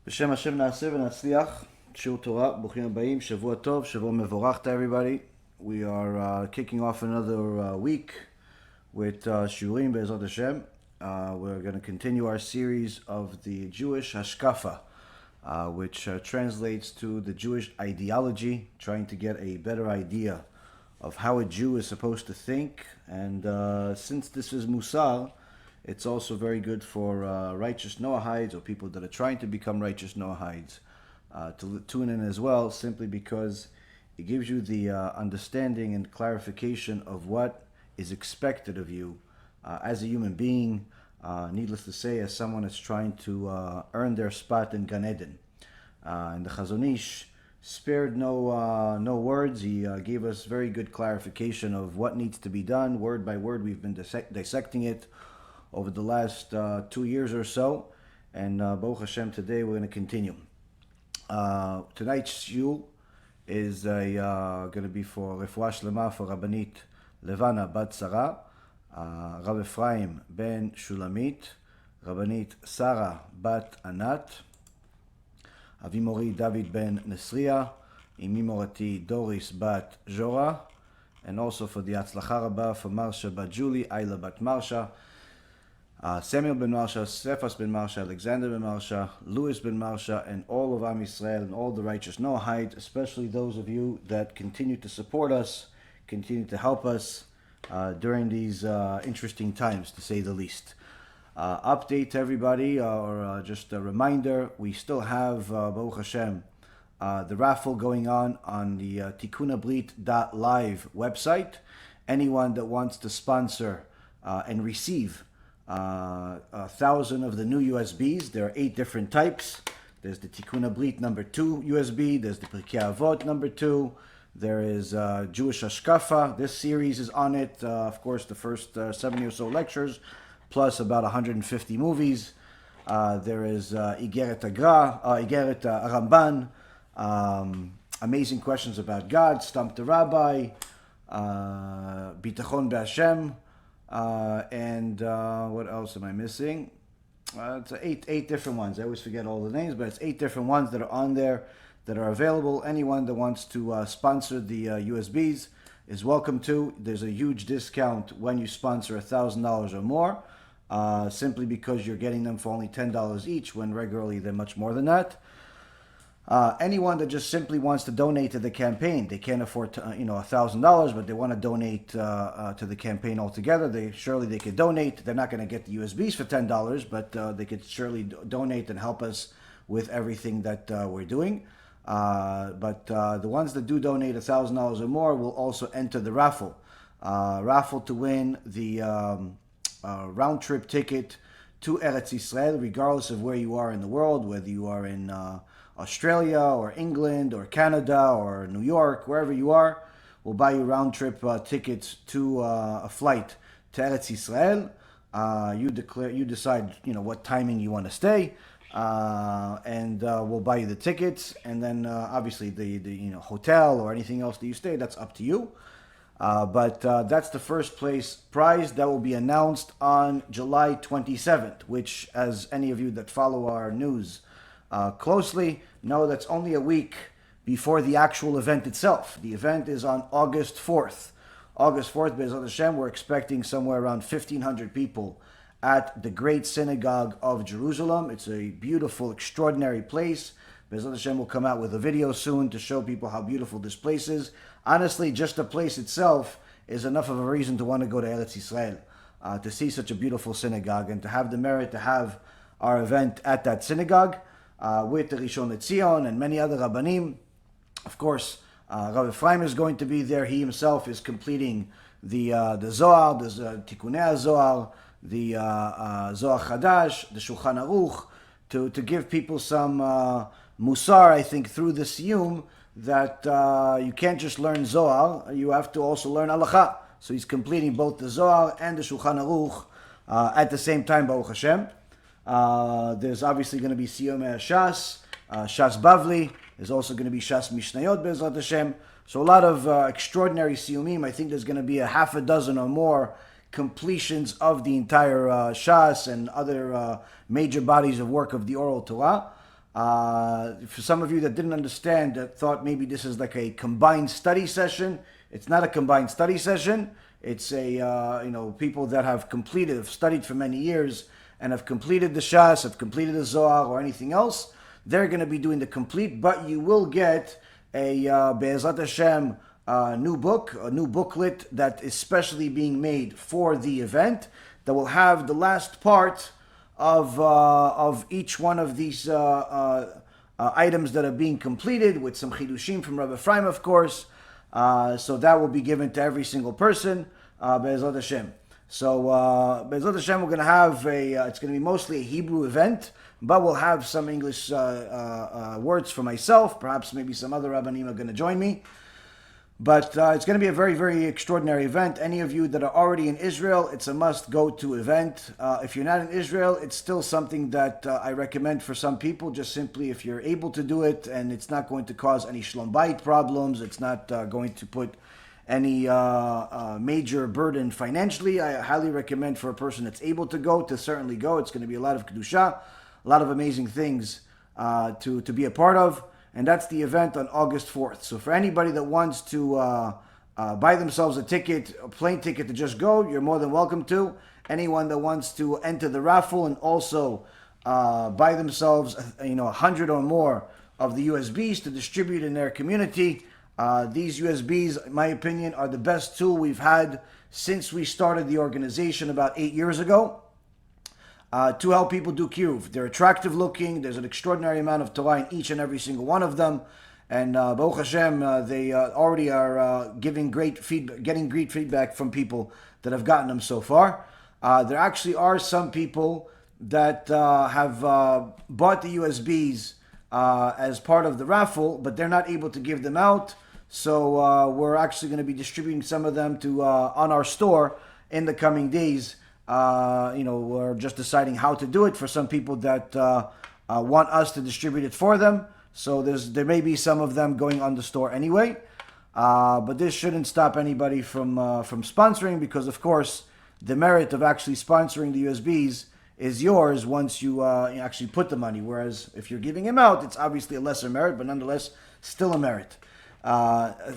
בשם השם נעשה ונצליח, שיעור תורה, ברוכים הבאים, שבוע טוב, שבוע מבורך to everybody. We are kicking off another week with Shiurim BeEzrat Hashem. We're going to continue our series of the Jewish HaShkafa, which translates to the Jewish ideology, trying to get a better idea of how a Jew is supposed to think. And since this is MUSSAR, it's also very good for righteous Noahides or people that are trying to become righteous Noahides to tune in as well, simply because it gives you the understanding and clarification of what is expected of you as a human being, needless to say, as someone that's trying to earn their spot in Gan Eden. And the Chazon Ish spared no words. He gave us very good clarification of what needs to be done, word by word. We've been dissecting it over the last 2 years or so, and Baruch Hashem, today we're going to continue. Tonight's shiur is going to be for Refuah Shlema for Rabbanit Levana Bat Sarah, Rav Ephraim ben Shulamit, Rabbanit Sarah Bat Anat, Avimori David ben Nesriya, Imimorati Doris Bat Jora, and also for the Atzlacha Rabba for Marsha Bat Julie, Ayla Bat Marsha, Samuel ben Marsha, Cephas ben Marsha, Alexander ben Marsha, Louis ben Marsha, and all of Am Yisrael and all the righteous Noahides, especially those of you that continue to support us, continue to help us during these interesting times, to say the least. Update to everybody, or just a reminder, we still have, Baruch Hashem, the raffle going on the TikunAbrit.live website. Anyone that wants to sponsor and receive 1,000 of the new USBs. There are 8 different types. There's the Tikkun Abrit number 2 USB. There's the Pirkei Avot number 2. There is Jewish HaShkafa. This series is on it. Of course, the first 70 or so lectures, plus about 150 movies. There is Igeret Ramban. Amazing questions about God. Stump the Rabbi. Bitachon BeHashem. And what else am I missing? It's eight different ones. I always forget all the names, but it's 8 different ones that are on there that are available. Anyone that wants to sponsor the USBs is welcome to. There's a huge discount when you sponsor $1,000 or more, simply because you're getting them for only $10 each, when regularly they're much more than that. Anyone that just simply wants to donate to the campaign, they can't afford $1,000, but they want to donate to the campaign altogether. They could donate. They're not going to get the USBs for $10, but they could surely donate and help us with everything that we're doing. But the ones that do donate $1,000 or more will also enter the raffle. Raffle to win the round trip ticket to Eretz Yisrael, regardless of where you are in the world, whether you are in Australia or England or Canada or New York, wherever you are. We'll buy you round trip tickets to a flight to Eretz Yisrael. You decide what timing you want to stay, and we'll buy you the tickets, and then obviously the hotel or anything else that you stay, that's up to you. But that's the first place prize that will be announced on July 27th, which, as any of you that follow our news closely know, that's only a week before the actual event itself. The event is on August 4th. August 4th, BeEzrat Hashem, we're expecting somewhere around 1,500 people at the Great Synagogue of Jerusalem. It's a beautiful, extraordinary place. BeEzrat Hashem will come out with a video soon to show people how beautiful this place is. Honestly, just the place itself is enough of a reason to want to go to Eretz Yisrael, to see such a beautiful synagogue and to have the merit to have our event at that synagogue. With the Rishon LeZion and many other Rabbanim. Of course, Rav Ephraim is going to be there. He himself is completing the Zohar, the Tikkunei Zohar, the Zohar Chadash, the Shulchan Aruch, to give people some MUSSAR, I think, through the Siyum, that you can't just learn Zohar, you have to also learn Halacha. So he's completing both the Zohar and the Shulchan Aruch at the same time, Baruch Hashem. There's obviously going to be Siyum Shas, Shas Bavli. There's also going to be Shas Mishnayot BeEzrat Hashem. So a lot of extraordinary Siyumim. I think there's going to be a half a dozen or more completions of the entire Shas and other major bodies of work of the oral Torah. For some of you that didn't understand, that thought maybe this is like a combined study session, it's not a combined study session. It's a, people that have studied for many years and have completed the Shas, have completed the Zohar or anything else. They're going to be doing the complete, but you will get a BeEzrat Hashem new book, a new booklet that is specially being made for the event that will have the last part of each one of these items that are being completed with some chidushim from Rabbi Ephraim, of course. So that will be given to every single person, BeEzrat Hashem. So BeEzrat Hashem, we're going to have it's going to be mostly a Hebrew event, but we'll have some English words for myself. Perhaps maybe some other Rabbanim are going to join me. But it's going to be a very, very extraordinary event. Any of you that are already in Israel, it's a must-go-to event. If you're not in Israel, it's still something that I recommend for some people, just simply if you're able to do it and it's not going to cause any shalom bayit problems, it's not going to put any major burden financially. I highly recommend for a person that's able to go to certainly go. It's going to be a lot of kedusha, a lot of amazing things to be a part of. And that's the event on August 4th. So for anybody that wants to buy themselves a plane ticket to just go, you're more than welcome to. Anyone that wants to enter the raffle and also buy themselves 100 or more of the USBs to distribute in their community. These USBs, in my opinion, are the best tool we've had since we started the organization about 8 years ago. To help people do KIRUV. They're attractive looking. There's an extraordinary amount of Torah in each and every single one of them. And Baruch Hashem, they already are getting great feedback from people that have gotten them so far. There actually are some people that have bought the USBs as part of the raffle, but they're not able to give them out. So we're actually going to be distributing some of them to on our store in the coming days. We're just deciding how to do it for some people that want us to distribute it for them. So there may be some of them going on the store anyway. But this shouldn't stop anybody from sponsoring, because, of course, the merit of actually sponsoring the USBs is yours once you actually put the money. Whereas if you're giving them out, it's obviously a lesser merit, but nonetheless still a merit.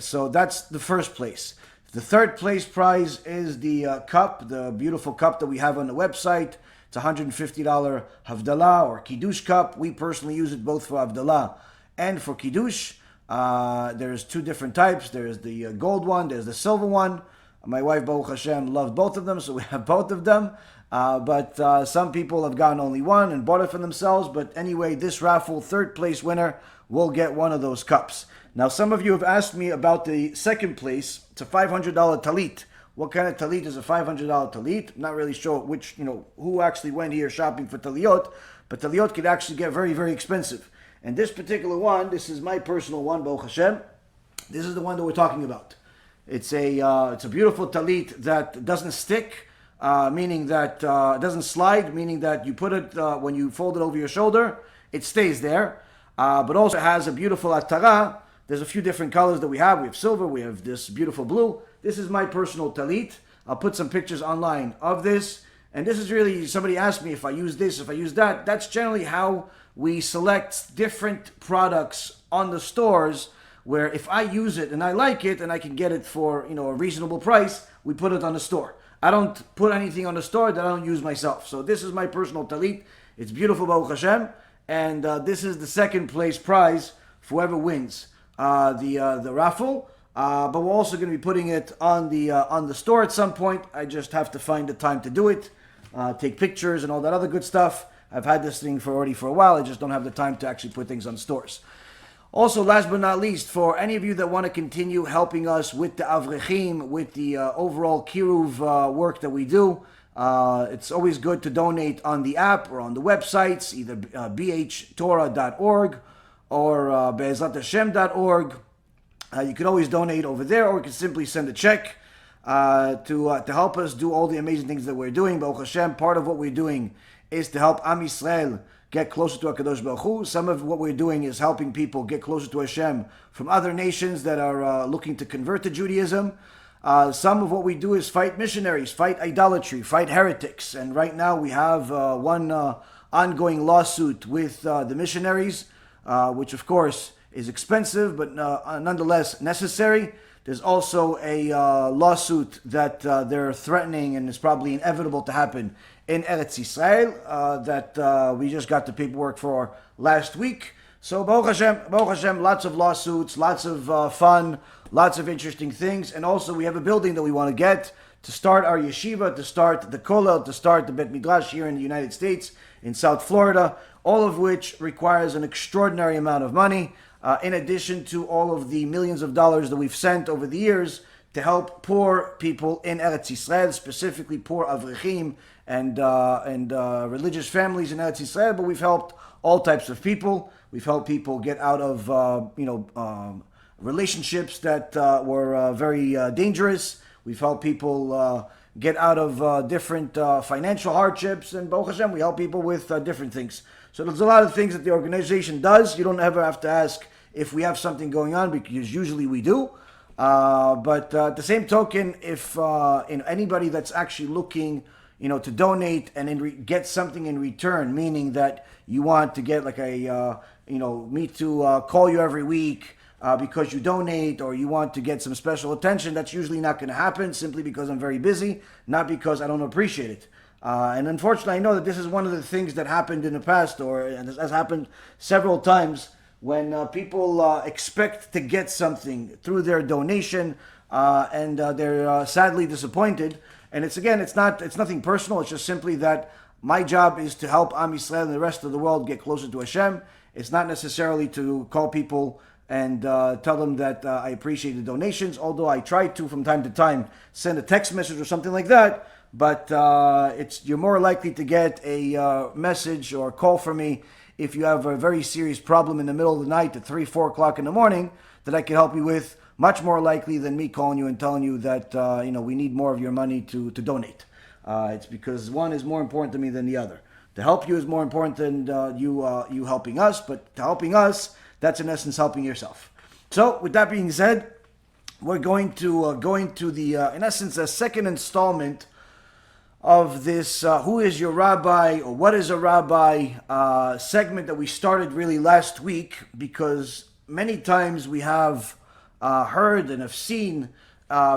So that's the first place. The third place prize is the cup, the beautiful cup that we have on the website. It's a $150 Havdalah or Kiddush cup. We personally use it both for Havdalah and for Kiddush. There's two different types. There's the gold one, there's the silver one. My wife, Baruch Hashem, loves both of them, so we have both of them. But some people have gotten only one and bought it for themselves. But anyway, this raffle, third place winner will get one of those cups. Now, some of you have asked me about the second place. It's a $500 talit. What kind of talit is a $500 talit? I'm not really sure who actually went here shopping for taliyot, but taliyot could actually get very, very expensive. And this particular one, this is my personal one, Baruch Hashem. This is the one that we're talking about. It's a beautiful talit that doesn't stick, meaning that it doesn't slide, meaning that you put it when you fold it over your shoulder, it stays there. But also it has a beautiful atara. There's a few different colors that we have. We have silver, we have this beautiful blue. This is my personal talit. I'll put some pictures online of this. And this is really, somebody asked me if I use this, if I use that. That's generally how we select different products on the stores, where if I use it and I like it and I can get it for a reasonable price, we put it on the store. I don't put anything on the store that I don't use myself. So this is my personal talit. It's beautiful, Baruch Hashem. And this is the second place prize for whoever wins the raffle, but we're also going to be putting it on the store at some point. I just have to find the time to do it, take pictures and all that other good stuff. I've had this thing for a while. I just don't have the time to actually put things on stores. Also, last but not least, for any of you that want to continue helping us with the Avraham, with the overall KIRUV work that we do, it's always good to donate on the app or on the websites, either bhtorah.org or BeEzratHashem.org. You can always donate over there, or you can simply send a check to help us do all the amazing things that we're doing. Baruch Hashem, part of what we're doing is to help Am Yisrael get closer to HaKadosh Baruch Hu. Some of what we're doing is helping people get closer to Hashem from other nations that are looking to convert to Judaism. Some of what we do is fight missionaries, fight idolatry, fight heretics. And right now we have one ongoing lawsuit with the missionaries, which of course is expensive, but nonetheless necessary. There's also a lawsuit that they're threatening, and is probably inevitable to happen in Eretz Yisrael, that we just got the paperwork for last week. So Baruch Hashem, lots of lawsuits, lots of fun, lots of interesting things. And also we have a building that we want to get to start our yeshiva, to start the kollel, to start the Bet Midrash here in the United States, in South Florida, all of which requires an extraordinary amount of money. In addition to all of the millions of dollars that we've sent over the years to help poor people in Eretz Yisrael, specifically poor Avraham and religious families in Eretz Yisrael, but we've helped all types of people. We've helped people get out of relationships that were very dangerous. We've helped people get out of different financial hardships, and Baruch Hashem, we help people with different things. So there's a lot of things that the organization does. You don't ever have to ask if we have something going on, because usually we do. But at the same token, if anybody that's actually looking, to donate and get something in return, meaning that you want to get like me to call you every week because you donate, or you want to get some special attention, that's usually not going to happen, simply because I'm very busy, not because I don't appreciate it. And unfortunately, I know that this is one of the things that happened in the past, or has happened several times, when people expect to get something through their donation, and they're sadly disappointed. And it's nothing personal. It's just simply that my job is to help Am Yisrael and the rest of the world get closer to Hashem. It's not necessarily to call people and tell them that I appreciate the donations, although I try to, from time to time, send a text message or something like that. But you're more likely to get a message or a call from me if you have a very serious problem in the middle of the night at 3, 4 o'clock in the morning that I can help you with, much more likely than me calling you and telling you that we need more of your money to donate. It's because one is more important to me than the other. To help you is more important than you helping us, but to helping us, that's in essence helping yourself. So with that being said, we're going to go into the, in essence, a second installment of this Who is Your Rabbi, or What is a Rabbi segment that we started really last week, because many times we have heard and have seen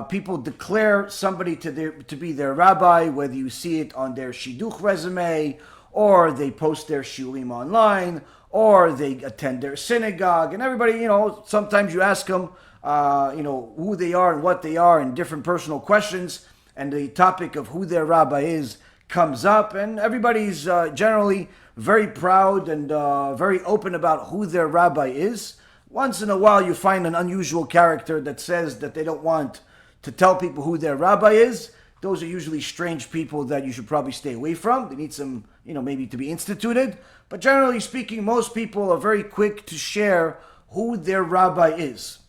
people declare somebody to be their rabbi, whether you see it on their shidduch resume, or they post their shiurim online, or they attend their synagogue, and everybody, sometimes you ask them, who they are and what they are, and different personal questions, and the topic of who their rabbi is comes up, and everybody's generally very proud and very open about who their rabbi is. Once in a while you find an unusual character that says that they don't want to tell people who their rabbi is. Those are usually strange people that you should probably stay away from. They need some, maybe to be instituted. But generally speaking, most people are very quick to share who their rabbi is.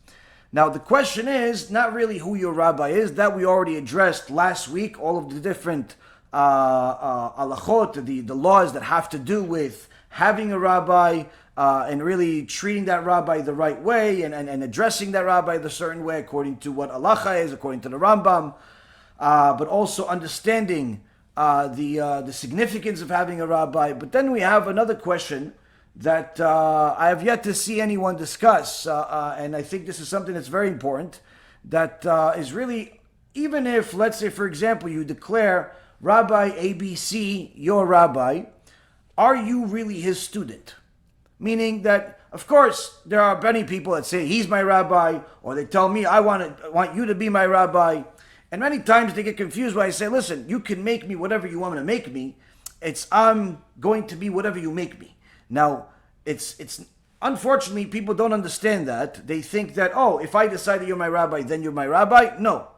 Now, the question is not really who your rabbi is. That we already addressed last week, all of the different halachot, the laws that have to do with having a rabbi, and really treating that rabbi the right way, and addressing that rabbi the certain way, according to what halacha is, according to the Rambam, but also understanding the significance of having a rabbi. But then we have another question that I have yet to see anyone discuss, and I think this is something that's very important, that is really, even if, let's say, for example, you declare Rabbi ABC your rabbi, are you really his student? Meaning that, of course, there are many people that say he's my rabbi, or they tell me I want you to be my rabbi, and many times they get confused when I say, listen, you can make me whatever you want me to make me. I'm going to be whatever you make me. Now, it's unfortunately, people don't understand that. They think that, if I decide that you're my rabbi, then you're my rabbi. No.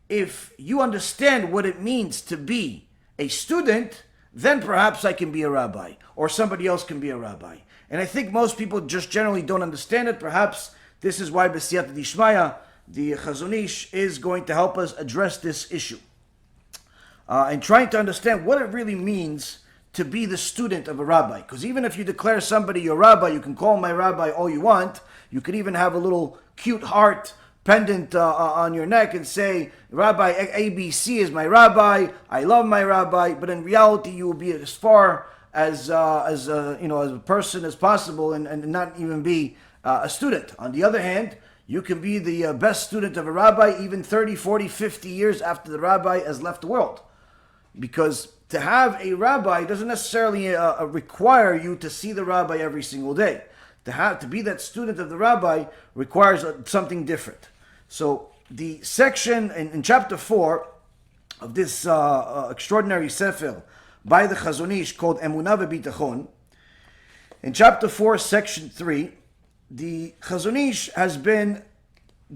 If you understand what it means to be a student, then perhaps I can be a rabbi, or somebody else can be a rabbi. And I think most people just generally don't understand it. Perhaps this is why B'siyata Dishmaya, the Chazon Ish, is going to help us address this issue. And trying to understand what it really means to be the student of a rabbi. Because even if you declare somebody your rabbi, you can call my rabbi all you want. You could even have a little cute heart pendant on your neck and say, Rabbi ABC is my rabbi, I love my rabbi. But in reality, you will be as far as a person as possible, and not even be a student. On the other hand, you can be the best student of a rabbi even 30, 40, 50 years after the rabbi has left the world. Because to have a rabbi doesn't necessarily require you to see the rabbi every single day. To be that student of the rabbi requires something different. So the section in chapter 4 of this extraordinary sefer by the Chazon Ish called Emunah veBitachon, in chapter 4, section 3, the Chazon Ish has been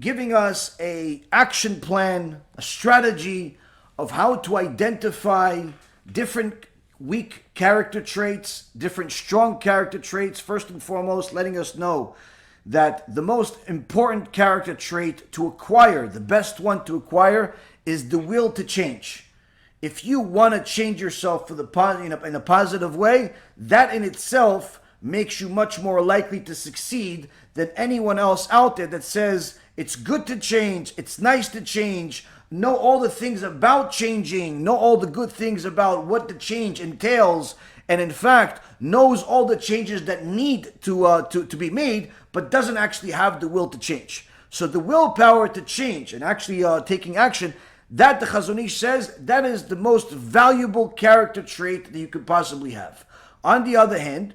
giving us a action plan, a strategy of how to identify different weak character traits, different strong character traits. First and foremost, letting us know that the most important character trait to acquire, the best one to acquire, is the will to change. If you want to change yourself in a positive way, that in itself makes you much more likely to succeed than anyone else out there that says it's good to change, it's nice to change, know all the things about changing, know all the good things about what the change entails, and in fact knows all the changes that need to be made, but doesn't actually have the will to change. So the willpower to change and actually taking action, that the Chazon Ish says, that is the most valuable character trait that you could possibly have. On the other hand,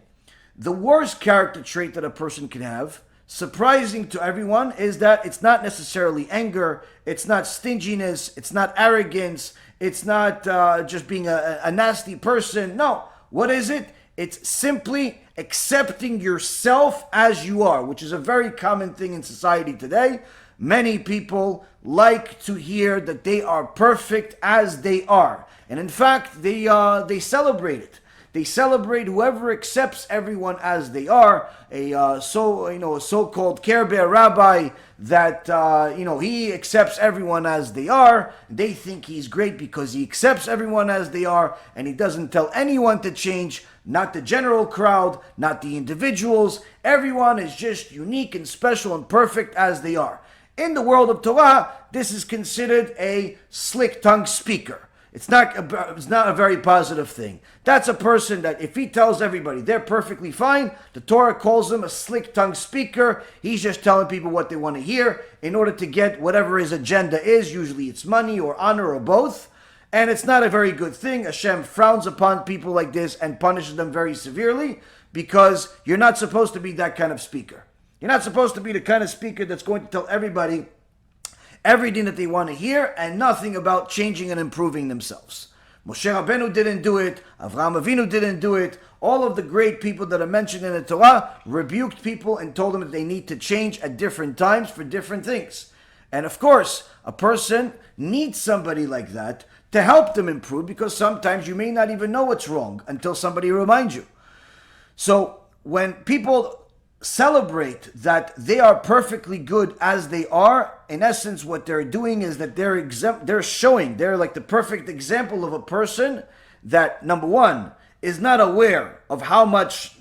the worst character trait that a person can have, surprising to everyone, is that it's not necessarily anger, it's not stinginess, it's not arrogance, it's not just being a nasty person. No, what is it? It's simply accepting yourself as you are, which is a very common thing in society today. Many people like to hear that they are perfect as they are. And in fact, they celebrate it. They celebrate whoever accepts everyone as they are. A so-called Care Bear rabbi that he accepts everyone as they are. They think he's great because he accepts everyone as they are, and he doesn't tell anyone to change. Not the general crowd, not the individuals. Everyone is just unique and special and perfect as they are. In the world of Torah, this is considered a slick-tongued speaker. It's not a very positive thing. That's a person that if he tells everybody they're perfectly fine, the Torah calls him a slick-tongued speaker. He's just telling people what they want to hear in order to get whatever his agenda is. Usually it's money or honor or both. And it's not a very good thing. Hashem frowns upon people like this and punishes them very severely, because you're not supposed to be that kind of speaker. You're not supposed to be the kind of speaker that's going to tell everybody everything that they want to hear and nothing about changing and improving themselves. Moshe Rabbeinu didn't do it. Avraham Avinu didn't do it. All of the great people that are mentioned in the Torah rebuked people and told them that they need to change at different times for different things. And of course, a person needs somebody like that to help them improve, because sometimes you may not even know what's wrong until somebody reminds you. So when people celebrate that they are perfectly good as they are, in essence what they're doing is that they're like the perfect example of a person that, number one, is not aware of how much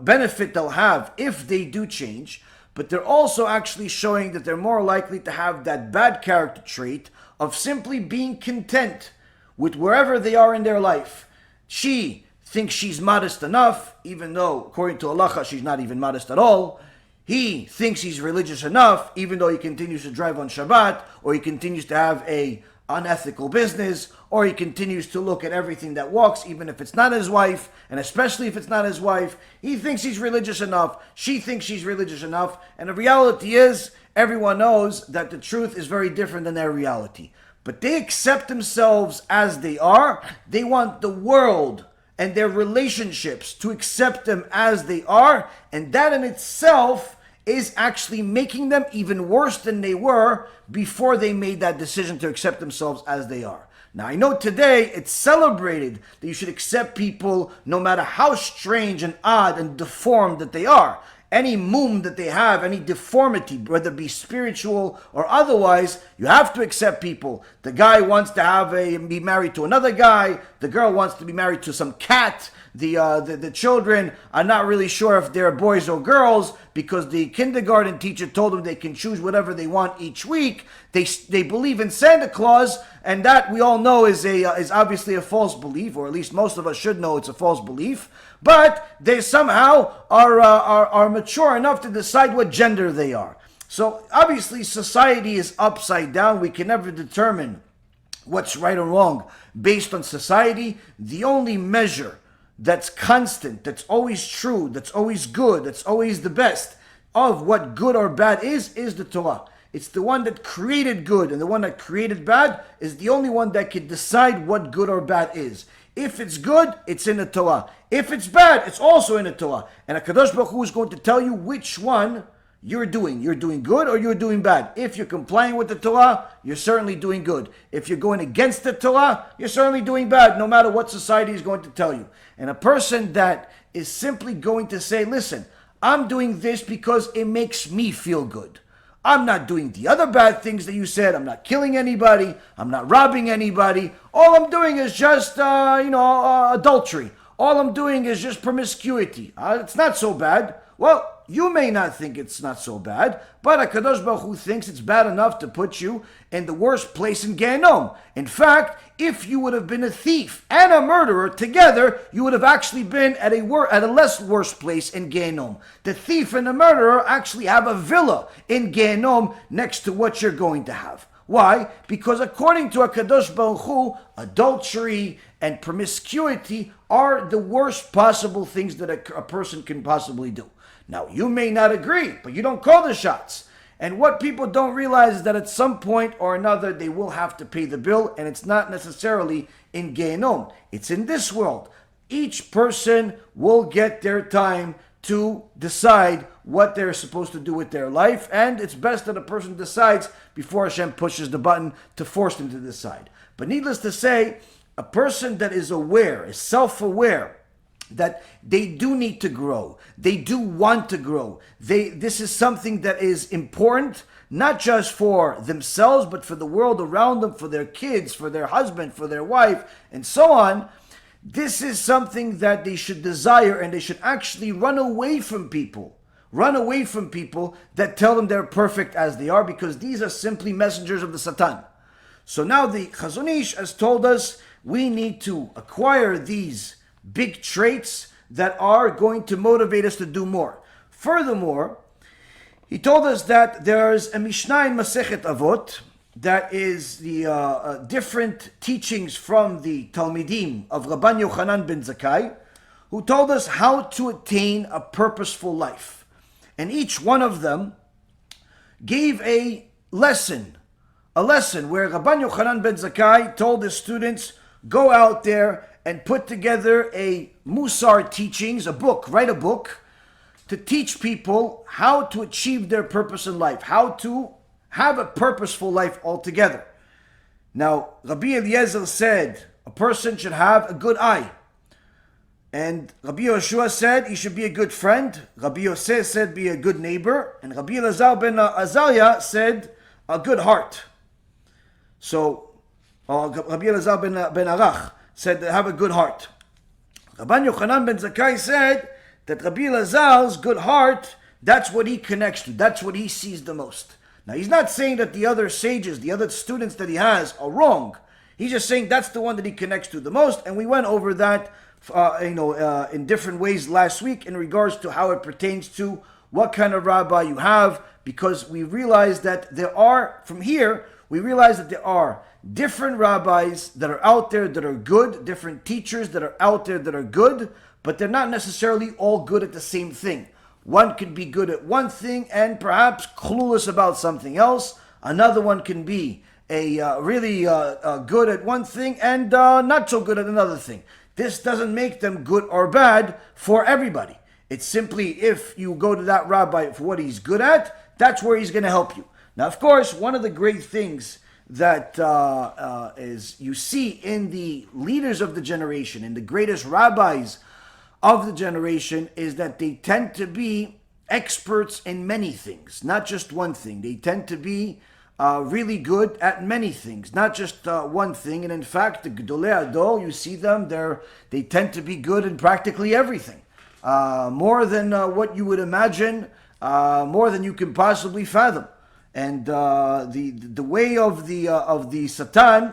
benefit they'll have if they do change, but they're also actually showing that they're more likely to have that bad character trait of simply being content with wherever they are in their life. She thinks she's modest enough, even though according to halacha she's not even modest at all. He thinks he's religious enough, even though he continues to drive on Shabbat, or he continues to have a unethical business, or he continues to look at everything that walks, even if it's not his wife, and especially if it's not his wife. He thinks he's religious enough, she thinks she's religious enough, and the reality is, everyone knows that the truth is very different than their reality. But they accept themselves as they are. They want the world and their relationships to accept them as they are, and that in itself is actually making them even worse than they were before they made that decision to accept themselves as they are. Now, I know today it's celebrated that you should accept people no matter how strange and odd and deformed that they are. Any mum that they have, any deformity, whether it be spiritual or otherwise, you have to accept people. The guy wants to be married to another guy. The girl wants to be married to some cat. The children are not really sure if they're boys or girls because the kindergarten teacher told them they can choose whatever they want each week. They believe in Santa Claus, and that we all know is obviously a false belief, or at least most of us should know it's a false belief. But they somehow are mature enough to decide what gender they are. So obviously society is upside down. We can never determine what's right or wrong based on society. The only measure that's constant, that's always true, that's always good, that's always the best of what good or bad is the Torah. It's the one that created good, and the one that created bad is the only one that can decide what good or bad is. If it's good, it's in the Torah. If it's bad, it's also in the Torah. And HaKadosh Baruch Hu is going to tell you which one you're doing. You're doing good or you're doing bad. If you're complying with the Torah, you're certainly doing good. If you're going against the Torah, you're certainly doing bad, no matter what society is going to tell you. And a person that is simply going to say, listen, I'm doing this because it makes me feel good. I'm not doing the other bad things that you said. I'm not killing anybody. I'm not robbing anybody. All I'm doing is just, adultery. All I'm doing is just promiscuity. It's not so bad. Well, you may not think it's not so bad, but HaKadosh Baruch Hu thinks it's bad enough to put you in the worst place in Gehenom. In fact, if you would have been a thief and a murderer together, you would have actually been at a less worse place in Gehenom. The thief and the murderer actually have a villa in Gehenom next to what you're going to have. Why? Because according to HaKadosh Baruch Hu, adultery and promiscuity are the worst possible things that a person can possibly do. Now, you may not agree, but you don't call the shots. And what people don't realize is that at some point or another, they will have to pay the bill, and it's not necessarily in Gehenom. It's in this world. Each person will get their time to decide what they're supposed to do with their life, and it's best that a person decides before Hashem pushes the button to force them to decide. But needless to say, a person that is aware, is self-aware, that they do need to grow, they do want to grow. This is something that is important, not just for themselves, but for the world around them, for their kids, for their husband, for their wife, and so on. This is something that they should desire, and they should actually run away from people. Run away from people that tell them they're perfect as they are, because these are simply messengers of the Satan. So now the Chazon Ish has told us we need to acquire these big traits that are going to motivate us to do more. Furthermore, he told us that there's a Mishnah in Masechet Avot that is the different teachings from the Talmidim of Rabban Yochanan ben Zakkai, who told us how to attain a purposeful life. And each one of them gave a lesson where Rabban Yochanan ben Zakkai told his students, go out there and put together a MUSSAR teachings, write a book, to teach people how to achieve their purpose in life, how to have a purposeful life altogether. Now, Rabbi Eliezer said a person should have a good eye. And Rabbi Yoshua said he should be a good friend. Rabbi Yosef said be a good neighbor. And Rabbi Elazar ben Azariah said a good heart. So, Rabbi Elazar ben Arach said have a good heart. Rabban Yochanan ben Zakkai said that Rabbi Elazar's good heart, that's what he connects to. That's what he sees the most. Now, he's not saying that the other sages, the other students that he has are wrong. He's just saying that's the one that he connects to the most. And we went over that in different ways last week in regards to how it pertains to what kind of rabbi you have, because we realize that there are different rabbis that are out there that are good, different teachers that are out there that are good, but they're not necessarily all good at the same thing. One could be good at one thing and perhaps clueless about something else. Another one can be really good at one thing and not so good at another thing. This doesn't make them good or bad for everybody. It's simply if you go to that rabbi for what he's good at, that's where he's going to help you. Now, of course, one of the great things that is you see in the leaders of the generation, in the greatest rabbis of the generation, is that they tend to be experts in many things, not just one thing. They tend to be really good at many things, not just one thing. And in fact, the Gedolei Ador, you see them, they tend to be good in practically everything. More than what you would imagine, more than you can possibly fathom. And the way of the Satan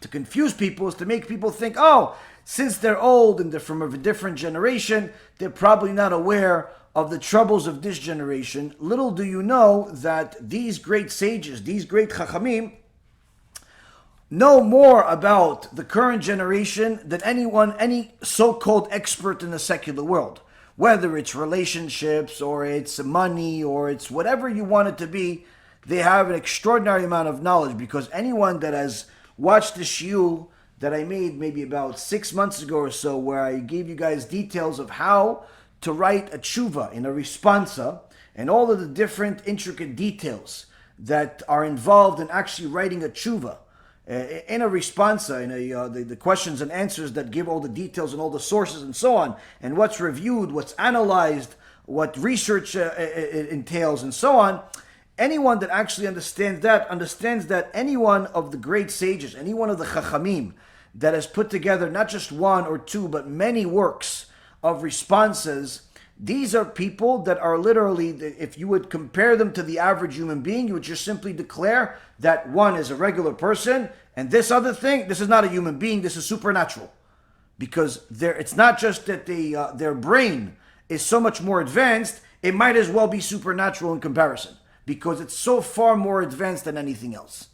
to confuse people is to make people think, oh, since they're old and they're from a different generation, they're probably not aware of the troubles of this generation. Little do you know that these great sages, these great chachamim, know more about the current generation than any so-called expert in the secular world. Whether it's relationships, or it's money, or it's whatever you want it to be, they have an extraordinary amount of knowledge, because anyone that has watched the shiur that I made maybe about 6 months ago or so, where I gave you guys details of how to write a tshuva in a responsa, and all of the different intricate details that are involved in actually writing a tshuva in a responsa, in the questions and answers that give all the details and all the sources and so on, and what's reviewed, what's analyzed, what research entails and so on. Anyone that actually understands that any one of the great sages, any one of the chachamim that has put together not just one or two, but many works of responses, these are people that are literally, if you would compare them to the average human being, you would just simply declare that one is a regular person, and this other thing, this is not a human being, this is supernatural. Because it's not just that their brain is so much more advanced, it might as well be supernatural in comparison, because it's so far more advanced than anything else.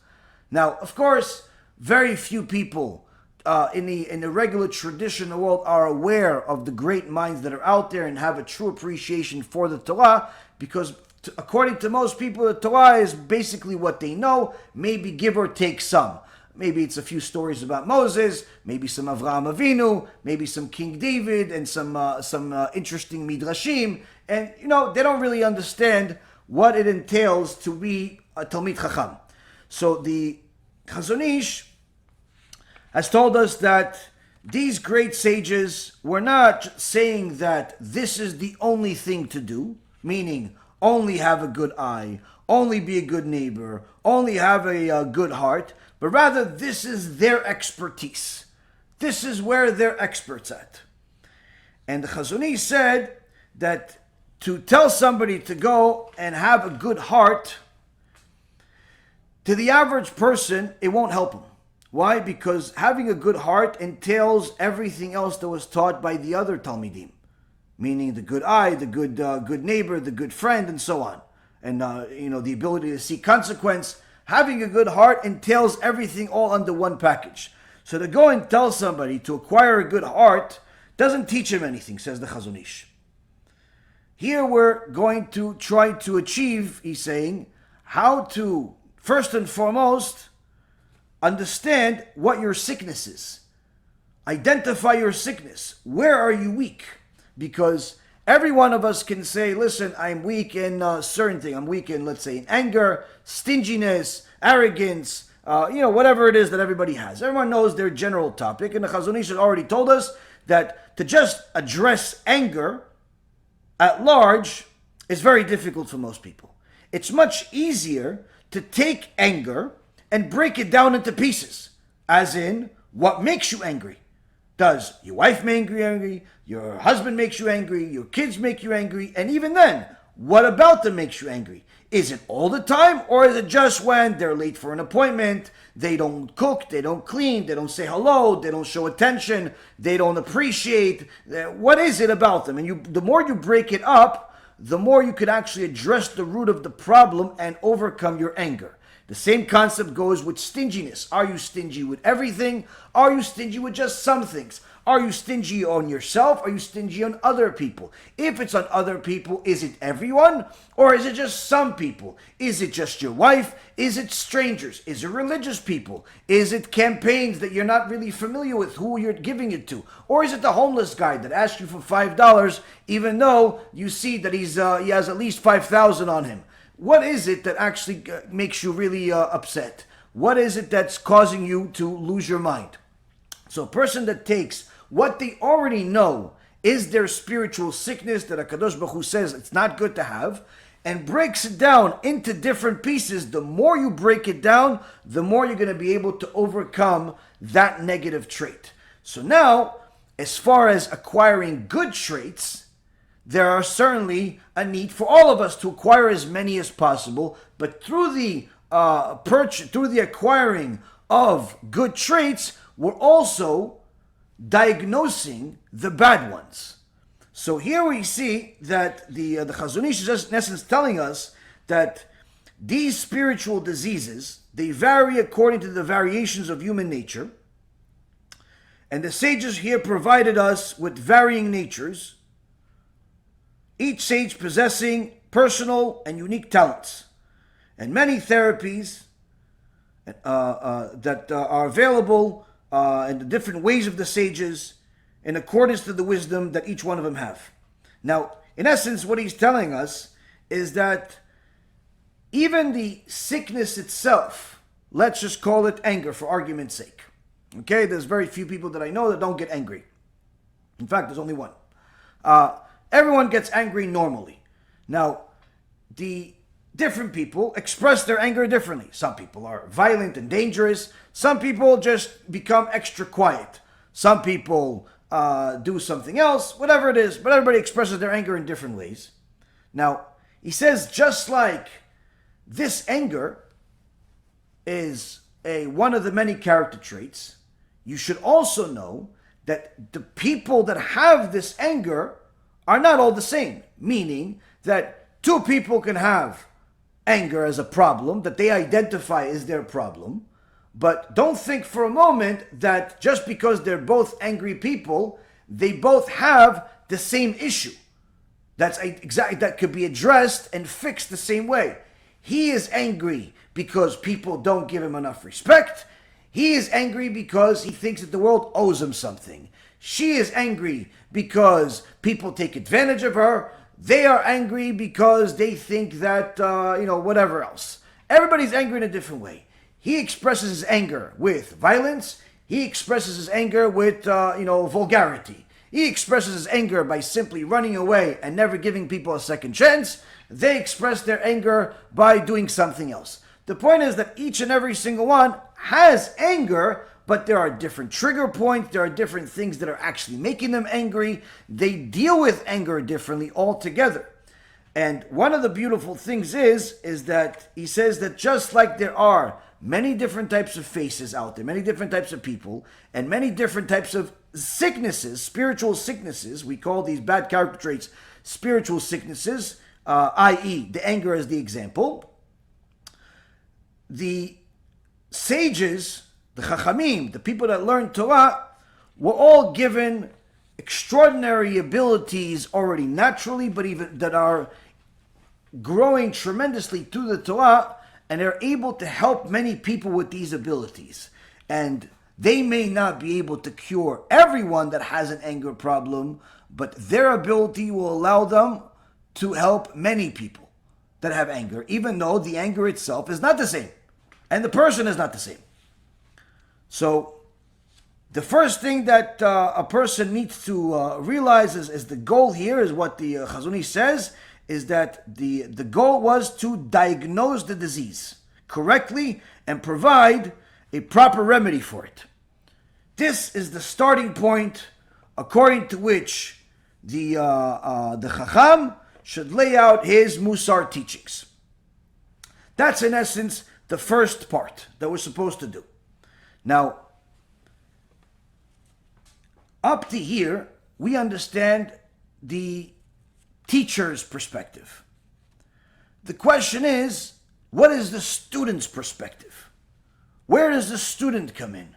Now, of course, very few people in the regular traditional world are aware of the great minds that are out there and have a true appreciation for the Torah, because according to most people, the Torah is basically what they know, maybe give or take some. Maybe it's a few stories about Moses, maybe some Avraham Avinu, maybe some King David, and some interesting midrashim, and they don't really understand what it entails to be a Talmid Chacham. So the Chazon Ish has told us that these great sages were not saying that this is the only thing to do, meaning only have a good eye, only be a good neighbor, only have a good heart, but rather this is their expertise. This is where they're experts at. And the Chazon Ish said that to tell somebody to go and have a good heart, to the average person, it won't help him. Why? Because having a good heart entails everything else that was taught by the other Talmidim, meaning the good eye, the good neighbor, the good friend, and so on. And the ability to see consequence. Having a good heart entails everything all under one package. So to go and tell somebody to acquire a good heart doesn't teach him anything, says the Chazon Ish. Here we're going to try to achieve, he's saying, how to, first and foremost, understand what your sickness is. Identify your sickness. Where are you weak? Because every one of us can say, listen, I'm weak in a certain thing. I'm weak in, let's say, in anger, stinginess, arrogance, whatever it is that everybody has. Everyone knows their general topic. And the Chazon Ish has already told us that to just address anger at large is very difficult for most people. It's much easier to take anger and break it down into pieces. As in, what makes you angry? Does your wife make you angry? Your husband makes you angry? Your kids make you angry? And even then, what about them makes you angry? Is it all the time, or is it just when they're late for an appointment, they don't cook, they don't clean, they don't say hello, they don't show attention, they don't appreciate? What is it about them? And the more you break it up, the more you could actually address the root of the problem and overcome your anger. The same concept goes with stinginess. Are you stingy with everything? Are you stingy with just some things? Are you stingy on yourself? Are you stingy on other people? If it's on other people, is it everyone? Or is it just some people? Is it just your wife? Is it strangers? Is it religious people? Is it campaigns that you're not really familiar with who you're giving it to? Or is it the homeless guy that asks you for $5 even though you see that he has at least 5,000 on him? What is it that actually makes you really upset? What is it that's causing you to lose your mind? So a person that takes what they already know is their spiritual sickness that HaKadosh Baruch Hu says it's not good to have, and breaks it down into different pieces, the more you break it down, the more you're going to be able to overcome that negative trait. So now, as far as acquiring good traits, there are certainly a need for all of us to acquire as many as possible, but through the through the acquiring of good traits, we're also diagnosing the bad ones. So here we see that the Chazon Ish is in essence telling us that these spiritual diseases, they vary according to the variations of human nature. And the sages here provided us with varying natures, each sage possessing personal and unique talents, and many therapies that are available in the different ways of the sages in accordance to the wisdom that each one of them have. Now, in essence, what he's telling us is that even the sickness itself, let's just call it anger for argument's sake. Okay, there's very few people that I know that don't get angry. In fact, there's only one. Everyone gets angry normally. Now, the different people express their anger differently. Some people are violent and dangerous. Some people just become extra quiet. Some people do something else, whatever it is, but everybody expresses their anger in different ways. Now, he says just like this anger is one of the many character traits, you should also know that the people that have this anger are not all the same, meaning that two people can have anger as a problem that they identify as their problem, but don't think for a moment that just because they're both angry people, they both have the same issue. That could be addressed and fixed the same way. He is angry because people don't give him enough respect. He is angry because he thinks that the world owes him something. She is angry because people take advantage of her. They are angry because they think that, whatever else. Everybody's angry in a different way. He expresses his anger with violence. He expresses his anger with, vulgarity. He expresses his anger by simply running away and never giving people a second chance. They express their anger by doing something else. The point is that each and every single one has anger, but there are different trigger points. There are different things that are actually making them angry. They deal with anger differently altogether. And one of the beautiful things is that he says that just like there are many different types of faces out there, many different types of people, and many different types of sicknesses, spiritual sicknesses, we call these bad character traits spiritual sicknesses, i.e. the anger as the example. The sages, the Chachamim, the people that learn Torah, were all given extraordinary abilities already naturally, but even that are growing tremendously through the Torah, and they're able to help many people with these abilities. And they may not be able to cure everyone that has an anger problem, but their ability will allow them to help many people that have anger, even though the anger itself is not the same, and the person is not the same. So the first thing that a person needs to realize is the goal here is what the Chazon Ish says, is that the goal was to diagnose the disease correctly and provide a proper remedy for it. This is the starting point according to which the Chacham should lay out his MUSSAR teachings. That's in essence the first part that we're supposed to do. Now, up to here, we understand the teacher's perspective. The question is, what is the student's perspective? Where does the student come in?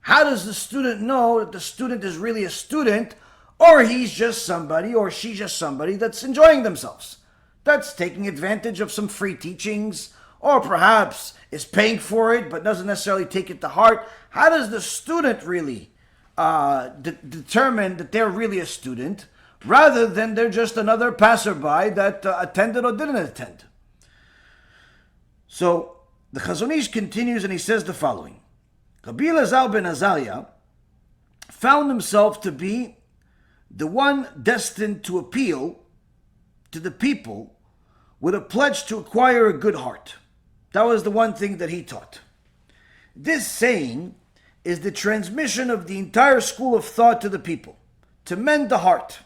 How does the student know that the student is really a student, or he's just somebody, or she's just somebody that's enjoying themselves, that's taking advantage of some free teachings, or perhaps is paying for it but doesn't necessarily take it to heart? How does the student really determine that they're really a student, rather than they're just another passerby that attended or didn't attend? So the Chazon Ish continues and he says the following. Rabbi Elazar ben Azariah found himself to be the one destined to appeal to the people with a pledge to acquire a good heart. That was the one thing that he taught. This saying is the transmission of the entire school of thought to the people, to mend the heart,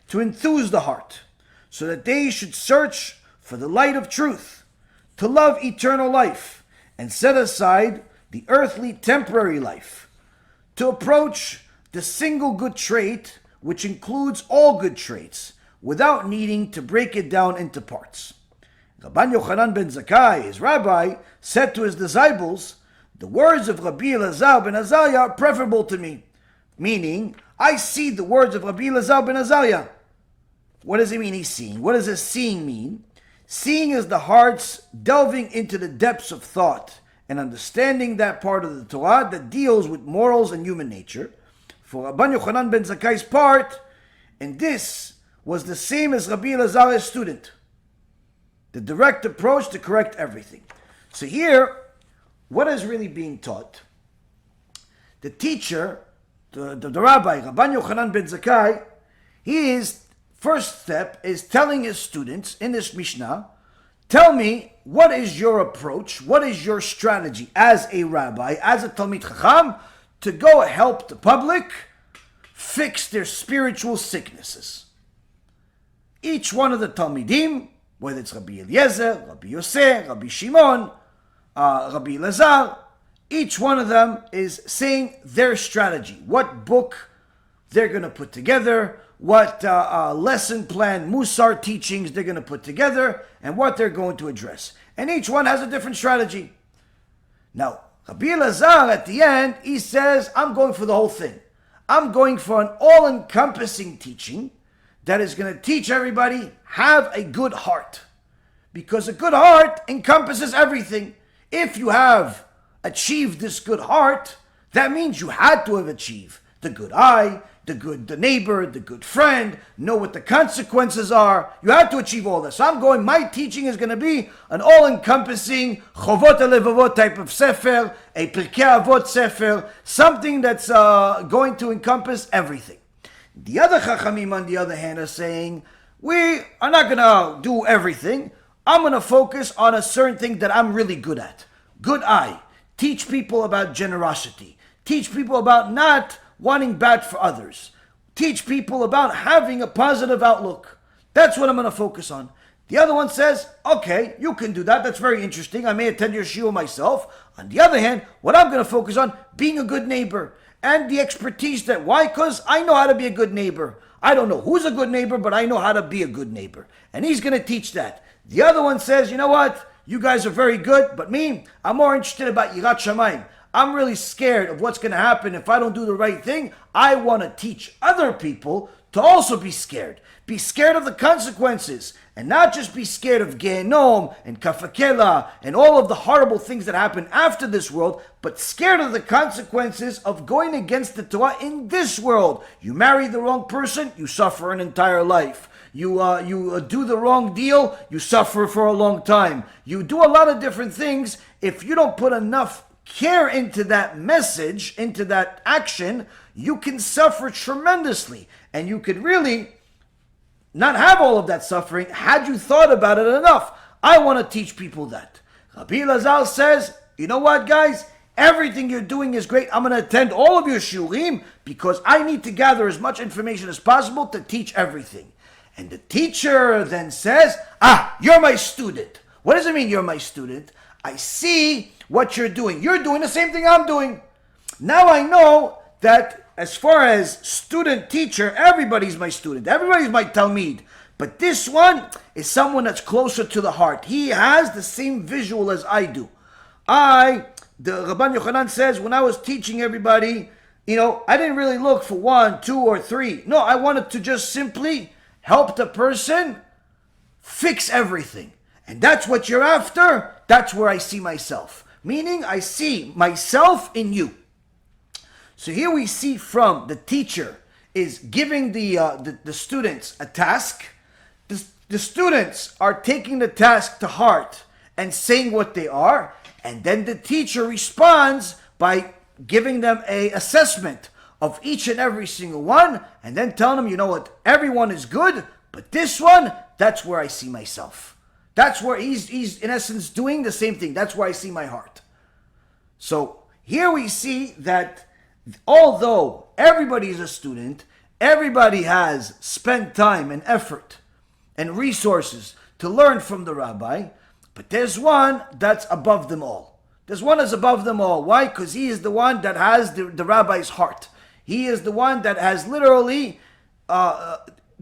to enthuse the heart, so that they should search for the light of truth, to love eternal life, and set aside the earthly temporary life, to approach the single good trait, which includes all good traits, without needing to break it down into parts. Rabban Yochanan ben Zakkai, his rabbi, said to his disciples, "The words of Rabbi Elazar ben Azariah are preferable to me," meaning, I see the words of Rabbi Elazar ben Azariah. What does it mean he's seeing? What does this seeing mean? Seeing is the heart's delving into the depths of thought and understanding that part of the Torah that deals with morals and human nature. For Rabban Yochanan ben Zakkai's part, and this was the same as Rabbi Elazar's student, the direct approach to correct everything. So here, what is really being taught? The teacher, the rabbi, Rabban Yochanan ben Zakkai, first step is telling his students in this Mishnah, tell me, what is your approach? What is your strategy as a rabbi, as a Talmid Chacham, to go help the public fix their spiritual sicknesses? Each one of the Talmidim, whether it's Rabbi Eliezer, Rabbi Yosef, Rabbi Shimon, Rabbi Elazar, each one of them is saying their strategy, what book they're going to put together, what lesson plan, MUSSAR teachings they're going to put together, and what they're going to address. And each one has a different strategy. Now, Rabbi Elazar at the end, he says, I'm going for the whole thing. I'm going for an all-encompassing teaching that is going to teach everybody, have a good heart. Because a good heart encompasses everything. If you have achieved this good heart, that means you had to have achieved the good eye, the neighbor, the good friend, know what the consequences are. You have to achieve all this. So my teaching is going to be an all-encompassing Chovot HaLevavot type of sefer, a Pirkei Avot sefer, something that's going to encompass everything. The other Chachamim, on the other hand, are saying, we are not going to do everything. I'm going to focus on a certain thing that I'm really good at. Good eye. Teach people about generosity. Teach people about not wanting bad for others. Teach people about having a positive outlook. That's what I'm going to focus on. The other one says, okay, you can do that. That's very interesting. I may attend your shiur myself. On the other hand, what I'm going to focus on, being a good neighbor. And the expertise that, why? Because I know how to be a good neighbor. I don't know who's a good neighbor, but I know how to be a good neighbor. And he's going to teach that. The other one says, you know what? You guys are very good, but me, I'm more interested about Yirat Shamayim. I'm really scared of what's going to happen if I don't do the right thing. I want to teach other people to also be scared. Be scared of the consequences. And not just be scared of Gehenom and Kafakela and all of the horrible things that happen after this world, but scared of the consequences of going against the Torah in this world. You marry the wrong person, you suffer an entire life. You do the wrong deal, you suffer for a long time. You do a lot of different things. If you don't put enough care into that message, into that action, you can suffer tremendously. And you could really not have all of that suffering had you thought about it enough. I want to teach people that. Rabbi Elazar says, you know what, guys? Everything you're doing is great. I'm going to attend all of your shiurim because I need to gather as much information as possible to teach everything. And the teacher then says, you're my student. What does it mean you're my student? I see what you're doing. You're doing the same thing I'm doing. Now I know that as far as student-teacher, everybody's my student. Everybody's my Talmid. But this one is someone that's closer to the heart. He has the same visual as I do. The Rabban Yochanan says, when I was teaching everybody, I didn't really look for 1, 2, or 3. No, I wanted to just simply help the person fix everything. And that's what you're after. That's where I see myself. Meaning, I see myself in you. So here we see from the teacher is giving the students a task. The students are taking the task to heart and saying what they are. And then the teacher responds by giving them an assessment of each and every single one. And then telling them, you know what, everyone is good. But this one, that's where I see myself. That's where he's in essence doing the same thing. That's where I see my heart. So here we see that although everybody is a student, everybody has spent time and effort and resources to learn from the rabbi, but there's one that's above them all. There's one that's above them all. Why? Because he is the one that has the rabbi's heart. He is the one that has literally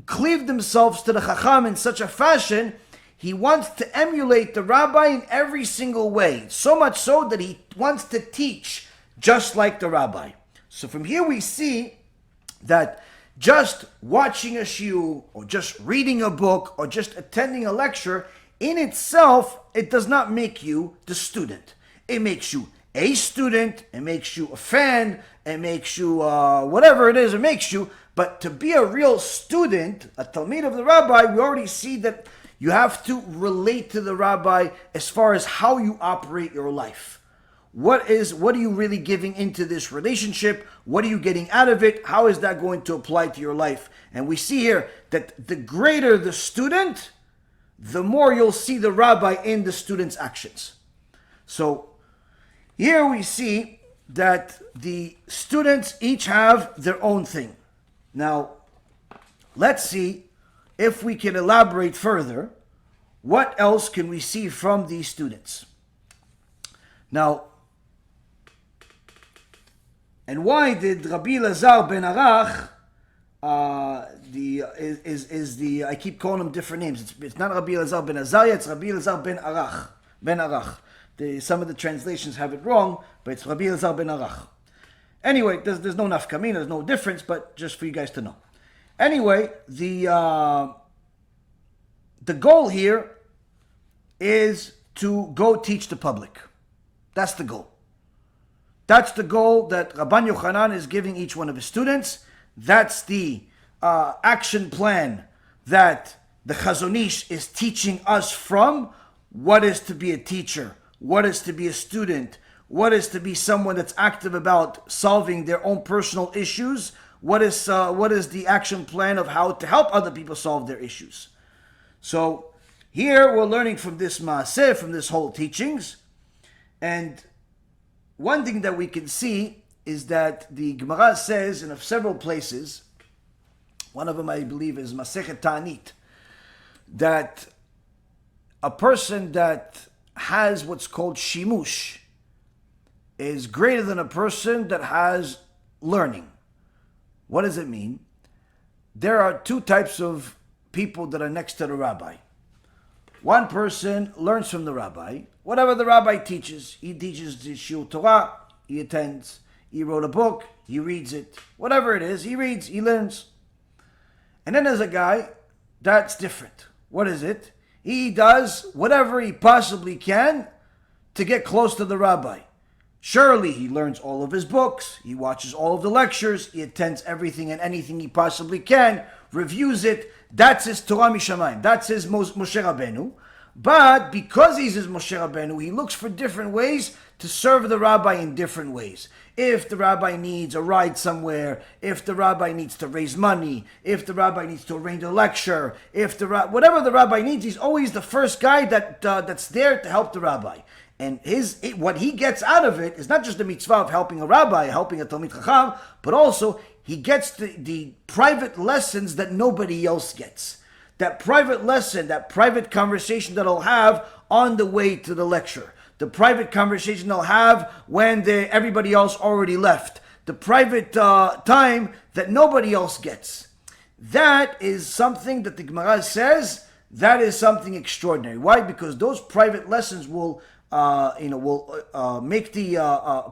cleaved themselves to the chacham in such a fashion. He wants to emulate the rabbi in every single way. So much so that he wants to teach just like the rabbi. So from here we see that just watching a shiur, or just reading a book, or just attending a lecture, in itself, it does not make you the student. It makes you a student, it makes you a fan, it makes you whatever it is, it makes you. But to be a real student, a talmid of the rabbi, we already see that you have to relate to the rabbi as far as how you operate your life. What are you really giving into this relationship? What are you getting out of it? How is that going to apply to your life? And we see here that the greater the student, the more you'll see the rabbi in the student's actions. So here we see that the students each have their own thing. Now, let's see if we can elaborate further. What else can we see from these students? Now, and why did Rabbi Lazar ben Arach, I keep calling him different names. It's not Rabbi Lazar ben Azariah, it's Rabbi Lazar ben Arach. Ben Arach. Some of the translations have it wrong, but it's Rabbi Lazar ben Arach. Anyway, there's no nafkamina, there's no difference, but just for you guys to know. Anyway, the goal here is to go teach the public. That's the goal. That's the goal that Rabban Yochanan is giving each one of his students. That's the action plan that the Chazon Ish is teaching us from. What is to be a teacher? What is to be a student? What is to be someone that's active about solving their own personal issues? What is the action plan of how to help other people solve their issues? So here we're learning from this maaseh, from this whole teachings. And one thing that we can see is that the Gemara says in several places, one of them I believe is Masechet Ta'anit, that a person that has what's called shimush is greater than a person that has learning. What does it mean? There are two types of people that are next to the rabbi. One person learns from the rabbi. Whatever the rabbi teaches, he teaches the Shiur Torah, he attends. He wrote a book, he reads it. Whatever it is, he reads, he learns. And then there's a guy that's different. What is it? He does whatever he possibly can to get close to the rabbi. Surely he learns all of his books, he watches all of the lectures, he attends everything and anything he possibly can, reviews it. That's his Torah Mishamayim. That's his Moshe Rabbeinu. But because he's his Moshe Rabbeinu, he looks for different ways to serve the rabbi in different ways. If the rabbi needs a ride somewhere, if the rabbi needs to raise money, if the rabbi needs to arrange a lecture, whatever the rabbi needs, he's always the first guy that's there to help the rabbi. And what he gets out of it is not just the mitzvah of helping a rabbi, helping a Talmid Chacham, but also he gets the private lessons that nobody else gets. That private lesson, that private conversation that he'll have on the way to the lecture. The private conversation they'll have when everybody else already left. The private time that nobody else gets. That is something that the Gemara says, that is something extraordinary. Why? Because those private lessons will make the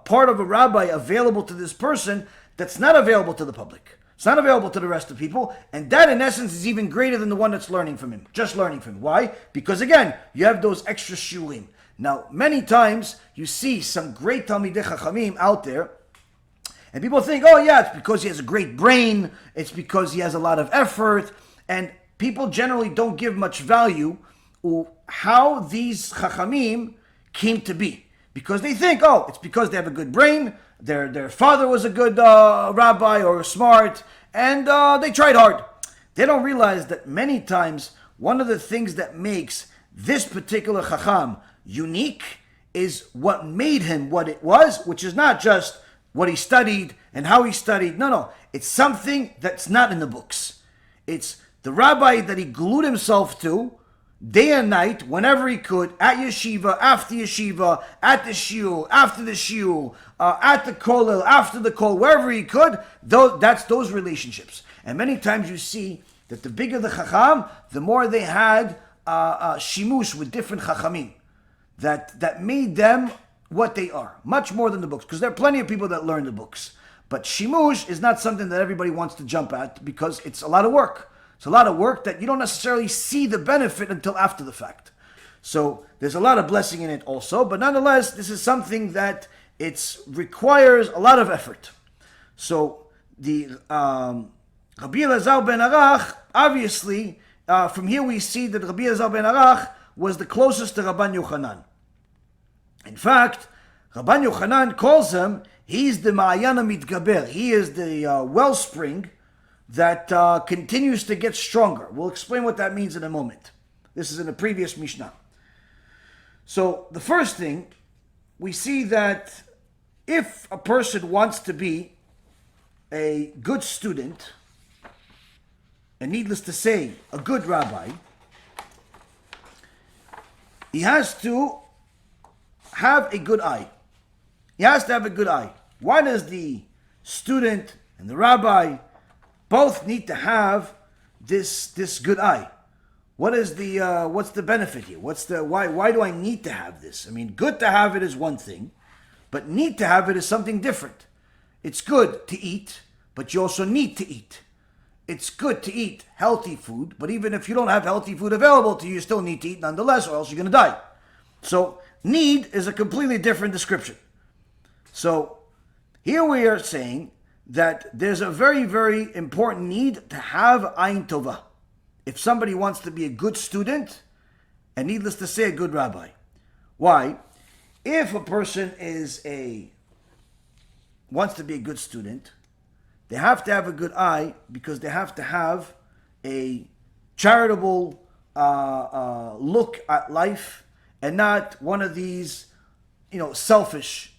part of a rabbi available to this person that's not available to the public. It's not available to the rest of people, and that in essence is even greater than the one that's learning from him, just learning from him. Why? Because again, you have those extra shulim. Now, many times you see some great Talmidei Chachamim out there, and people think, oh yeah, it's because he has a great brain, it's because he has a lot of effort, and people generally don't give much value to how these Chachamim came to be. Because they think, oh, it's because they have a good brain, their father was a good rabbi or smart, and they tried hard. They don't realize that many times one of the things that makes this particular Chacham unique is what made him what it was, which is not just what he studied and how he studied. No. It's something that's not in the books. It's the rabbi that he glued himself to day and night, whenever he could, at yeshiva, after yeshiva, at the shiur, after the shiur, at the kollel, after the kollel, wherever he could. That's those relationships. And many times you see that the bigger the chacham, the more they had shimush with different chachamim that made them what they are, much more than the books. Because there are plenty of people that learn the books. But shimush is not something that everybody wants to jump at because it's a lot of work. It's a lot of work that you don't necessarily see the benefit until after the fact. So there's a lot of blessing in it also. But nonetheless, this is something that it requires a lot of effort. So the Rabbi Elazar ben Arach, obviously, from here we see that Rabbi Elazar ben Arach was the closest to Rabban Yochanan. In fact, Rabban Yochanan calls him, he's the Ma'ayan HaMitgaber. He is the wellspring that continues to get stronger. We'll explain what that means in a moment. This is in the previous Mishnah. So the first thing, we see that if a person wants to be a good student, and needless to say, a good rabbi, he has to have a good eye. He has to have a good eye. Why does the student and the rabbi both need to have this good eye? What's the benefit here? Why do I need to have this? I mean, good to have it is one thing, but need to have it is something different. It's good to eat, but you also need to eat. It's good to eat healthy food, but even if you don't have healthy food available to you, you still need to eat nonetheless, or else you're going to die. So need is a completely different description. So here we are saying that there's a very, very important need to have Ayin Tovah. If somebody wants to be a good student, and needless to say, a good rabbi. Why? If a person wants to be a good student, they have to have a good eye because they have to have a charitable look at life and not one of these, selfish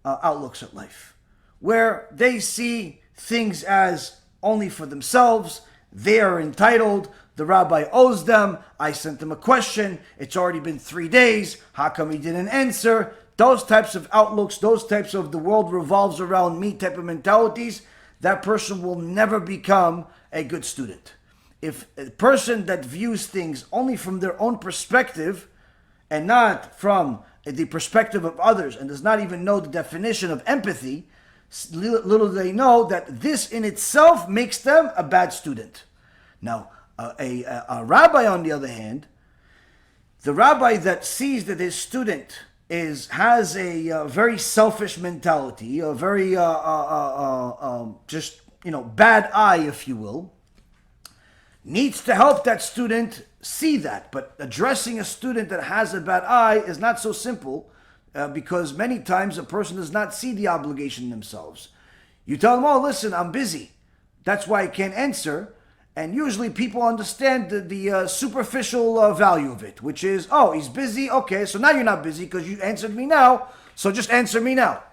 outlooks at life, where they see things as only for themselves. They are entitled. The rabbi owes them. I sent them a question. It's already been 3 days. How come he didn't answer? Those types of outlooks, those types of the world revolves around me type of mentalities, that person will never become a good student. If a person that views things only from their own perspective and not from the perspective of others and does not even know the definition of empathy, little do they know that this in itself makes them a bad student. Now, a rabbi, on the other hand, the rabbi that sees that his student has a very selfish mentality, a very bad eye, if you will, needs to help that student see that. But addressing a student that has a bad eye is not so simple because many times a person does not see the obligation themselves. You tell them, oh, listen, I'm busy. That's why I can't answer. And usually people understand the superficial value of it, which is, oh, he's busy. Okay, so now you're not busy because you answered me now. So just answer me now.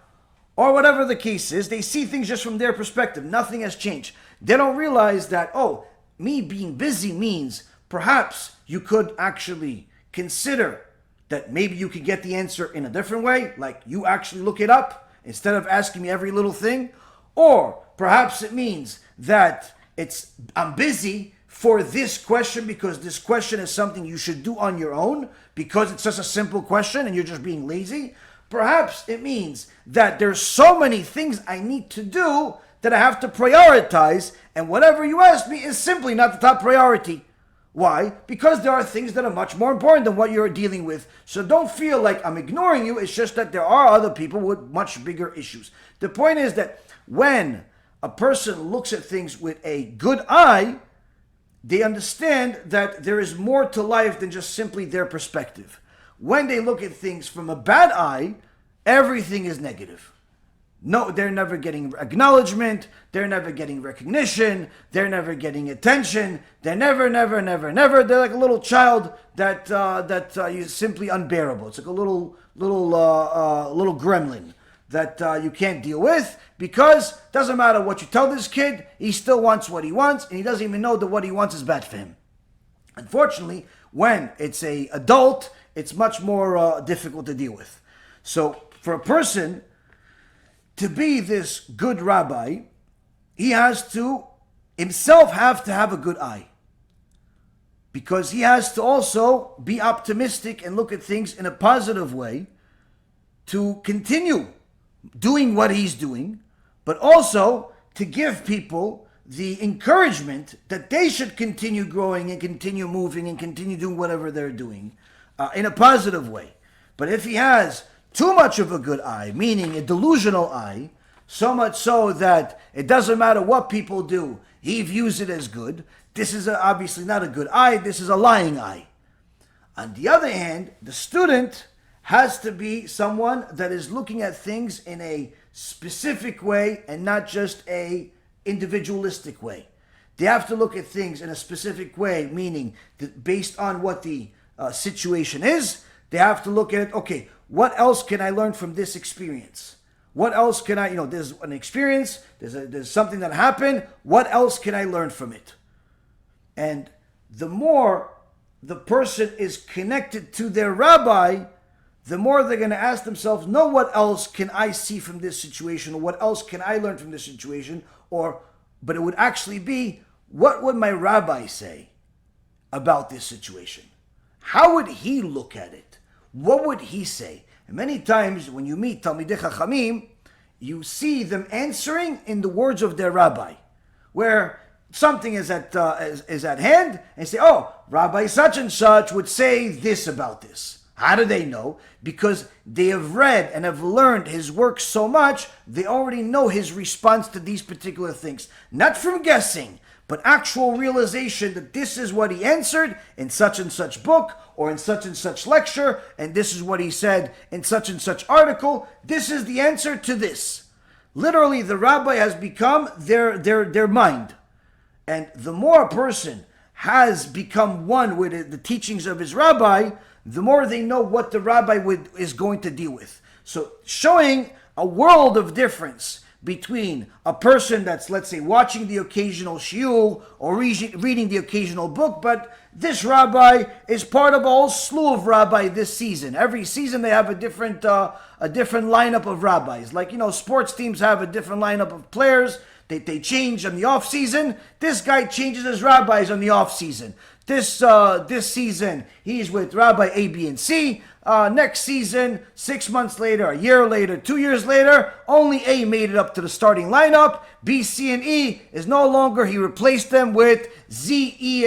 Or whatever the case is, they see things just from their perspective. Nothing has changed. They don't realize that, oh, me being busy means perhaps you could actually consider that maybe you could get the answer in a different way, like you actually look it up instead of asking me every little thing. Or perhaps it means that I'm busy for this question because this question is something you should do on your own because it's just a simple question and you're just being lazy. Perhaps it means that there's so many things I need to do that I have to prioritize, and whatever you ask me is simply not the top priority. Why? Because there are things that are much more important than what you're dealing with. So don't feel like I'm ignoring you. It's just that there are other people with much bigger issues. The point is that when a person looks at things with a good eye, they understand that there is more to life than just simply their perspective. When they look at things from a bad eye, everything is negative. No, they're never getting acknowledgement. They're never getting recognition. They're never getting attention. They're never. They're like a little child that is simply unbearable. It's like a little gremlin that you can't deal with, because it doesn't matter what you tell this kid, he still wants what he wants, and he doesn't even know that what he wants is bad for him. Unfortunately, when it's a adult, it's much more difficult to deal with. So for a person to be this good rabbi, he has to himself have to have a good eye, because he has to also be optimistic and look at things in a positive way to continue doing what he's doing, but also to give people the encouragement that they should continue growing and continue moving and continue doing whatever they're doing in a positive way. But if he has too much of a good eye, meaning a delusional eye, so much so that it doesn't matter what people do, he views it as good, this is obviously not a good eye, this is a lying eye. On the other hand, the student has to be someone that is looking at things in a specific way and not just a individualistic way. They have to look at things in a specific way, meaning that based on what the situation is, they have to look at, okay, what else can I learn from this experience? What else can I, there's an experience, there's something that happened, what else can I learn from it? And the more the person is connected to their rabbi, the more they're going to ask themselves, no, what else can I see from this situation? Or what else can I learn from this situation? But it would actually be, what would my rabbi say about this situation? How would he look at it? What would he say? And many times when you meet Talmidei Chachamim, you see them answering in the words of their rabbi, where something is at hand, and say, oh, Rabbi such and such would say this about this. How do they know? Because they have read and have learned his work so much, they already know his response to these particular things. Not from guessing, but actual realization that this is what he answered in such and such book, or in such and such lecture, and this is what he said in such and such article. This is the answer to this. Literally, the rabbi has become their mind. And the more a person has become one with the teachings of his rabbi, the more they know what the rabbi is going to deal with. So showing a world of difference between a person that's, let's say, watching the occasional shiur or reading the occasional book, but this rabbi is part of a whole slew of rabbi this season. Every season they have a different lineup of rabbis. Like, sports teams have a different lineup of players. They change in the off season. This guy changes his rabbis on the off season. This season he's with Rabbi A, B, and C. Next season, 6 months later, a year later, 2 years later, only A made it up to the starting lineup. B, C, and E is no longer. He replaced them with Z,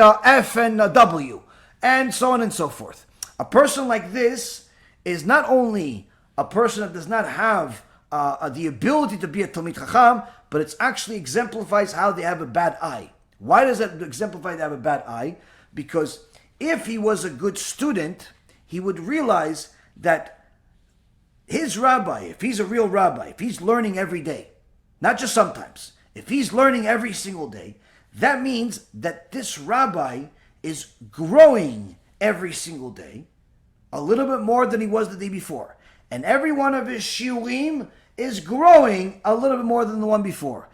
F, and W, and so on and so forth. A person like this is not only a person that does not have the ability to be a Talmid Chacham, but it actually exemplifies how they have a bad eye. Why does that exemplify they have a bad eye? Because if he was a good student, he would realize that his rabbi, if he's a real rabbi, if he's learning every day, not just sometimes, if he's learning every single day, that means that this rabbi is growing every single day, a little bit more than he was the day before. And every one of his shiurim is growing a little bit more than the one before.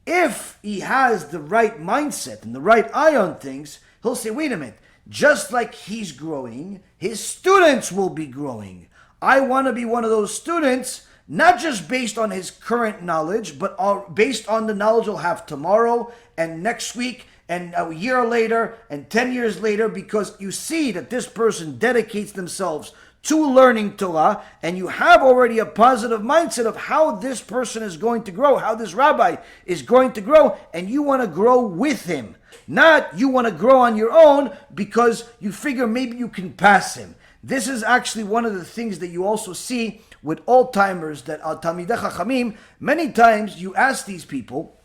If he has the right mindset and the right eye on things, he'll say, wait a minute, just like he's growing, his students will be growing. I want to be one of those students, not just based on his current knowledge, but based on the knowledge he'll have tomorrow and next week and a year later and 10 years later, because you see that this person dedicates themselves to learning Torah, and you have already a positive mindset of how this person is going to grow, how this rabbi is going to grow, and you want to grow with him. Not you want to grow on your own because you figure maybe you can pass him. This is actually one of the things that you also see with old-timers that are Talmidei Chachamim. Many times you ask these people,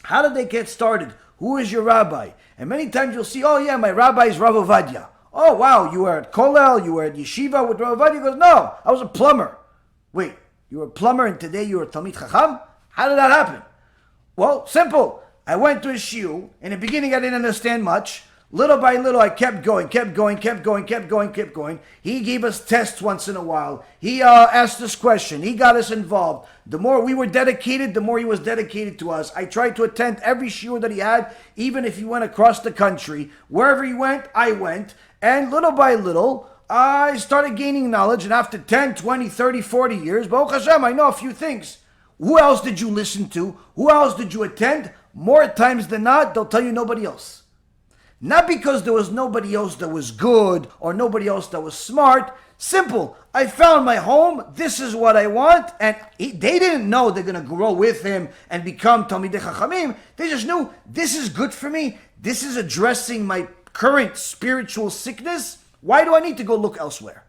how did they get started? Who is your rabbi? And many times you'll see, oh yeah, my rabbi is Rav Ovadia. Oh, wow, you were at Kollel, you were at YESHIVA with Rav Ovadia? He goes, no, I was a plumber. Wait, You were a plumber and today you're a Talmid Chacham? How did that happen? Well, simple. I went to a shiur. In the beginning, I didn't understand much. Little by little, I kept going. He gave us tests once in a while. He asked us questions. He got us involved. The more we were dedicated, the more he was dedicated to us. I tried to attend every shiur that he had, even if he went across the country. Wherever he went, I went. And little by little, I started gaining knowledge. And after 10, 20, 30, 40 years, Baruch Hashem, I know a few things. Who else did you listen to? Who else did you attend? More times than not, they'll tell you nobody else. Not because there was nobody else that was good or nobody else that was smart. Simple. I found my home. This is what I want. And they didn't know they're going to grow with him and become Talmidei Chachamim. They just knew this is good for me. This is addressing my current spiritual sickness. Why do I need to go look elsewhere?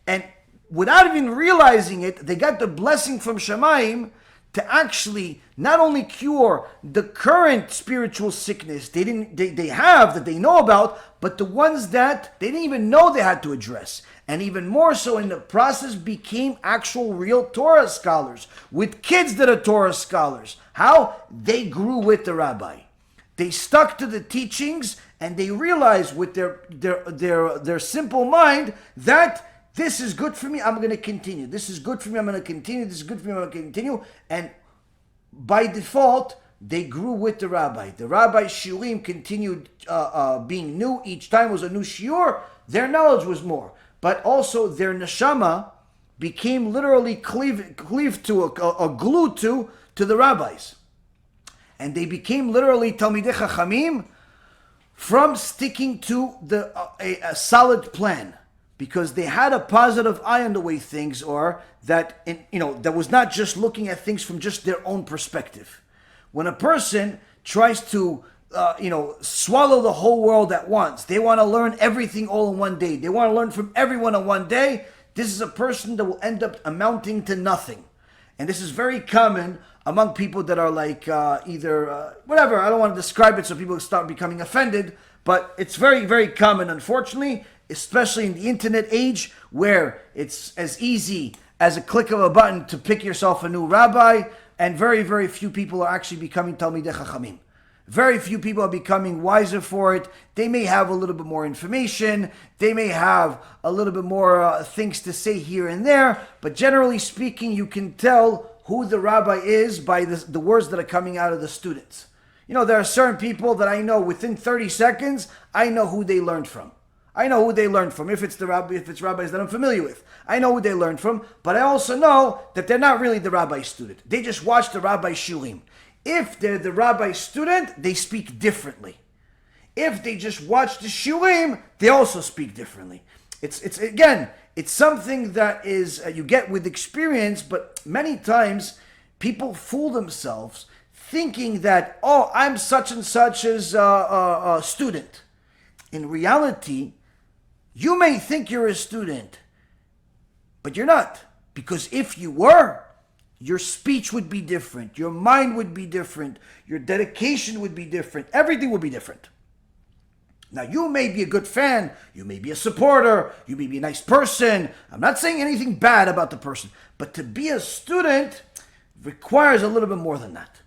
And without even realizing it, they got the blessing from Shamayim to actually not only cure the current spiritual sickness they have that they know about, but the ones that they didn't even know they had to address. And even more so in the process became actual real Torah scholars with kids that are Torah scholars. How? They grew with the rabbi. They stuck to the teachings and they realized with their simple mind that this is good for me, I'm going to continue. This is good for me, I'm going to continue. This is good for me, I'm going to continue. And by default, they grew with the rabbi. The rabbi's shiurim continued being new. Each time was a new shiur. Their knowledge was more. But also their neshama became literally cleaved to, a glue to the rabbis. And they became literally Talmidei Chachamim from sticking to a solid plan. Because they had a positive eye on the way things are, that was not just looking at things from just their own perspective. When a person tries to swallow the whole world at once, they want to learn everything all in one day. They want to learn from everyone in one day. This is a person that will end up amounting to nothing. And this is very common among people that are like whatever. I don't want to describe it so people start becoming offended, but it's very, very common, unfortunately, especially in the internet age where it's as easy as a click of a button to pick yourself a new rabbi, and very, very few people are actually becoming Talmidei Chachamim. Very few people are becoming wiser for it. They may have a little bit more information. They may have a little bit more things to say here and there, but generally speaking, you can tell who the rabbi is by the words that are coming out of the students. There are certain people that I know within 30 seconds, I know who they learned from. I know who they learned from. If it's rabbis that I'm familiar with, I know who they learned from. But I also know that they're not really the rabbi student. They just watch the rabbi shiurim. If they're the rabbi student, they speak differently. If they just watch the shiurim, they also speak differently. It's something that is you get with experience. But many times people fool themselves thinking that I'm such and such as a student. In reality, you may think you're a student, but you're not. Because if you were, your speech would be different. Your mind would be different. Your dedication would be different. Everything would be different. Now, you may be a good fan. You may be a supporter. You may be a nice person. I'm not saying anything bad about the person. But to be a student requires a little bit more than that.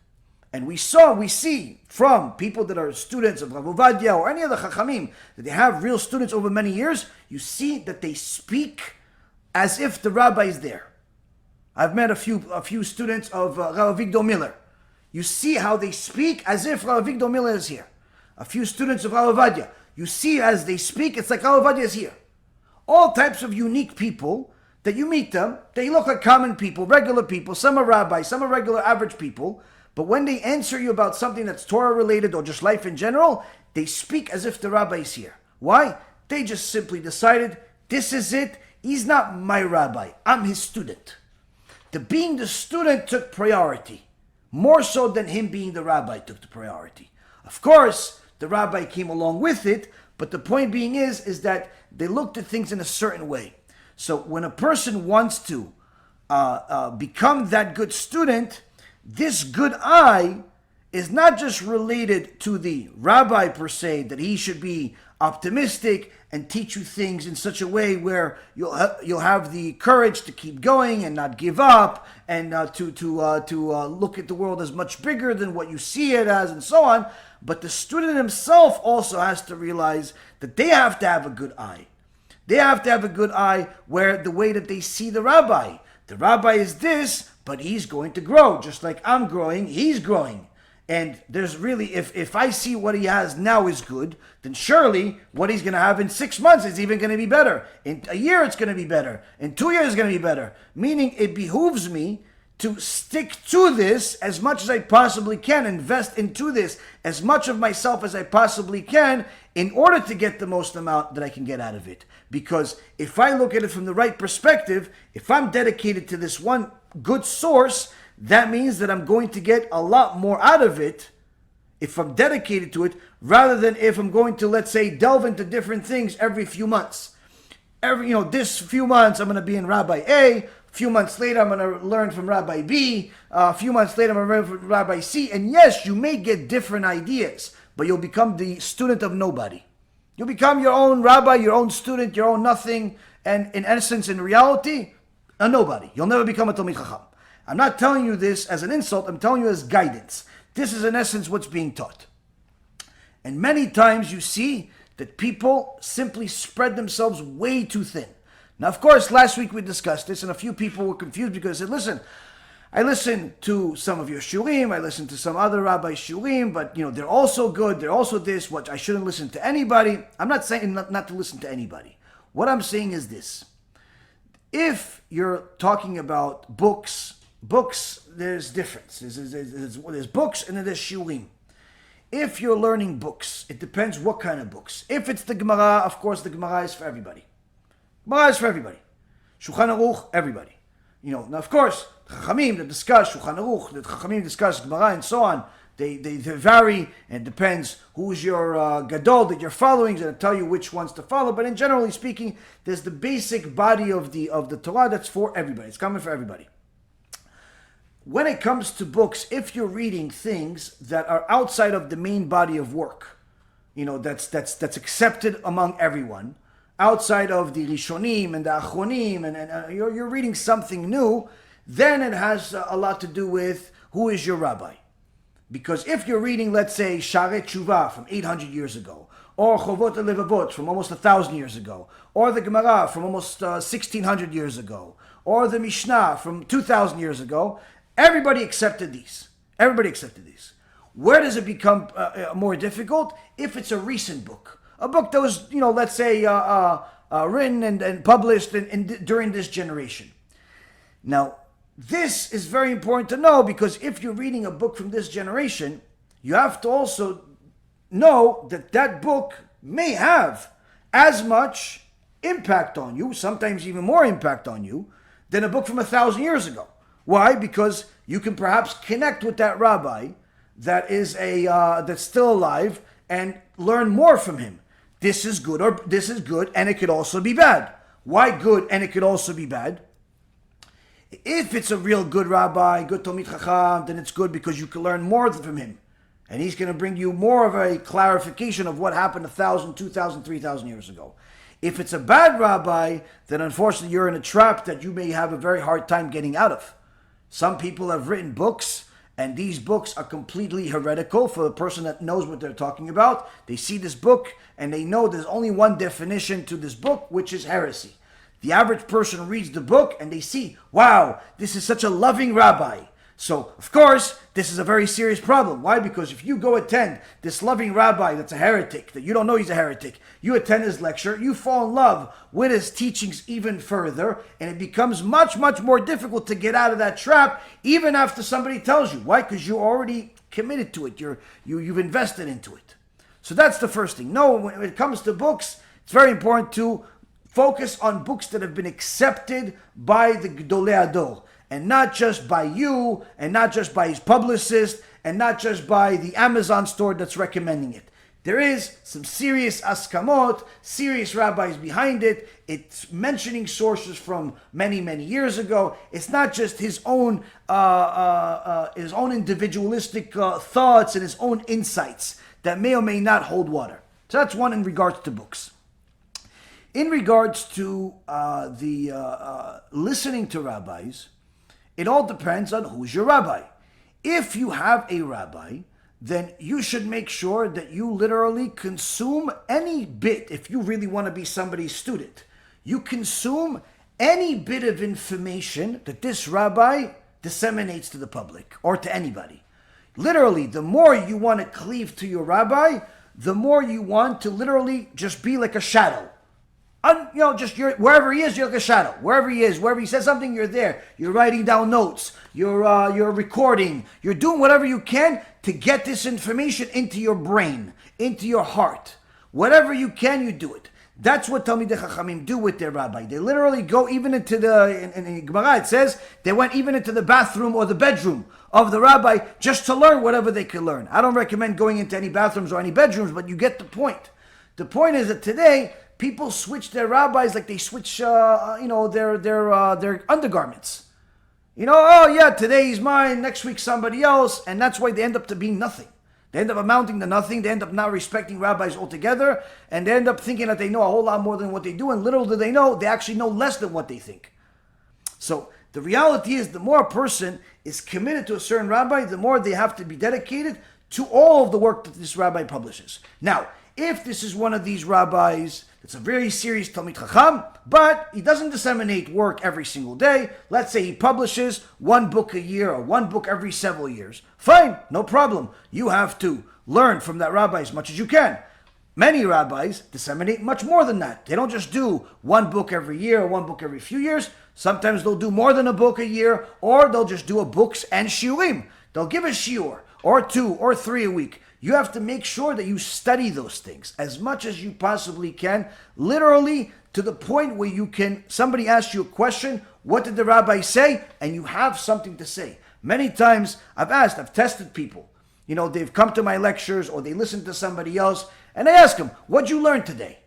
And we see from people that are students of Rav Ovadia or any other Chachamim, that they have real students over many years, you see that they speak as if the rabbi is there. I've met a few students of Rav Avigdor Miller. You see how they speak as if Rav Avigdor Miller is here. A few students of Rav Ovadia. You see as they speak, it's like Rav Ovadia is here. All types of unique people that you meet them, they look like common people, regular people. Some are rabbis, some are regular average people. But when they answer you about something that's Torah related or just life in general, they speak as if the rabbi is here. Why? They just simply decided, this is it. He's not my rabbi. I'm his student. Being the student took priority. More so than him being the rabbi took the priority. Of course, the rabbi came along with it. But the point being is that they looked at things in a certain way. So when a person wants to become that good student, this good eye is not just related to the rabbi per se, that he should be optimistic and teach you things in such a way where you'll have the courage to keep going and not give up, and to look at the world as much bigger than what you see it as, and so on. But the student himself also has to realize that they have to have a good eye. They have to have a good eye where the way that they see the rabbi. The rabbi is this, but he's going to grow. Just like I'm growing, he's growing. And there's really, if I see what he has now is good, then surely what he's going to have in 6 months is even going to be better. In a year, it's going to be better. In 2 years, it's going to be better. Meaning it behooves me to stick to this as much as I possibly can, invest into this as much of myself as I possibly can in order to get the most amount that I can get out of it. Because if I look at it from the right perspective, if I'm dedicated to this one good source, that means that I'm going to get a lot more out of it if I'm dedicated to it, rather than if I'm going to, let's say, delve into different things every few months. This few months I'm going to be in Rabbi A, a few months later I'm going to learn from Rabbi B, a few months later I'm going to learn from Rabbi C. And yes, you may get different ideas, but you'll become the student of nobody. You'll become your own rabbi, your own student, your own nothing, and in essence, in reality, a nobody. You'll never become a Talmid Chacham. I'm not telling you this as an insult, I'm telling you as guidance. This is in essence what's being taught. And many times you see that people simply spread themselves way too thin. Now, of course, last week we discussed this, and a few people were confused because they said, listen, I listened to some of your shiurim, I listened to some other rabbis' shiurim, but they're also good, they're also this, what I shouldn't listen to anybody. I'm not saying not to listen to anybody. What I'm saying is this. If you're talking about books, there's difference. There's books and then there's shiurim. If you're learning books, it depends what kind of books. If it's the Gemara, of course the Gemara is for everybody. Gemara is for everybody. Shulchan Aruch, everybody. Now of course, the Chachamim that discuss Shulchan Aruch, the Chachamim discuss Gemara and so on, they vary, and it depends who's your gadol that you're following, and tell you which ones to follow. But in generally speaking, there's the basic body of the Torah that's for everybody. It's coming for everybody. When it comes to books, if you're reading things that are outside of the main body of work, that's accepted among everyone, outside of the Rishonim and the Achronim, and you're reading something new, then it has a lot to do with who is your rabbi. Because if you're reading, let's say, Sharet Tshuva from 800 years ago, or Chovot HaLevavot from almost 1,000 years ago, or the Gemara from almost 1,600 years ago, or the Mishnah from 2,000 years ago, everybody accepted these. Everybody accepted these. Where does it become more difficult? If it's a recent book. A book that was, let's say, written and published during this generation. Now, this is very important to know, because if you're reading a book from this generation, you have to also know that that book may have as much impact on you, sometimes even more impact on you, than a book from 1,000 years ago. Why? Because you can perhaps connect with that rabbi that is that's still alive and learn more from him. This is good, or this is good, and it could also be bad. Why good and it could also be bad? If it's a real good rabbi, good Talmid Chacham, then it's good because you can learn more from him. And he's going to bring you more of a clarification of what happened 1,000, 2,000, 3,000 years ago. If it's a bad rabbi, then unfortunately you're in a trap that you may have a very hard time getting out of. Some people have written books, and these books are completely heretical for the person that knows what they're talking about. They see this book, and they know there's only one definition to this book, which is heresy. The average person reads the book, and they see, wow, this is such a loving rabbi. So, of course, this is a very serious problem. Why? Because if you go attend this loving rabbi that's a heretic, that you don't know he's a heretic, you attend his lecture, you fall in love with his teachings even further, and it becomes much, much more difficult to get out of that trap, even after somebody tells you. Why? Because you're already committed to it. You've invested into it. So that's the first thing. No, when it comes to books, it's very important to focus on books that have been accepted by the Gedolei Ador. And not just by you, and not just by his publicist, and not just by the Amazon store that's recommending it. There is some serious askamot, serious rabbis behind it. It's mentioning sources from many, many years ago. It's not just his own individualistic thoughts and his own insights that may or may not hold water. So that's one in regards to books. In regards to listening to rabbis, it all depends on who's your rabbi. If you have a rabbi, then you should make sure that you literally consume any bit. If you really want to be somebody's student, you consume any bit of information that this rabbi disseminates to the public or to anybody. Literally, the more you want to cleave to your rabbi, the more you want to literally just be like a shadow. Wherever he is, you're like a shadow. Wherever he is, wherever he says something, you're there. You're writing down notes. You're recording. You're doing whatever you can to get this information into your brain, into your heart. Whatever you can, you do it. That's what Talmidei Chachamim do with their rabbi. They literally go even into in Gemara it says, they went even into the bathroom or the bedroom of the rabbi just to learn whatever they could learn. I don't recommend going into any bathrooms or any bedrooms, but you get the point. The point is that today, people switch their rabbis like they switch, their undergarments. Today he's mine, next week somebody else, and that's why they end up to being nothing. They end up amounting to nothing. They end up not respecting rabbis altogether, and they end up thinking that they know a whole lot more than what they do, and little do they know, they actually know less than what they think. So the reality is, the more a person is committed to a certain rabbi, the more they have to be dedicated to all of the work that this rabbi publishes. Now, if this is one of these rabbis, it's a very serious Talmid Chacham, but he doesn't disseminate work every single day. Let's say he publishes one book a year or one book every several years. Fine, no problem. You have to learn from that rabbi as much as you can. Many rabbis disseminate much more than that. They don't just do one book every year or one book every few years. Sometimes they'll do more than a book a year, or they'll just do a books and shiurim. They'll give a shiur, or 2 or 3 a week. You have to make sure that you study those things as much as you possibly can, literally to the point where somebody asks you a question, what did the rabbi say? And you have something to say. Many times I've tested people. They've come to my lectures or they listen to somebody else and I ask them, what'd you learn today?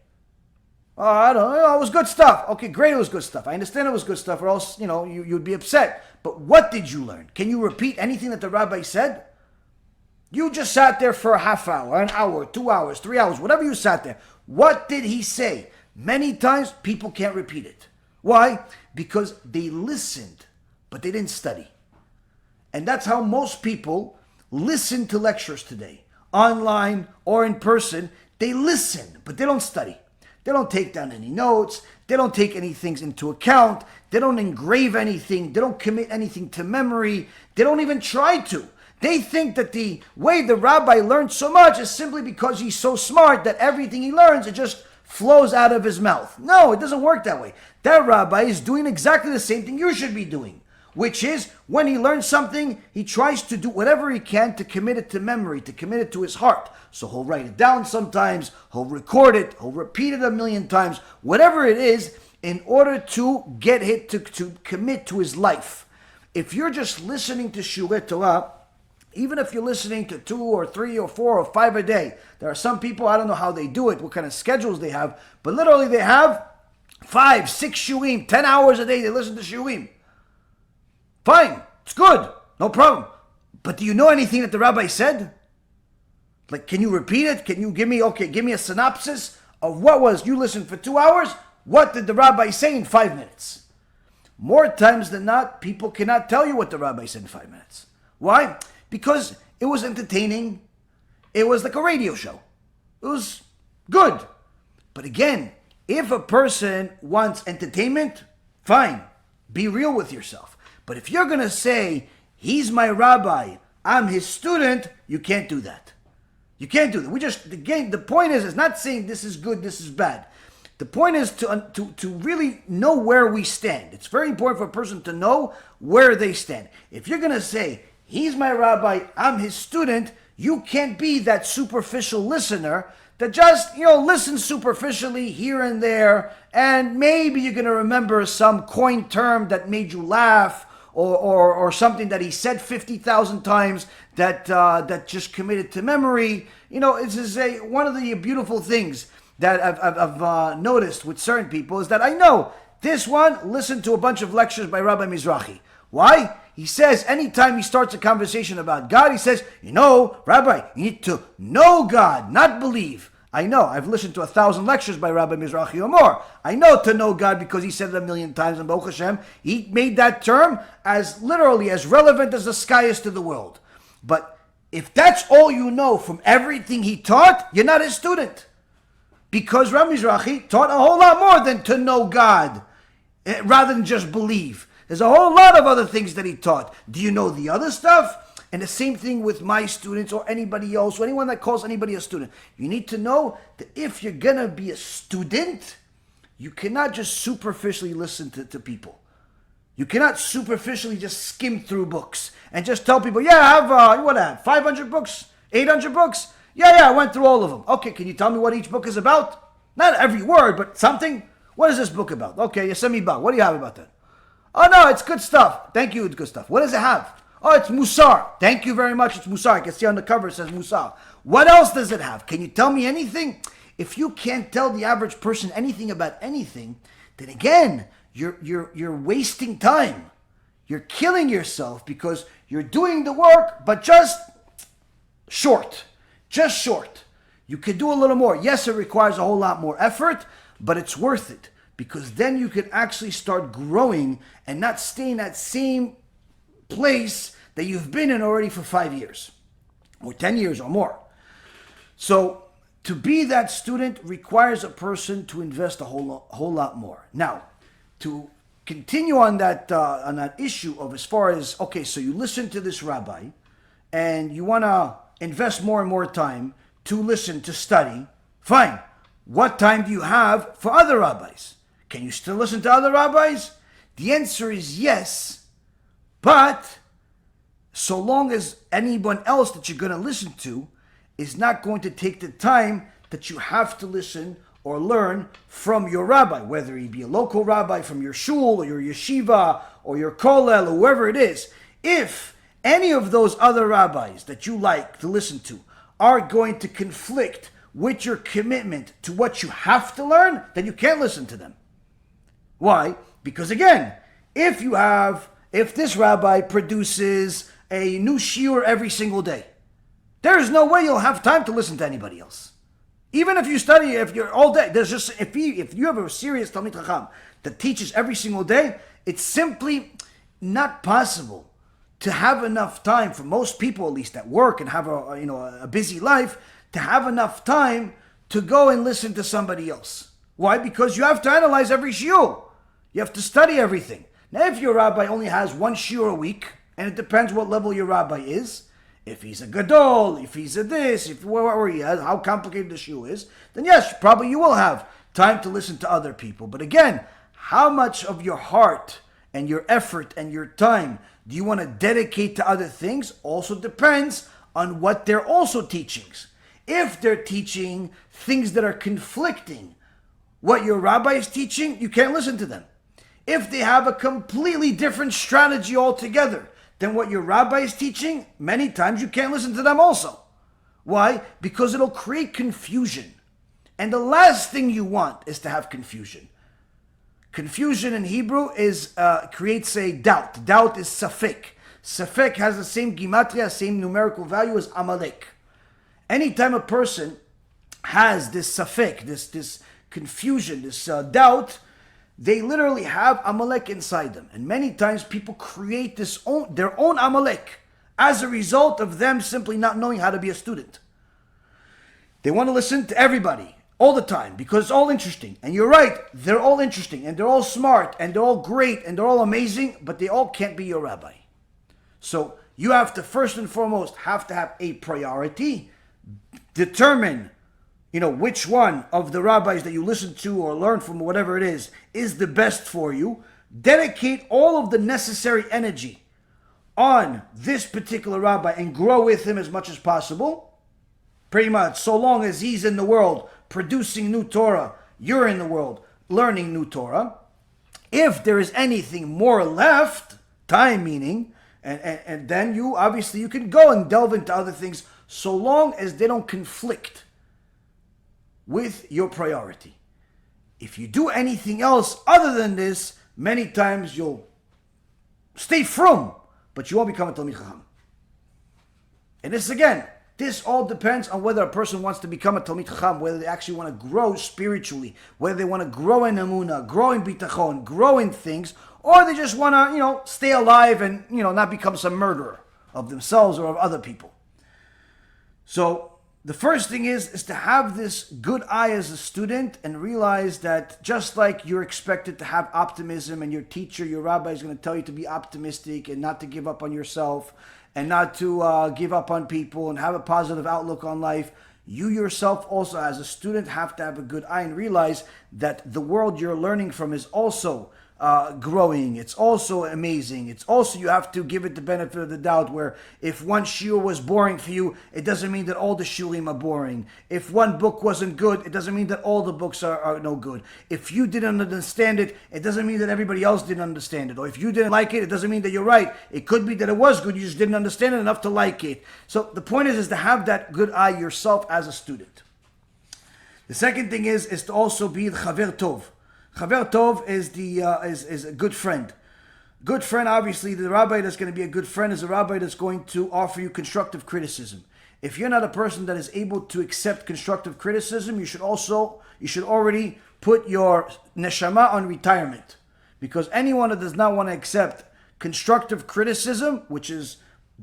Oh, I don't know, it was good stuff. Okay, great, it was good stuff. I understand it was good stuff or else, you'd be upset. But what did you learn? Can you repeat anything that the rabbi said? You just sat there for a half hour, an hour, 2 hours, 3 hours, whatever you sat there. What did he say? Many times people can't repeat it. Why? Because they listened, but they didn't study. And that's how most people listen to lectures today. Online or in person, they listen, but they don't study. They don't take down any notes. They don't take any things into account. They don't engrave anything. They don't commit anything to memory. They don't even try to. They think that the way the rabbi learned so much is simply because he's so smart that everything he learns, it just flows out of his mouth. No, it doesn't work that way. That rabbi is doing exactly the same thing you should be doing, which is when he learns something, he tries to do whatever he can to commit it to memory, to commit it to his heart. So he'll write it down sometimes, he'll record it, he'll repeat it 1,000,000 times, whatever it is, in order to get it to commit to his life. If you're just listening to Shiur Torah, even if you're listening to 2 or 3 or 4 or 5 a day, there are some people, I don't know how they do it, what kind of schedules they have, but literally they have 5, 6 shiurim, 10 hours a day they listen to shiurim. Fine, it's good, no problem. But do you know anything that the rabbi said? Like, can you repeat it? Can you give me a synopsis of what was, you listened for 2 hours, what did the rabbi say in 5 minutes? More times than not, people cannot tell you what the rabbi said in 5 minutes. Why? Because it was entertaining. It was like a radio show. It was good. But again, if a person wants entertainment, fine. Be real with yourself. But if you're going to say, he's my rabbi, I'm his student, you can't do that. You can't do that. The point is not saying this is good, this is bad. The point is to really know where we stand. It's very important for a person to know where they stand. If you're going to say, he's my rabbi, I'm his student, you can't be that superficial listener that just, listens superficially here and there, and maybe you're going to remember some coined term that made you laugh, or something that he said 50,000 times that just committed to memory. This is one of the beautiful things that I've noticed with certain people is that I know this one listened to a bunch of lectures by Rabbi Mizrahi. Why? He says anytime he starts a conversation about God, he says, Rabbi, you need to know God, not believe. I know. I've listened to 1,000 lectures by Rabbi Mizrahi or more. I know to know God because he said it 1,000,000 times. And Baruch Hashem, he made that term as literally as relevant as the sky is to the world. But if that's all you know from everything he taught, you're not his student. Because Rabbi Mizrahi taught a whole lot more than to know God, rather than just believe. There's a whole lot of other things that he taught. Do you know the other stuff? And the same thing with my students or anybody else, or anyone that calls anybody a student. You need to know that if you're going to be a student, you cannot just superficially listen to people. You cannot superficially just skim through books and just tell people, I have 500 books, 800 books? Yeah, I went through all of them. Okay, can you tell me what each book is about? Not every word, but something. What is this book about? Okay, you send me back. What do you have about that? Oh, no, it's good stuff. Thank you, it's good stuff. What does it have? Oh, it's MUSSAR. Thank you very much. It's MUSSAR. I can see on the cover it says MUSSAR. What else does it have? Can you tell me anything? If you can't tell the average person anything about anything, then again, you're wasting time. You're killing yourself because you're doing the work, but just short. Just short. You could do a little more. Yes, it requires a whole lot more effort, but it's worth it because then you can actually start growing and not stay in that same place that you've been in already for 5 years or 10 years or more. So to be that student requires a person to invest a whole lot more. Now, to continue on that issue of as far as, okay, so you listen to this rabbi and you want to invest more and more time to listen, to study, fine. What time do you have for other rabbis? Can you still listen to other rabbis? The answer is yes, but so long as anyone else that you're going to listen to is not going to take the time that you have to listen or learn from your rabbi, whether he be a local rabbi from your shul or your yeshiva or your kollel or whoever it is. If any of those other rabbis that you like to listen to are going to conflict with your commitment to what you have to learn, then you can't listen to them. Why? Because again, if this rabbi produces a new shiur every single day, there is no way you'll have time to listen to anybody else. Even if you study, if you're all day, there's just if you have a serious Talmid Chacham that teaches every single day, it's simply not possible to have enough time for most people, at least that work and have a busy life, to have enough time to go and listen to somebody else. Why? Because you have to analyze every shiur. You have to study everything. Now, if your rabbi only has one shiur a week, and it depends what level your rabbi is, if he's a gadol, if he's a this, where he has, how complicated the shiur is, then yes, probably you will have time to listen to other people. But again, how much of your heart and your effort and your time do you want to dedicate to other things also depends on what they're also teaching. If they're teaching things that are conflicting what your rabbi is teaching, you can't listen to them. If they have a completely different strategy altogether than what your rabbi is teaching, many times you can't listen to them also. Why? Because it'll create confusion. And the last thing you want is to have confusion. Confusion in Hebrew creates a doubt. Doubt is safek. Safek has the same gematria, same numerical value as Amalek. Anytime a person has this safek, this confusion, this doubt, they literally have Amalek inside them. And many times people create their own Amalek as a result of them simply not knowing how to be a student. They want to listen to everybody all the time because it's all interesting. And you're right, they're all interesting and they're all smart and they're all great and they're all amazing, but they all can't be your rabbi. So you have to first and foremost have to have a priority, determine which one of the rabbis that you listen to or learn from, whatever it is the best for you. Dedicate all of the necessary energy on this particular rabbi and grow with him as much as possible. Pretty much, so long as he's in the world producing new Torah, you're in the world learning new Torah. If there is anything more left, time meaning, and then you obviously you can go and delve into other things so long as they don't conflict with your priority. If you do anything else other than this, many times you'll stay frum, but you won't become a Talmid Chacham. And this all depends on whether a person wants to become a Talmid Chacham, whether they actually want to grow spiritually, whether they want to grow in Emunah, grow in Bitachon, grow in things, or they just want to, stay alive and, not become some murderer of themselves or of other people. So the first thing is to have this good eye as a student and realize that just like you're expected to have optimism and your teacher, your rabbi is going to tell you to be optimistic and not to give up on yourself and not to give up on people and have a positive outlook on life, you yourself also as a student have to have a good eye and realize that the world you're learning from is also growing. It's also amazing. It's also, you have to give it the benefit of the doubt, where if one shiur was boring for you, it doesn't mean that all the shiurim are boring. If one book wasn't good, it doesn't mean that all the books are no good. If you didn't understand it, it doesn't mean that everybody else didn't understand it. Or if you didn't like it, it doesn't mean that you're right. It could be that it was good, you just didn't understand it enough to like it. So the point is to have that good eye yourself as a student. The second thing is to also be the chaver tov. Chaver tov is a good friend. Good friend, obviously, the rabbi that's going to be a good friend is a rabbi that's going to offer you constructive criticism. If you're not a person that is able to accept constructive criticism, you should already put your neshama on retirement. Because anyone that does not want to accept constructive criticism, which is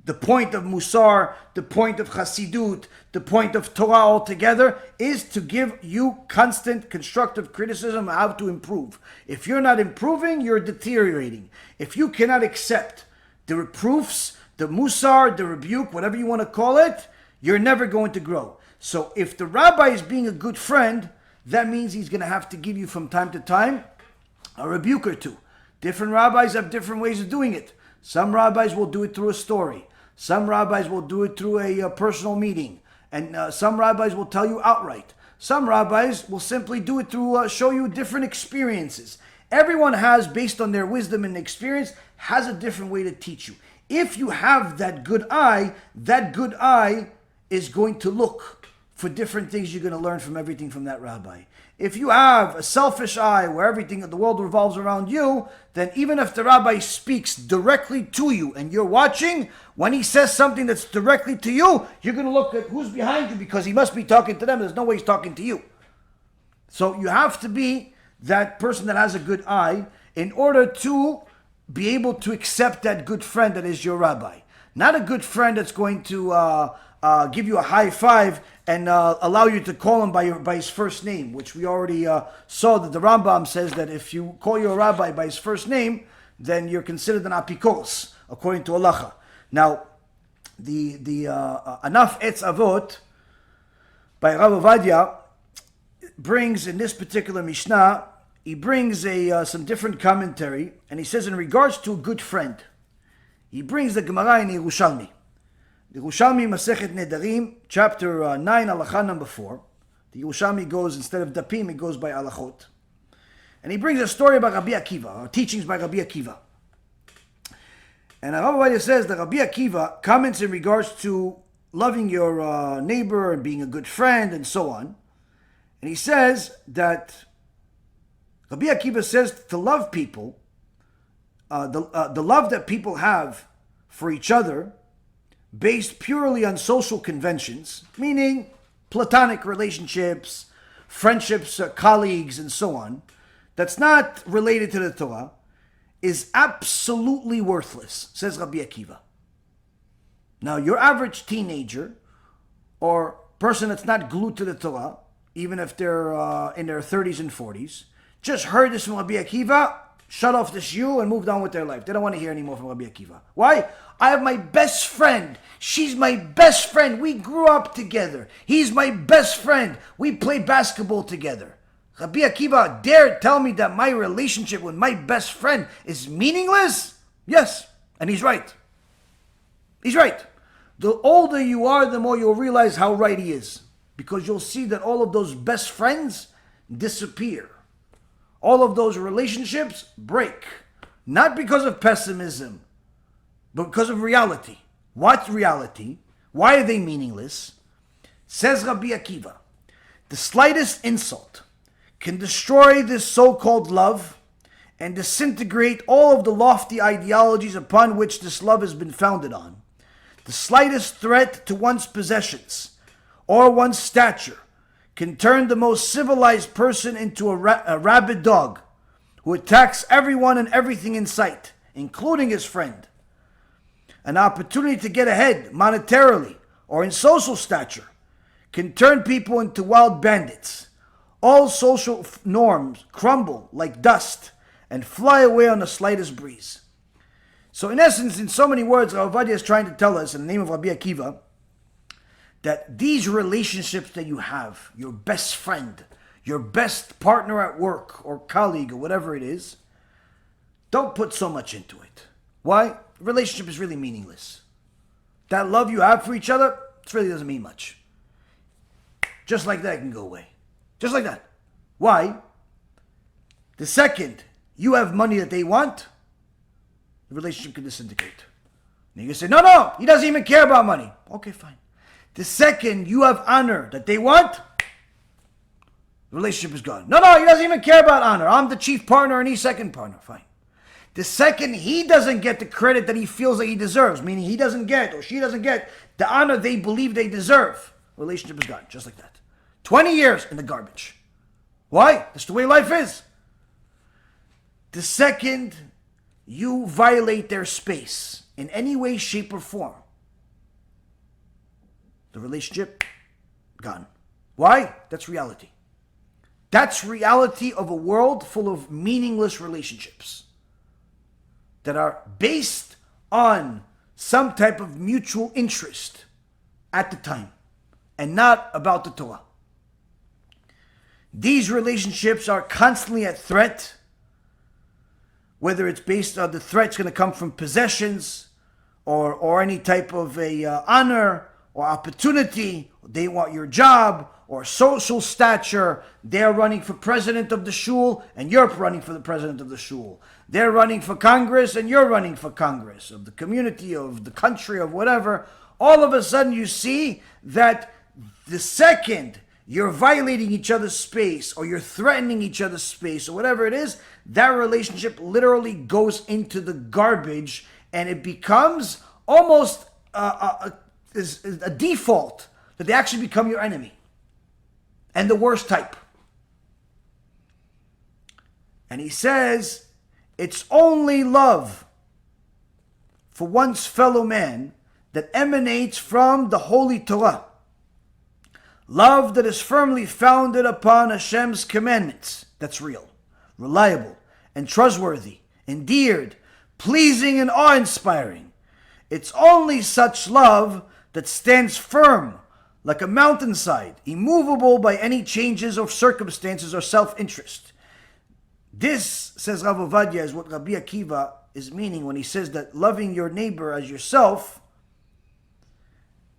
the point of MUSSAR, the point of Hasidut, the point of Torah altogether, is to give you constant constructive criticism of how to improve. If you're not improving, you're deteriorating. If you cannot accept the reproofs, the MUSSAR, the rebuke, whatever you want to call it, you're never going to grow. So if the rabbi is being a good friend, that means he's going to have to give you from time to time a rebuke or two. Different rabbis have different ways of doing it. Some rabbis will do it through a story. Some rabbis will do it through a personal meeting. And some rabbis will tell you outright. Some rabbis will simply do it through show you different experiences. Everyone has, based on their wisdom and experience, has a different way to teach you. If you have that good eye is going to look for different things you're going to learn from everything from that rabbi. If you have a selfish eye where everything in the world revolves around you, then even if the rabbi speaks directly to you and you're watching, when he says something that's directly to you, you're going to look at who's behind you because he must be talking to them. There's no way he's talking to you. So you have to be that person that has a good eye in order to be able to accept that good friend that is your rabbi. Not a good friend that's going to give you a high five and allow you to call him by his first name, which we already saw that the Rambam says that if you call your rabbi by his first name, then you're considered an apikos, according to halacha. Now, the Anaf Etz Avot by Rav Ovadia brings in this particular Mishnah, he brings some different commentary, and he says in regards to a good friend, he brings the Gemara in Yerushalmi. The Yerushalmi Masechet Nedarim, chapter 9, halacha number 4. The Yerushalmi goes, instead of dapim, it goes by halachot. And he brings a story about Rabbi Akiva, or teachings by Rabbi Akiva. And Rav Ovadia says that Rabbi Akiva comments in regards to loving your neighbor and being a good friend and so on. And he says that Rabbi Akiva says to love people, the love that people have for each other, based purely on social conventions, meaning platonic relationships, friendships, colleagues, and so on, that's not related to the Torah, is absolutely worthless, says Rabbi Akiva. Now, your average teenager or person that's not glued to the Torah, even if they're in their 30s and 40s, just heard this from Rabbi Akiva, shut off the shiur and moved on with their life. They don't want to hear anymore from Rabbi Akiva. Why? I have my best friend. She's my best friend. We grew up together. He's my best friend. We played basketball together. Rabbi Akiva dare tell me that my relationship with my best friend is meaningless? Yes, and he's right. He's right. The older you are, the more you'll realize how right he is. Because you'll see that all of those best friends disappear. All of those relationships break. Not because of pessimism, because of reality. What's reality? Why are they meaningless? Says Rabbi Akiva, the slightest insult can destroy this so-called love and disintegrate all of the lofty ideologies upon which this love has been founded on. The slightest threat to one's possessions or one's stature can turn the most civilized person into a rabid dog who attacks everyone and everything in sight, including his friend. An opportunity to get ahead monetarily or in social stature can turn people into wild bandits. All social norms crumble like dust and fly away on the slightest breeze. So in essence, in so many words, Rav Ovadia is trying to tell us, in the name of Rabbi Akiva, that these relationships that you have, your best friend, your best partner at work or colleague or whatever it is, don't put so much into it. Why? Relationship is really meaningless. That love you have for each other, it really doesn't mean much. Just like that, it can go away. Just like that. Why? The second you have money that they want, the relationship can disintegrate. And you can say, no, he doesn't even care about money. Okay, fine. The second you have honor that they want, the relationship is gone. No, he doesn't even care about honor. I'm the chief partner and he's second partner. Fine. The second he doesn't get the credit that he feels that he deserves, meaning he doesn't get or she doesn't get the honor they believe they deserve, relationship is gone. Just like that. 20 years in the garbage. Why? That's the way life is. The second you violate their space in any way, shape, or form, the relationship, gone. Why? That's reality. That's reality of a world full of meaningless relationships that are based on some type of mutual interest at the time and not about the Torah. These relationships are constantly at threat, whether it's based on the threat's going to come from possessions or any type of honor or opportunity. They want your job or social stature. They're running for president of the shul and you're running for the president of the shul. They're running for Congress and you're running for Congress of the community, of the country, of whatever. All of a sudden you see that the second you're violating each other's space or you're threatening each other's space or whatever it is, that relationship literally goes into the garbage and it becomes almost a default that they actually become your enemy and the worst type. And he says, it's only love for one's fellow man that emanates from the Holy Torah. Love that is firmly founded upon Hashem's commandments. That's real, reliable, and trustworthy, endeared, pleasing, and awe-inspiring. It's only such love that stands firm like a mountainside, immovable by any changes of circumstances or self-interest. This, says Rav Ovadia, is what Rabbi Akiva is meaning when he says that loving your neighbor as yourself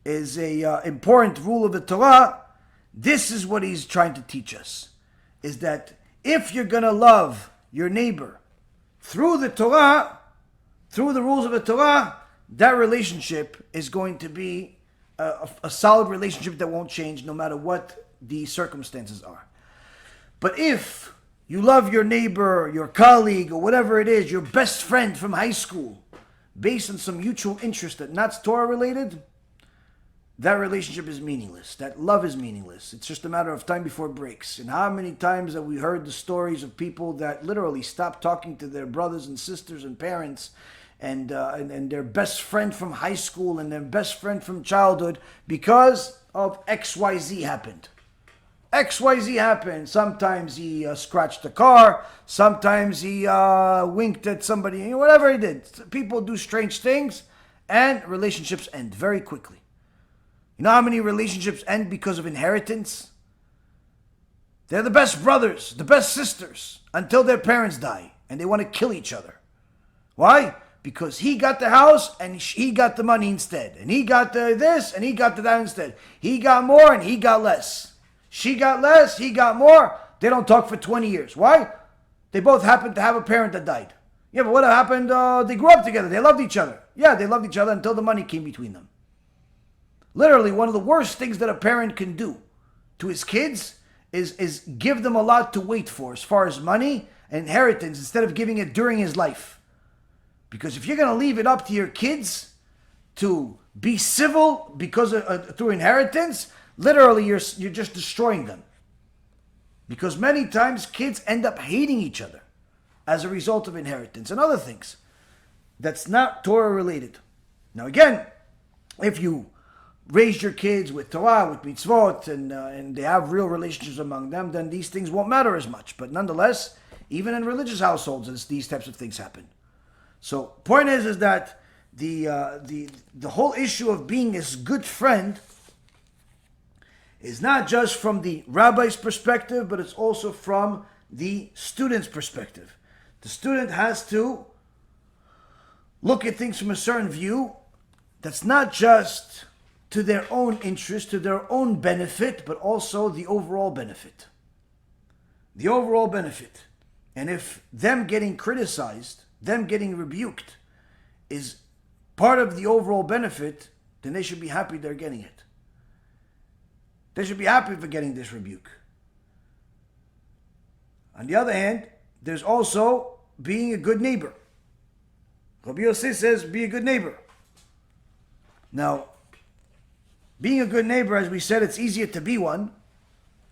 is a important rule of the Torah. This is what he's trying to teach us, is that if you're going to love your neighbor through the Torah, through the rules of the Torah, that relationship is going to be a solid relationship that won't change no matter what the circumstances are. But if you love your neighbor, your colleague, or whatever it is, your best friend from high school, based on some mutual interest that not Torah related, that relationship is meaningless. That love is meaningless. It's just a matter of time before it breaks. And how many times have we heard the stories of people that literally stopped talking to their brothers and sisters and parents and their best friend from high school and their best friend from childhood because of XYZ happened. XYZ happened. Sometimes he scratched the car. Sometimes he winked at somebody. Whatever he did. People do strange things and relationships end very quickly. You know how many relationships end because of inheritance? They're the best brothers, the best sisters, until their parents die and they want to kill each other. Why? Because he got the house and he got the money instead. And he got the this and he got the that instead. He got more and he got less. She got less, he got more. They don't talk for 20 years. Why? They both happen to have a parent that died. Yeah, but what happened? They grew up together. They loved each other. Yeah, they loved each other until the money came between them. Literally, one of the worst things that a parent can do to his kids is give them a lot to wait for as far as money and inheritance instead of giving it during his life. Because if you're going to leave it up to your kids to be civil because through inheritance, literally you're just destroying them. Because many times kids end up hating each other as a result of inheritance and other things that's not Torah related. Now again, if you raise your kids with Torah, with mitzvot, and they have real relationships among them, then these things won't matter as much. But nonetheless, even in religious households, these types of things happen. So, point is that the whole issue of being a good friend is not just from the rabbi's perspective, but it's also from the student's perspective. The student has to look at things from a certain view that's not just to their own interest, to their own benefit, but also the overall benefit. The overall benefit. And if them getting criticized, them getting rebuked, is part of the overall benefit, then they should be happy they're getting it. They should be happy for getting this rebuke. On the other hand, there's also being a good neighbor. Rabbi Yossi says, be a good neighbor. Now, being a good neighbor, as we said, it's easier to be one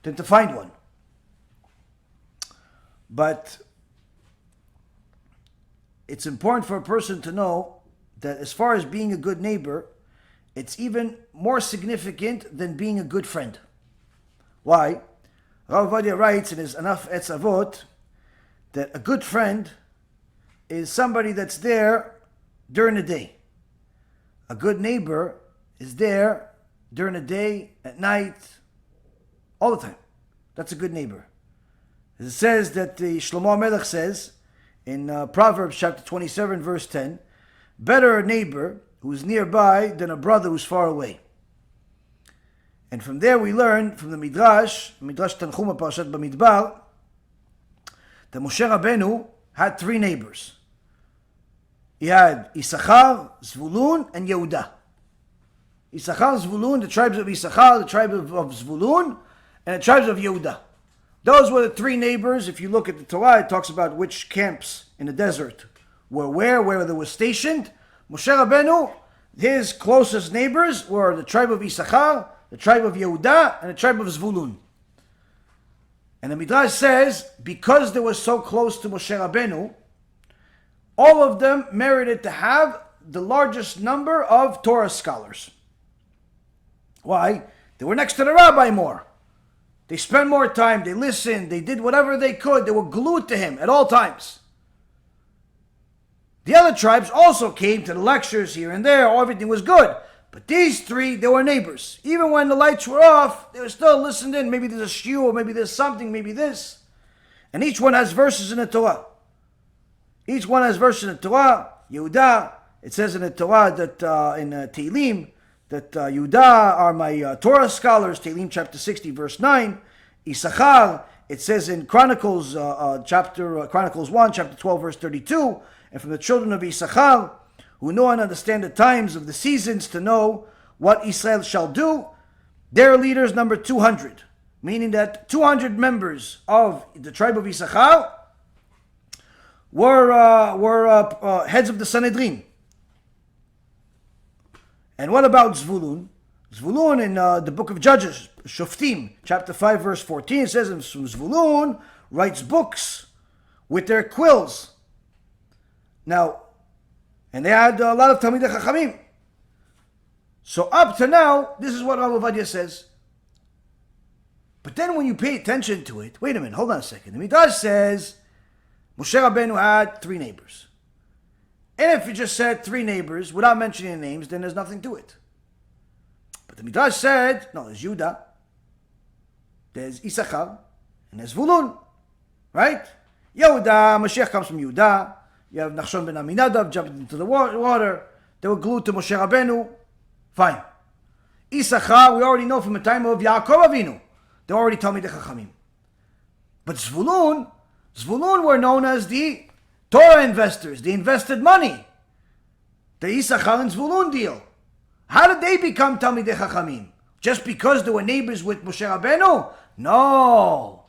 than to find one. But it's important for a person to know that as far as being a good neighbor, it's even more significant than being a good friend. Why? Rabbi writes in his Anaf Etz Avot that a good friend is somebody that's there during the day. A good neighbor is there during the day, at night, all the time. That's a good neighbor. It says that the Shlomo Melech says in Proverbs chapter 27 verse 10, better a neighbor who's nearby than a brother who's far away. And from there we learn from the Midrash Tanchuma Parashat Bamidbar, that Moshe Rabbeinu had three neighbors. He had Issachar, Zvulun, and Yehuda. Issachar, Zvulun, the tribes of Issachar, the tribe of Zvulun, and the tribes of Yehuda. Those were the three neighbors. If you look at the Torah, it talks about which camps in the desert were where they were stationed. Moshe Rabbeinu, his closest neighbors were the tribe of Issachar, the tribe of Yehuda, and the tribe of Zvulun. And the Midrash says, because they were so close to Moshe Rabbeinu, all of them merited to have the largest number of Torah scholars. Why? They were next to the rabbi more. They spent more time, they listened, they did whatever they could, they were glued to him at all times. The other tribes also came to the lectures here and there, everything was good. But these three, they were neighbors. Even when the lights were off, they were still listening in. Maybe there's a shiur, maybe there's something, maybe this. And each one has verses in the Torah. Each one has verses in the Torah. Yehuda, it says in the Torah that in Tehillim, that Yehuda are my Torah scholars, Tehillim chapter 60, verse 9. Issachar, it says in Chronicles, Chronicles 1, chapter 12, verse 32. And from the children of Issachar, who know and understand the times of the seasons to know what Israel shall do, their leaders number 200. Meaning that 200 members of the tribe of Issachar were heads of the Sanhedrin. And what about Zvulun? Zvulun in the book of Judges, Shoftim, chapter 5, verse 14, it says, Zvulun writes books with their quills. Now, and they had a lot of Talmidei Chachamim. So up to now, this is what Rav Ovadia says. But then when you pay attention to it, wait a minute, hold on a second. The Midrash says, Moshe Rabbeinu had three neighbors. And if you just said three neighbors without mentioning the names, then there's nothing to it. But the Midrash said, no, there's Yehuda, there's Issachar, and there's Zvulun, right? Yehuda, Mashiach comes from Yehuda. You have Nachshon ben Aminadav jumped into the water. They were glued to Moshe Rabbeinu. Fine. Issachar, we already know from the time of Yaakov Avinu. They already told me the Chachamim. But Zvulun were known as the Torah investors, they invested money. The Issachar and Zvulun deal. How did they become Talmidei Chachamim? Just because they were neighbors with Moshe Rabbeinu? No.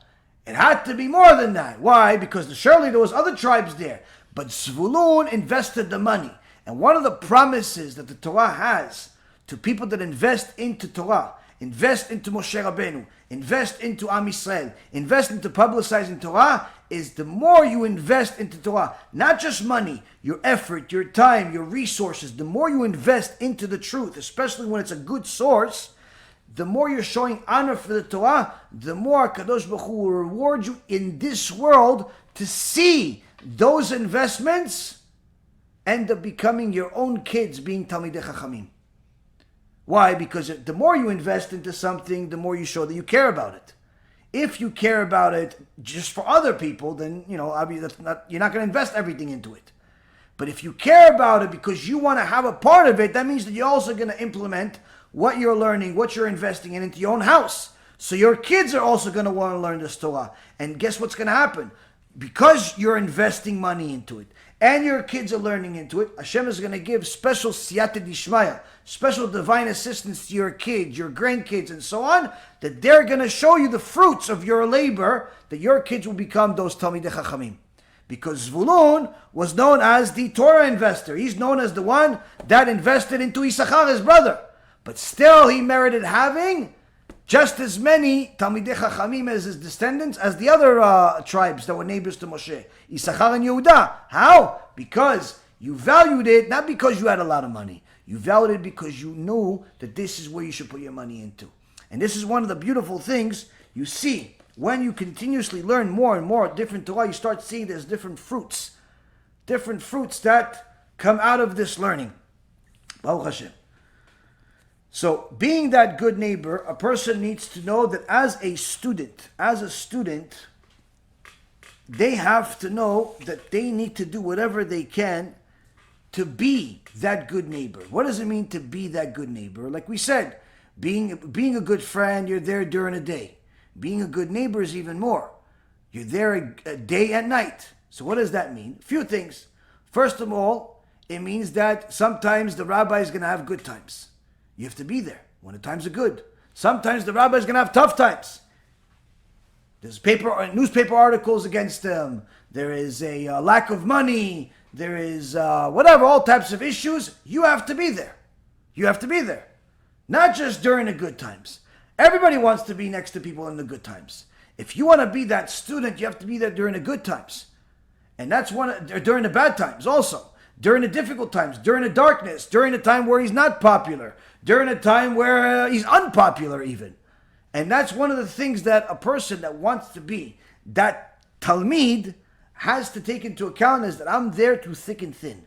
It had to be more than that. Why? Because surely there was other tribes there. But Zvulun invested the money. And one of the promises that the Torah has to people that invest into Torah, invest into Moshe Rabbeinu, invest into Am Yisrael, invest into publicizing Torah, is the more you invest into Torah, not just money, your effort, your time, your resources, the more you invest into the truth, especially when it's a good source, the more you're showing honor for the Torah, the more Kadosh Baruch Hu will reward you in this world to see those investments end up becoming your own kids being Talmidei Chachamim. Why? Because the more you invest into something, the more you show that you care about it. If you care about it just for other people, then, you're not going to invest everything into it. But if you care about it because you want to have a part of it, that means that you're also going to implement what you're learning, what you're investing in into your own house. So your kids are also going to want to learn this Torah. And guess what's going to happen? Because you're investing money into it, and your kids are learning into it, Hashem is going to give special siyata dishmaya, special divine assistance to your kids, your grandkids, and so on, that they're going to show you the fruits of your labor, that your kids will become those Talmidei Chachamim. Because Zvulun was known as the Torah investor. He's known as the one that invested into Issachar, his brother. But still, he merited having just as many Talmidei Chachamim as his descendants as the other tribes that were neighbors to Moshe, Issachar and Yehuda. How? Because you valued it, not because you had a lot of money. You valued it because you knew that this is where you should put your money into. And this is one of the beautiful things you see. When you continuously learn more and more different Torah, you start seeing there's different fruits that come out of this learning. Baruch Hashem. So, being that good neighbor, a person needs to know that as a student, they have to know that they need to do whatever they can to be that good neighbor. What does it mean to be that good neighbor? Like we said, being a good friend, you're there during the day. Being a good neighbor is even more. You're there a day and night. So what does that mean? A few things. First of all, it means that sometimes the rabbi is going to have good times. You have to be there when the times are good. Sometimes the rabbi is going to have tough times. There's newspaper articles against them. There is a lack of money. There is whatever, all types of issues. You have to be there. You have to be there. Not just during the good times. Everybody wants to be next to people in the good times. If you want to be that student, you have to be there during the good times. And that's during the bad times also. During the difficult times, during the darkness, during the time where he's not popular, during a time where he's unpopular even. And that's one of the things that a person that wants to be that Talmid has to take into account, is that I'm there through thick and thin.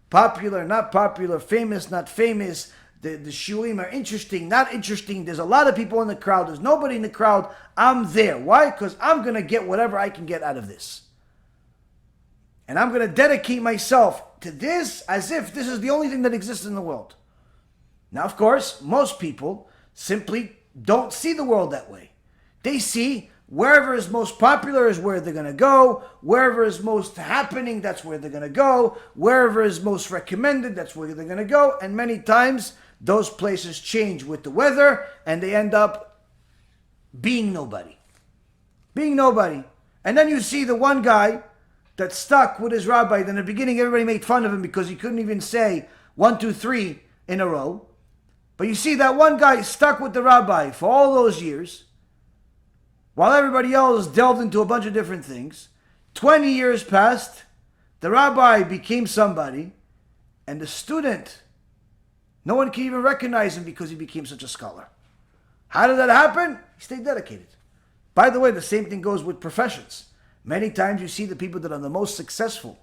Popular, not popular, famous, not famous. The shiurim are interesting, not interesting. There's a lot of people in the crowd. There's nobody in the crowd. I'm there. Why? Because I'm going to get whatever I can get out of this. And I'm going to dedicate myself to this as if this is the only thing that exists in the world. Now, of course, most people simply don't see the world that way. They see wherever is most popular is where they're going to go. Wherever is most happening, that's where they're going to go. Wherever is most recommended, that's where they're going to go. And many times, those places change with the weather, and they end up being nobody. Being nobody. And then you see the one guy that's stuck with his rabbi. Then in the beginning, everybody made fun of him because he couldn't even say 1, 2, 3 in a row. But you see that one guy stuck with the rabbi for all those years, while everybody else delved into a bunch of different things. 20 years passed, the rabbi became somebody, and the student, no one can even recognize him because he became such a scholar. How did that happen? He stayed dedicated. By the way, the same thing goes with professions. Many times you see the people that are the most successful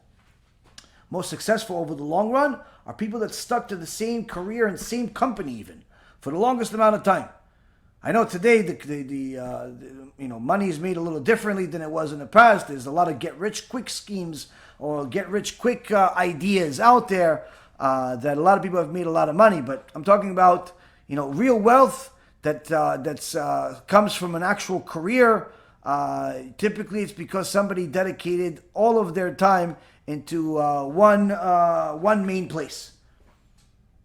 over the long run are people that stuck to the same career and same company even for the longest amount of time. I know today the money is made a little differently than it was in the past. There's a lot of get-rich-quick schemes or get-rich-quick ideas out there that a lot of people have made a lot of money. But I'm talking about real wealth that comes from an actual career. Typically, it's because somebody dedicated all of their time into one main place.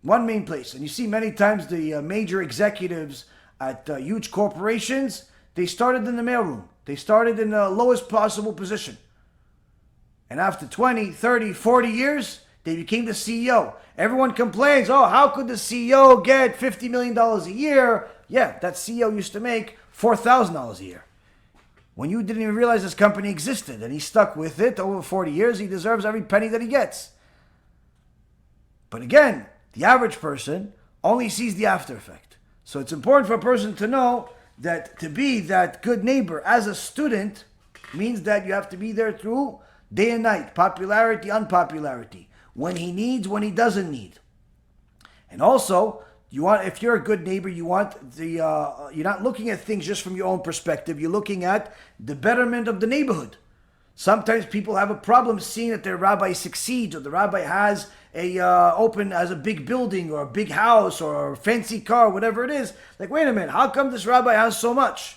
One main place. And you see many times the major executives at huge corporations, they started in the mailroom. They started in the lowest possible position. And after 20, 30, 40 years, they became the CEO. Everyone complains, oh, how could the CEO get $50 million a year? Yeah, that CEO used to make $4,000 a year. When you didn't even realize this company existed, and he stuck with it over 40 years, he deserves every penny that he gets. But again, the average person only sees the after effect. So it's important for a person to know that to be that good neighbor as a student means that you have to be there through day and night, popularity, unpopularity, when he needs, when he doesn't need. And also, if you're a good neighbor, you're not looking at things just from your own perspective. You're looking at the betterment of the neighborhood. Sometimes people have a problem seeing that their rabbi succeeds, or the rabbi has a big building or a big house or a fancy car, whatever it is. Like, wait a minute, how come this rabbi has so much?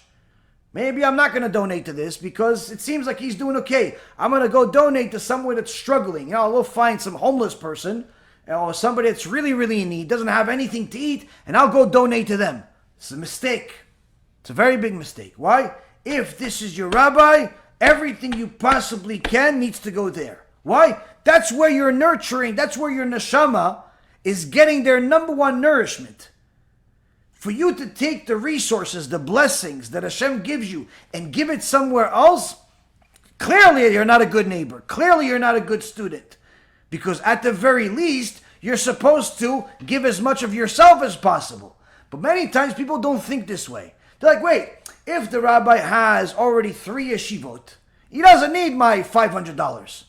Maybe I'm not going to donate to this because it seems like he's doing okay. I'm going to go donate to somewhere that's struggling. I'll go find some homeless person or somebody that's really, really in need, doesn't have anything to eat, and I'll go donate to them. It's a mistake. It's a very big mistake. Why? If this is your rabbi, everything you possibly can needs to go there. Why? That's where you're nurturing, that's where your neshama is getting their number one nourishment. For you to take the resources, the blessings that Hashem gives you and give it somewhere else, clearly you're not a good neighbor. Clearly you're not a good student. Because at the very least, you're supposed to give as much of yourself as possible. But many times people don't think this way. They're like, wait, if the rabbi has already 3 yeshivot, he doesn't need my $500.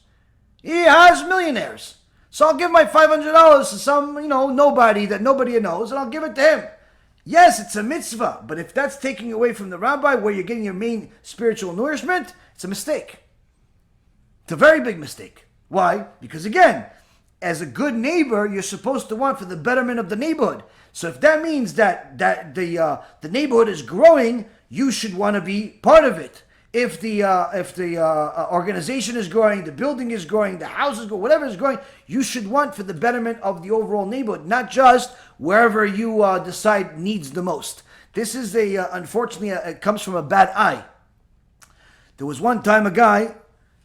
He has millionaires. So I'll give my $500 to some, nobody that nobody knows, and I'll give it to him. Yes, it's a mitzvah, but if that's taking away from the rabbi where you're getting your main spiritual nourishment, it's a mistake. It's a very big mistake. Why? Because again, as a good neighbor, you're supposed to want for the betterment of the neighborhood. So if that means that the neighborhood is growing, you should want to be part of it. If the organization is growing, the building is growing, the house is growing, whatever is growing, you should want for the betterment of the overall neighborhood, not just wherever you decide needs the most. This is unfortunately, it comes from a bad eye. There was one time a guy,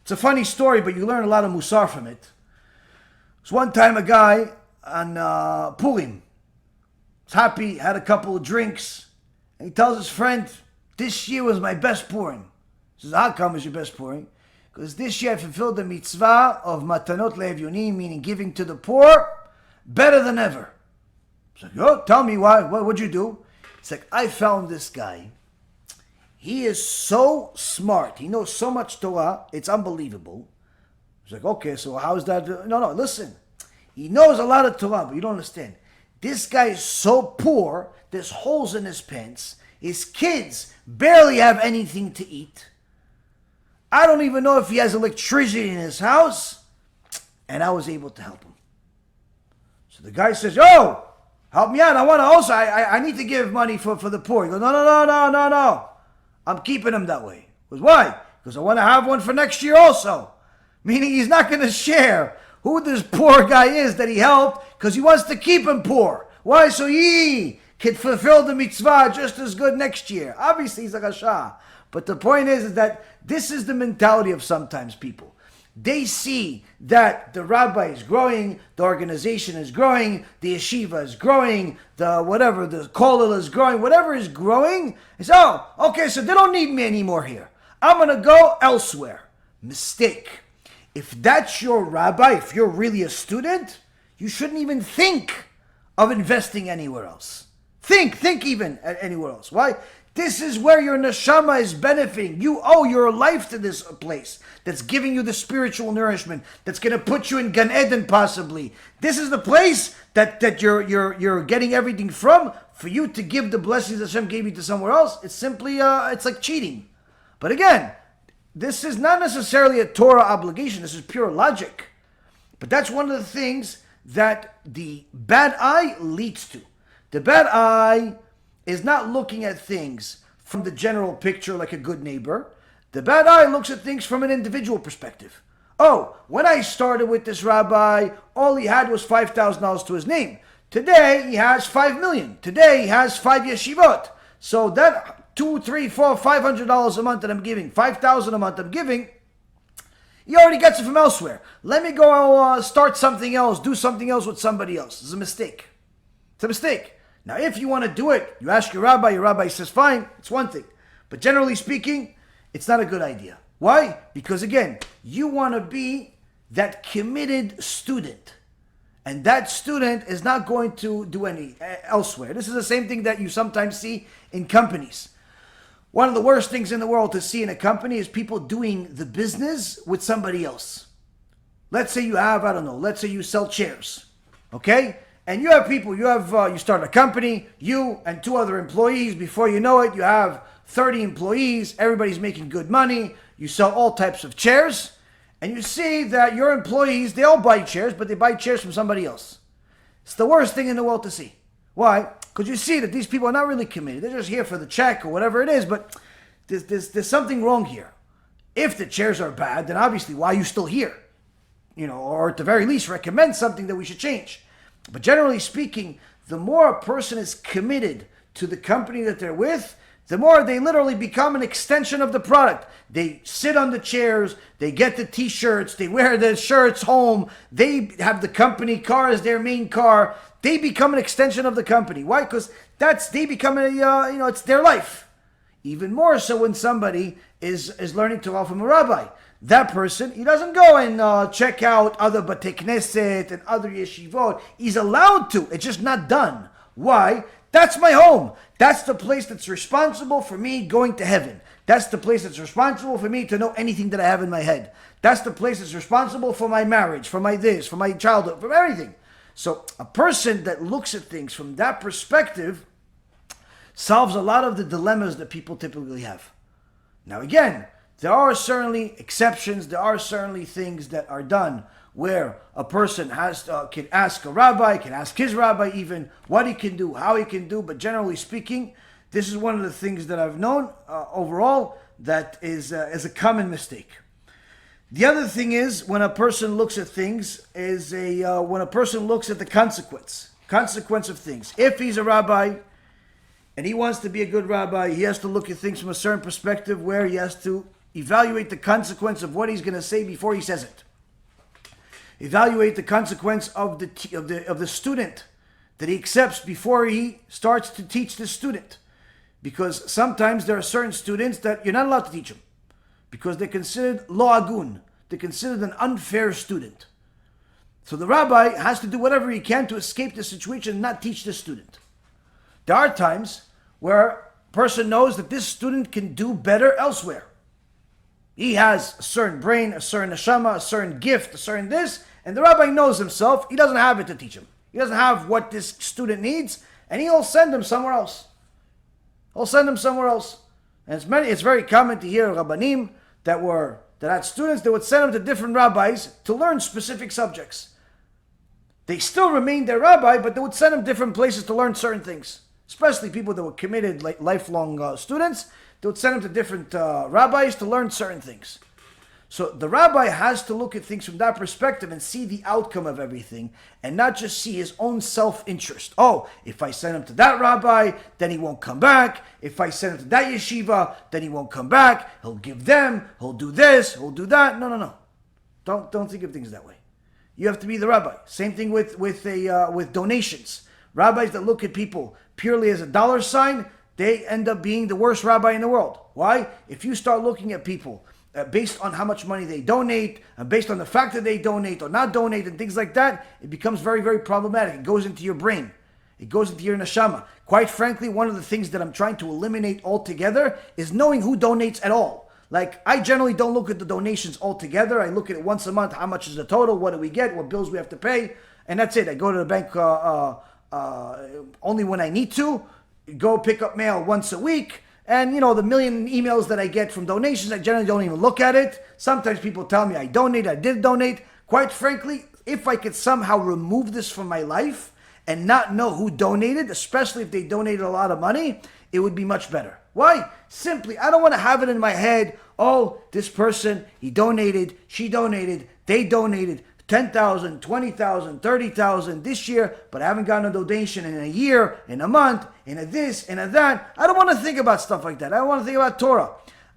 it's a funny story, but you learn a lot of MUSSAR from it. There was one time a guy on Purim. Was happy, had a couple of drinks, and he tells his friend, this year was my best Purim. He says, how come is your best Purim? Because this year I fulfilled the mitzvah of matanot le'evyonim, meaning giving to the poor, better than ever. He's like, oh, tell me why, what'd you do? It's like, I found this guy. He is so smart. He knows so much Torah, it's unbelievable. He's like, okay, so how's that? No, listen. He knows a lot of Torah, but you don't understand. This guy is so poor, there's holes in his pants. His kids barely have anything to eat. I don't even know if he has electricity in his house. And I was able to help him. So the guy says, oh, help me out. I want to also, I need to give money for the poor. He goes, no. I'm keeping him that way. He goes, why? Because I want to have one for next year also. Meaning he's not going to share who this poor guy is that he helped because he wants to keep him poor. Why? So he can fulfill the mitzvah just as good next year. Obviously he's a rasha. But the point is that this is the mentality of sometimes people. They see that the rabbi is growing, the organization is growing, the yeshiva is growing, the kollel is growing, whatever is growing. They say, oh, okay, so they don't need me anymore here. I'm going to go elsewhere. Mistake. If that's your rabbi, if you're really a student, you shouldn't even think of investing anywhere else. Think even anywhere else. Why? This is where your neshama is benefiting. You owe your life to this place that's giving you the spiritual nourishment, that's going to put you in Gan Eden possibly. This is the place that you're getting everything from. For you to give the blessings that Hashem gave you to somewhere else, it's simply, it's like cheating. But again, this is not necessarily a Torah obligation. This is pure logic. But that's one of the things that the bad eye leads to. The bad eye is not looking at things from the general picture like a good neighbor. The bad eye looks at things from an individual perspective. Oh, when I started with this rabbi, all he had was $5,000 to his name. Today, he has 5 million. Today, he has 5 yeshivot. So that $200, $300, $400, $500 a month that I'm giving, $5,000 a month I'm giving, he already gets it from elsewhere. Let me go start something else, do something else with somebody else. It's a mistake. It's a mistake. Now, if you want to do it, you ask your rabbi says fine, it's one thing. But generally speaking, it's not a good idea. Why? Because again, you want to be that committed student. And that student is not going to do any elsewhere. This is the same thing that you sometimes see in companies. One of the worst things in the world to see in a company is people doing the business with somebody else. Let's say you have, let's say you sell chairs, okay? And you have people, you start a company, you and 2 other employees. Before you know it, you have 30 employees. Everybody's making good money. You sell all types of chairs. And you see that your employees, they all buy chairs, but they buy chairs from somebody else. It's the worst thing in the world to see. Why? Because you see that these people are not really committed. They're just here for the check or whatever it is, but there's something wrong here. If the chairs are bad, then obviously why are you still here? Or at the very least recommend something that we should change. But generally speaking, the more a person is committed to the company that they're with, the more they literally become an extension of the product. They sit on the chairs, they get the t-shirts, they wear the shirts home, they have the company car as their main car. They become an extension of the company. Why? Because they become it's their life. Even more so when somebody is learning Torah from a rabbi. That person, he doesn't go and check out other Batei Knesset and other yeshivot. He's allowed to. It's just not done. Why? That's my home. That's the place that's responsible for me going to heaven. That's the place that's responsible for me to know anything that I have in my head. That's the place that's responsible for my marriage, for my this, for my childhood, for everything. So a person that looks at things from that perspective solves a lot of the dilemmas that people typically have. Now again, there are certainly exceptions. There are certainly things that are done where a person can ask a rabbi, can ask his rabbi even what he can do, how he can do. But generally speaking, this is one of the things that I've known overall that is a common mistake. The other thing is when a person looks at things when a person looks at the consequence of things. If he's a rabbi and he wants to be a good rabbi, he has to look at things from a certain perspective where he has to evaluate the consequence of what he's going to say before he says it. Evaluate the consequence of the student that he accepts before he starts to teach the student. Because sometimes there are certain students that you're not allowed to teach them. Because they're considered lo agun. They're considered an unfair student. So the rabbi has to do whatever he can to escape the situation and not teach the student. There are times where a person knows that this student can do better elsewhere. He has a certain brain, a certain neshama, a certain gift, a certain this, and the rabbi knows himself. He doesn't have it to teach him. He doesn't have what this student needs, and he'll send him somewhere else. And it's very common to hear rabbanim that had students that would send them to different rabbis to learn specific subjects. They still remained their rabbi, but they would send them different places to learn certain things. Especially people that were committed, like lifelong students. They would send them to different rabbis to learn certain things. So the rabbi has to look at things from that perspective and see the outcome of everything and not just see his own self-interest. Oh, if I send him to that rabbi, then he won't come back. If I send him to that yeshiva, then he won't come back. He'll give them, he'll do this, he'll do that. No. Don't think of things that way. You have to be the rabbi. Same thing with donations. Rabbis that look at people purely as a dollar sign, they end up being the worst rabbi in the world. Why? If you start looking at people based on how much money they donate, and based on the fact that they donate or not donate and things like that, it becomes very, very problematic. It goes into your brain. It goes into your neshama. Quite frankly, one of the things that I'm trying to eliminate altogether is knowing who donates at all. Like, I generally don't look at the donations altogether. I look at it once a month. How much is the total? What do we get? What bills we have to pay? And that's it. I go to the bank only when I need to. Go pick up mail once a week. And, the million emails that I get from donations, I generally don't even look at it. Sometimes people tell me I did donate. Quite frankly, if I could somehow remove this from my life and not know who donated, especially if they donated a lot of money, it would be much better. Why? Simply, I don't want to have it in my head, oh, this person, he donated, she donated, they donated 10,000, 20,000, 30,000 this year, but I haven't gotten a donation in a year, in a month, in a this, in a that. I don't want to think about stuff like that. I don't want to think about Torah.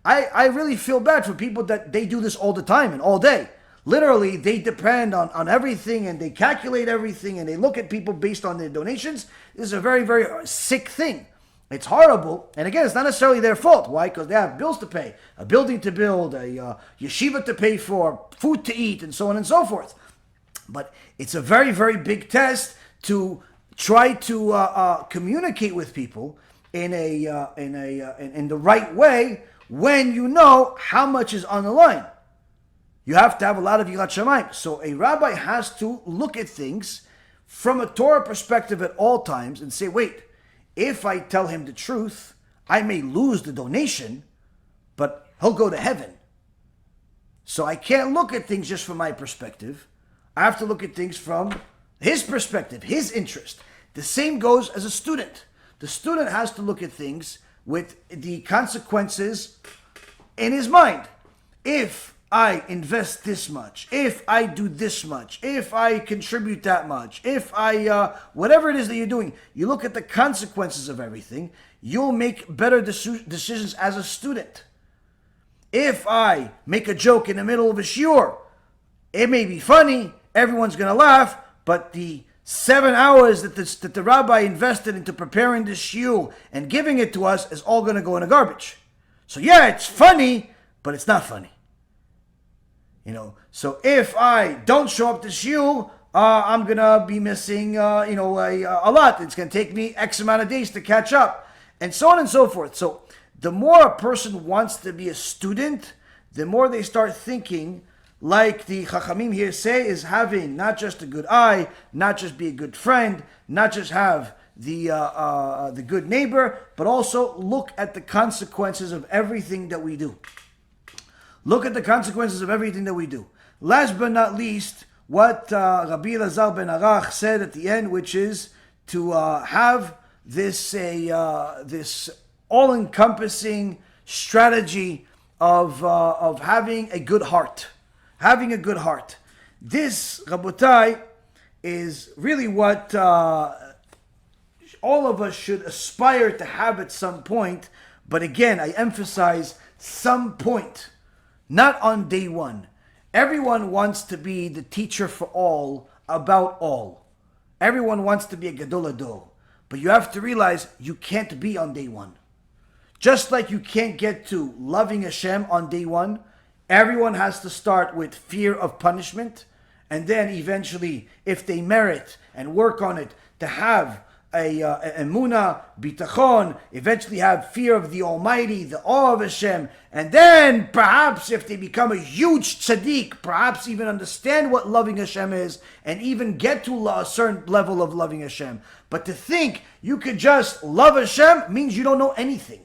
I really feel bad for people that they do this all the time and all day. Literally, they depend on everything and they calculate everything and they look at people based on their donations. This is a very, very sick thing. It's horrible. And again, it's not necessarily their fault. Why? Because they have bills to pay, a building to build, a yeshiva to pay for, food to eat, and so on and so forth. But it's a very, very big test to try to communicate with people in the right way when you know how much is on the line. You have to have a lot of Yirat Shamayim. So a rabbi has to look at things from a Torah perspective at all times and say, wait, if I tell him the truth, I may lose the donation, but he'll go to heaven. So I can't look at things just from my perspective. I have to look at things from his perspective, his interest. The same goes as a student. The student has to look at things with the consequences in his mind. If I invest this much, if I do this much, if I contribute that much, if I, whatever it is that you're doing, you look at the consequences of everything, you'll make better decisions as a student. If I make a joke in the middle of a shiur, it may be funny, everyone's going to laugh, but the 7 hours that the rabbi invested into preparing this shiur and giving it to us is all going to go in the garbage. So yeah, it's funny, but it's not funny. So if I don't show up to shiur, I'm going to be missing, a lot. It's going to take me X amount of days to catch up, and so on and so forth. So the more a person wants to be a student, the more they start thinking, like the Chachamim here say, is having not just a good eye, not just be a good friend, not just have the good neighbor, but also look at the consequences of everything that we do. Look at the consequences of everything that we do. Last but not least, what Rabbi Elazar ben Arach said at the end, which is to have this all-encompassing strategy of having a good heart. Having a good heart. This, Rabotai, is really what all of us should aspire to have at some point. But again, I emphasize some point. Not on day one. Everyone wants to be the teacher for all, about all. Everyone wants to be a Gadol Hador. But you have to realize you can't be on day one. Just like you can't get to loving Hashem on day one, everyone has to start with fear of punishment, and then eventually, if they merit and work on it, to have a emunah, bitachon, eventually have fear of the Almighty, the awe of Hashem, and then perhaps if they become a huge tzaddik, perhaps even understand what loving Hashem is, and even get to a certain level of loving Hashem. But to think you could just love Hashem means you don't know anything.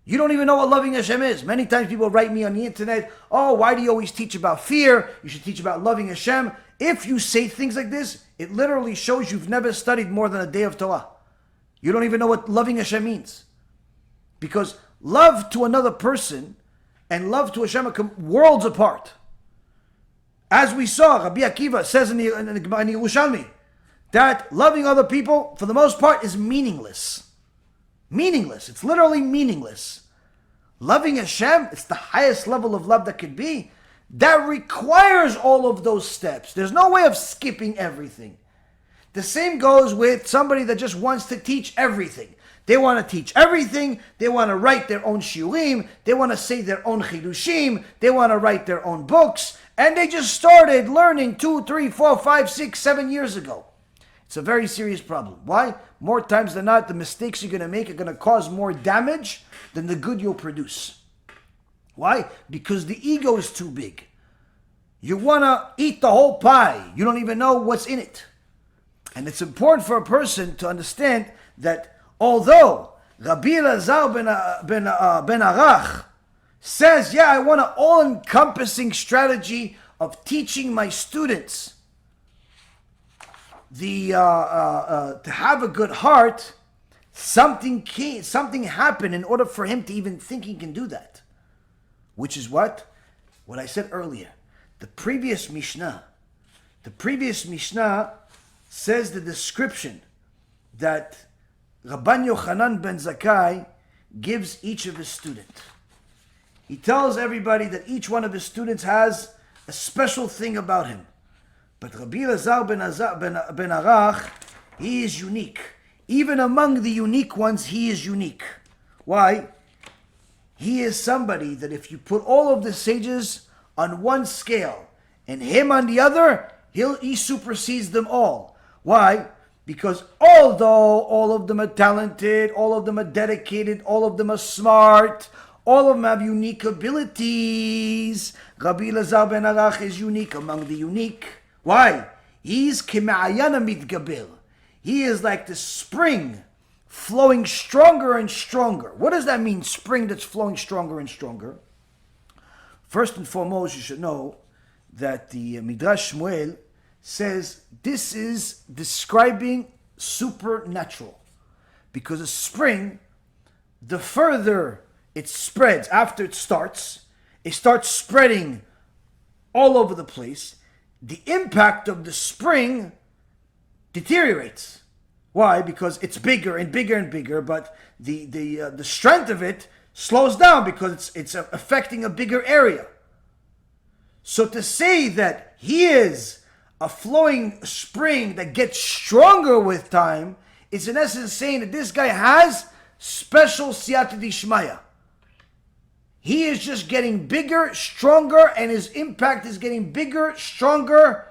You don't even know what loving Hashem is. Many times people write me on the internet, oh, why do you always teach about fear? You should teach about loving Hashem. If you say things like this, it literally shows you've never studied more than a day of Torah. You don't even know what loving Hashem means. Because love to another person and love to Hashem are worlds apart. As we saw, Rabbi Akiva says in the Yerushalmi, that loving other people, for the most part, is meaningless. Meaningless. It's literally meaningless. Loving Hashem, it's the highest level of love that could be. That requires all of those steps. There's no way of skipping everything. The same goes with somebody that just wants to teach everything. They want to teach everything. They want to write their own shiurim. They want to say their own chidushim. They want to write their own books. And they just started learning 2, 3, 4, 5, 6, 7 years ago. It's a very serious problem. Why? More times than not, the mistakes you're going to make are going to cause more damage than the good you'll produce. Why? Because the ego is too big. You want to eat the whole pie. You don't even know what's in it. And it's important for a person to understand that although Rabbi Elazar ben Arach says, yeah, I want an all-encompassing strategy of teaching my students to have a good heart, Something happened in order for him to even think he can do that. Which is what I said earlier. The previous Mishnah says the description that Rabban Yochanan ben Zakkai gives each of his students. He tells everybody that each one of his students has a special thing about him. But Rabbi Elazar ben Arach, he is unique. Even among the unique ones, he is unique. Why? He is somebody that if you put all of the sages on one scale and him on the other, he supersedes them all. Why? Because although all of them are talented, all of them are dedicated, all of them are smart, all of them have unique abilities, Rabbi Elazar ben Arach is unique among the unique. Why? He's k'ma'ayana mitgaber. He is like the spring flowing stronger and stronger. What does that mean, spring that's flowing stronger and stronger? First and foremost, you should know that the Midrash Shmuel says this is describing supernatural. Because a spring, the further it spreads after it starts spreading all over the place. The impact of the spring deteriorates. Why? Because it's bigger and bigger and bigger, but the strength of it slows down because it's affecting a bigger area. So to say that he is a flowing spring that gets stronger with time is in essence saying that this guy has special siyata dishmaya. He is just getting bigger, stronger, and his impact is getting bigger, stronger,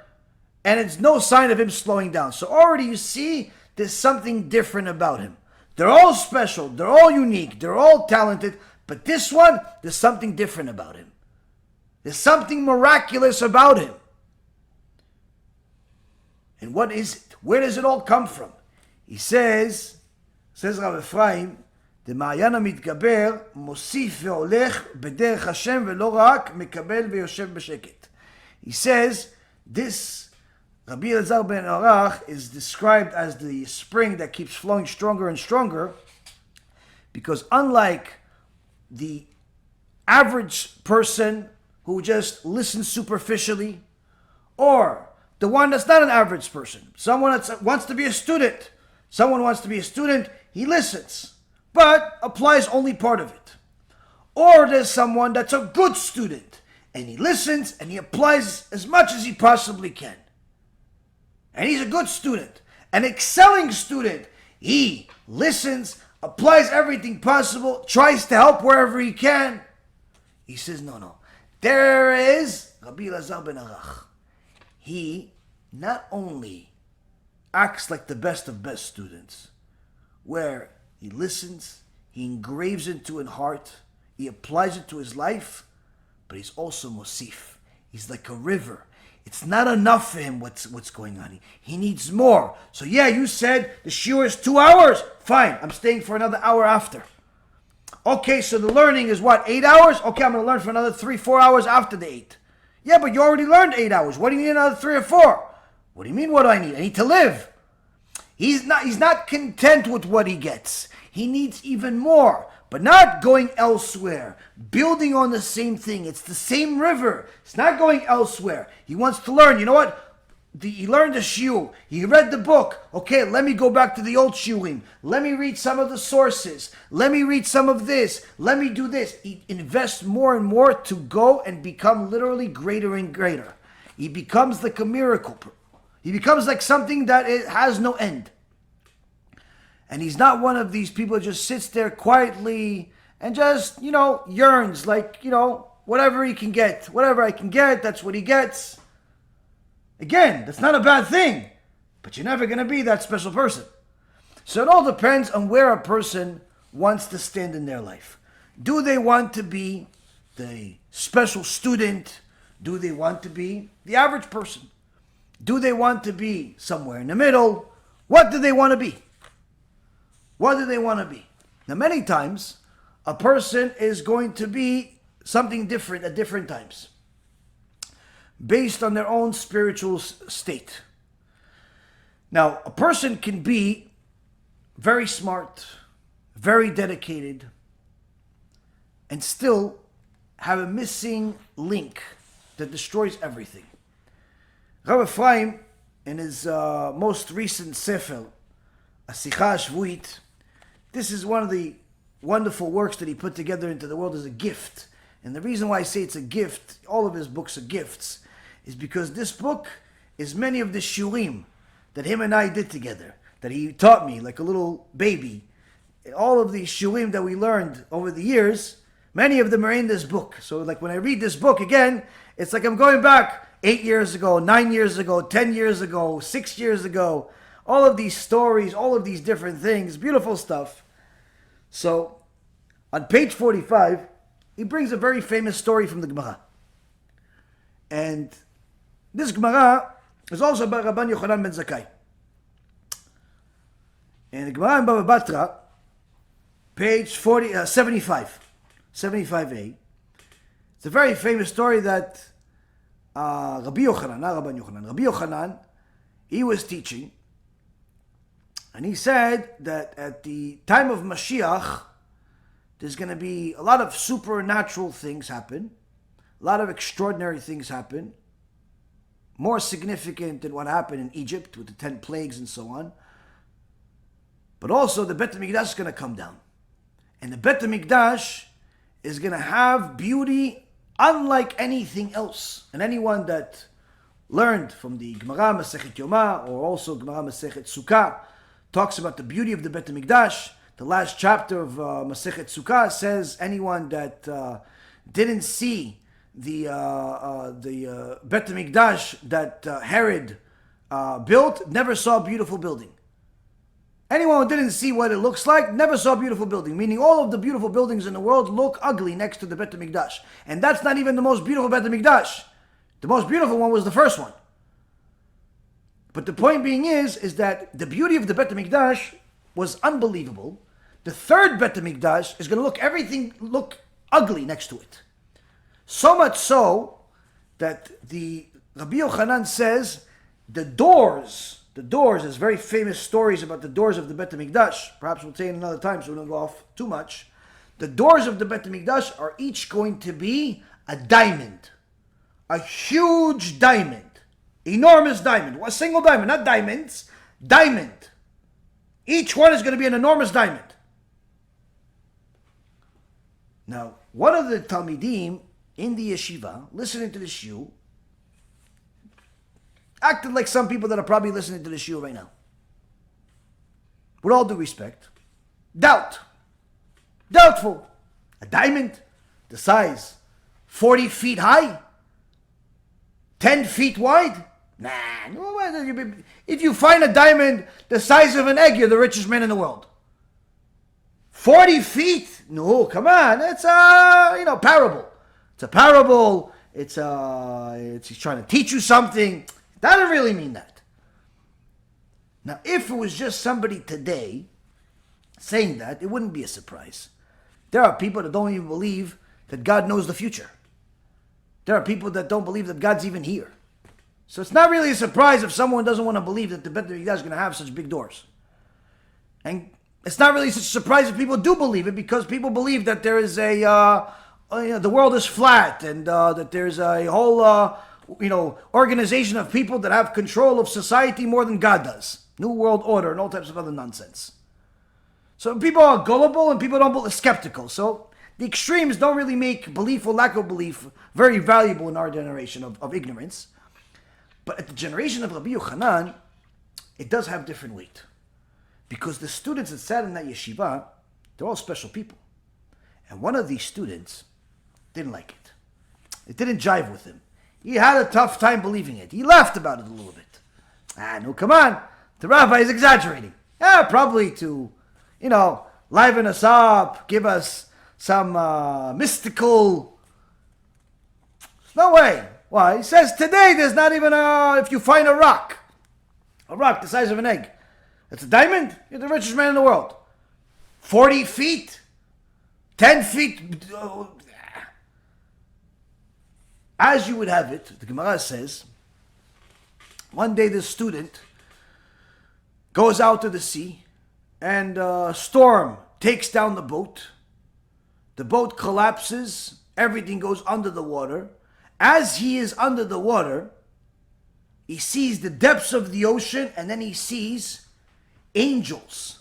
and it's no sign of him slowing down. So already you see there's something different about him. They're all special, they're all unique, they're all talented, but this one, there's something different about him. There's something miraculous about him. And what is it? Where does it all come from? He says Rav Ephraim, דמעיין המתגבר מוסיף והולך בדרך השם ולא רק מקבל ויושב בשקט. He says this Rabbi Elazar ben Arach is described as the spring that keeps flowing stronger and stronger because unlike the average person who just listens superficially or the one that's not an average person, someone that wants to be a student, he listens but applies only part of it. Or there's someone that's a good student, and he listens and he applies as much as he possibly can. And he's a good student, an excelling student. He listens, applies everything possible, tries to help wherever he can. He says, no. There is Rabbi Elazar ben Arach. He not only acts like the best of best students, where he listens, he engraves it into his heart, he applies it to his life, but he's also Mosif. He's like a river. It's not enough for him what's going on. He needs more. So yeah, you said the shiur is 2 hours. Fine, I'm staying for another hour after. Okay, so the learning is what, 8 hours? Okay, I'm going to learn for another 3-4 hours after the 8. Yeah, but you already learned 8 hours. What do you need another 3 or 4? What do you mean, what do I need? I need to live. He's not content with what he gets. He needs even more, but not going elsewhere, building on the same thing. It's the same river. It's not going elsewhere. He wants to learn. You know what? He learned the shiur. He read the book. Okay, let me go back to the old shiurim. Let me read some of the sources. Let me read some of this. Let me do this. He invests more and more to go and become literally greater and greater. He becomes like a miracle. He becomes like something that it has no end. And he's not one of these people that just sits there quietly and just, yearns like, whatever he can get. Whatever I can get, that's what he gets. Again, that's not a bad thing, but you're never going to be that special person. So it all depends on where a person wants to stand in their life. Do they want to be the special student? Do they want to be the average person? Do they want to be somewhere in the middle? What do they want to be? What do they want to be? Now, many times, a person is going to be something different at different times, based on their own spiritual state. Now, a person can be very smart, very dedicated, and still have a missing link that destroys everything. Rabbi Ephraim, in his most recent sefer, Asicha Shvuit, this is one of the wonderful works that he put together into the world as a gift. And the reason why I say it's a gift, all of his books are gifts, is because this book is many of the shiurim that him and I did together, that he taught me like a little baby. All of these shiurim that we learned over the years, many of them are in this book. So like when I read this book again, it's like I'm going back 8 years ago, 9 years ago, 10 years ago, 6 years ago. All of these stories, all of these different things, beautiful stuff. So on page 45, he brings a very famous story from the Gemara. And this Gemara is also about Rabban Yochanan ben Zakkai. And the Gemara in Baba Batra, page 75, 75a, it's a very famous story that Rabbi Yochanan, not Rabban Yochanan, Rabbi Yochanan, he was teaching, and he said that at the time of Mashiach, there's going to be a lot of supernatural things happen, a lot of extraordinary things happen, more significant than what happened in Egypt with the 10 plagues and so on. But also the Bet HaMikdash is going to come down. And the Bet HaMikdash is going to have beauty unlike anything else. And anyone that learned from the Gemara Masechet Yoma or also Gemara Masechet Sukkah talks about the beauty of the Bet HaMikdash. The last chapter of Masechet Sukkah says anyone that didn't see the Bet HaMikdash that Herod built never saw a beautiful building. Anyone who didn't see what it looks like never saw a beautiful building, meaning all of the beautiful buildings in the world look ugly next to the Bet HaMikdash. And that's not even the most beautiful Bet HaMikdash. The most beautiful one was the first one. But the point being is that the beauty of the Bet HaMikdash was unbelievable. The third Bet HaMikdash is going to everything look ugly next to it. So much so that the Rabbi Yochanan says the doors, there's very famous stories about the doors of the Bet HaMikdash. Perhaps we'll say it another time so we don't go off too much. The doors of the Bet HaMikdash are each going to be a diamond. A huge diamond. Enormous diamond. A single diamond, not diamonds. Diamond. Each one is going to be an enormous diamond. Now, one of the Talmidim in the yeshiva, listening to the shiur, acted like some people that are probably listening to the shiur right now. With all due respect, doubtful. A diamond, the size 40 feet high, 10 feet wide. Nah, if you find a diamond the size of an egg, you're the richest man in the world. 40 feet? No, come on. It's a parable. It's a parable. It's he's trying to teach you something. That doesn't really mean that. Now, if it was just somebody today saying that, it wouldn't be a surprise. There are people that don't even believe that God knows the future. There are people that don't believe that God's even here. So it's not really a surprise if someone doesn't want to believe that the Bet HaMikdash is going to have such big doors. And it's not really such a surprise if people do believe it, because people believe that there is the world is flat, and that there's a whole organization of people that have control of society more than God does. New World Order and all types of other nonsense. So people are gullible and people don't believe, skeptical. So the extremes don't really make belief or lack of belief very valuable in our generation of ignorance. But at the generation of Rabbi Yochanan, it does have different weight. Because the students that sat in that yeshiva, they're all special people. And one of these students didn't like it. It didn't jive with him. He had a tough time believing it. He laughed about it a little bit. No, come on. The rabbi is exaggerating. Probably to, liven us up, give us some mystical... No way. Why? He says today there's not even if you find a rock the size of an egg, it's a diamond, you're the richest man in the world. 40 feet, 10 feet. As you would have it, the Gemara says, one day this student goes out to the sea and a storm takes down the boat. The boat collapses. Everything goes under the water. As he is under the water, he sees the depths of the ocean, and then he sees angels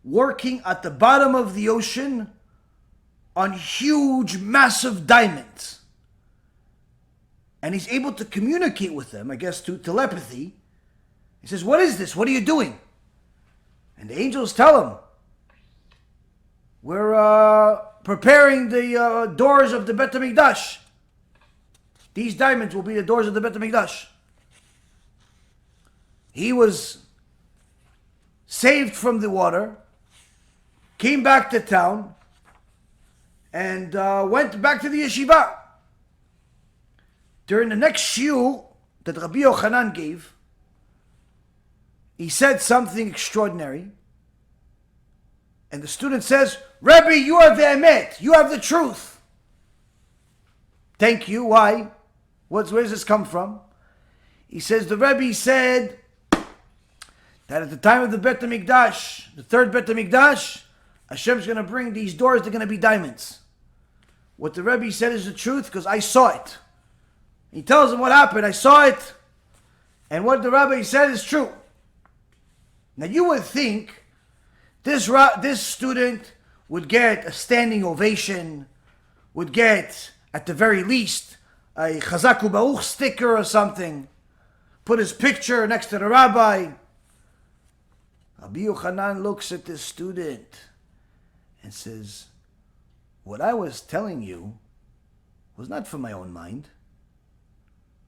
working at the bottom of the ocean on huge, massive diamonds. And he's able to communicate with them, I guess through telepathy. He says, "What is this? What are you doing?" And the angels tell him, "We're preparing the doors of the Bet HaMikdash. These diamonds will be the doors of the Bet HaMikdash." He was saved from the water, came back to town, and went back to the yeshiva. During the next shiur that Rabbi Yochanan gave, he said something extraordinary. And the student says, "Rabbi, you are the emet. You have the truth." "Thank you. Why? Where does this come from?" He says, the Rabbi said that at the time of the Bet HaMikdash, the third Bet HaMikdash, Hashem's going to bring these doors, they're going to be diamonds. What the Rabbi said is the truth because I saw it. He tells him what happened. "I saw it, and what the Rabbi said is true." Now you would think this student would get a standing ovation, would get, at the very least, a Chazak U'Baruch sticker or something, put his picture next to the rabbi. Rabbi Yochanan looks at this student and says, "What I was telling you was not from my own mind.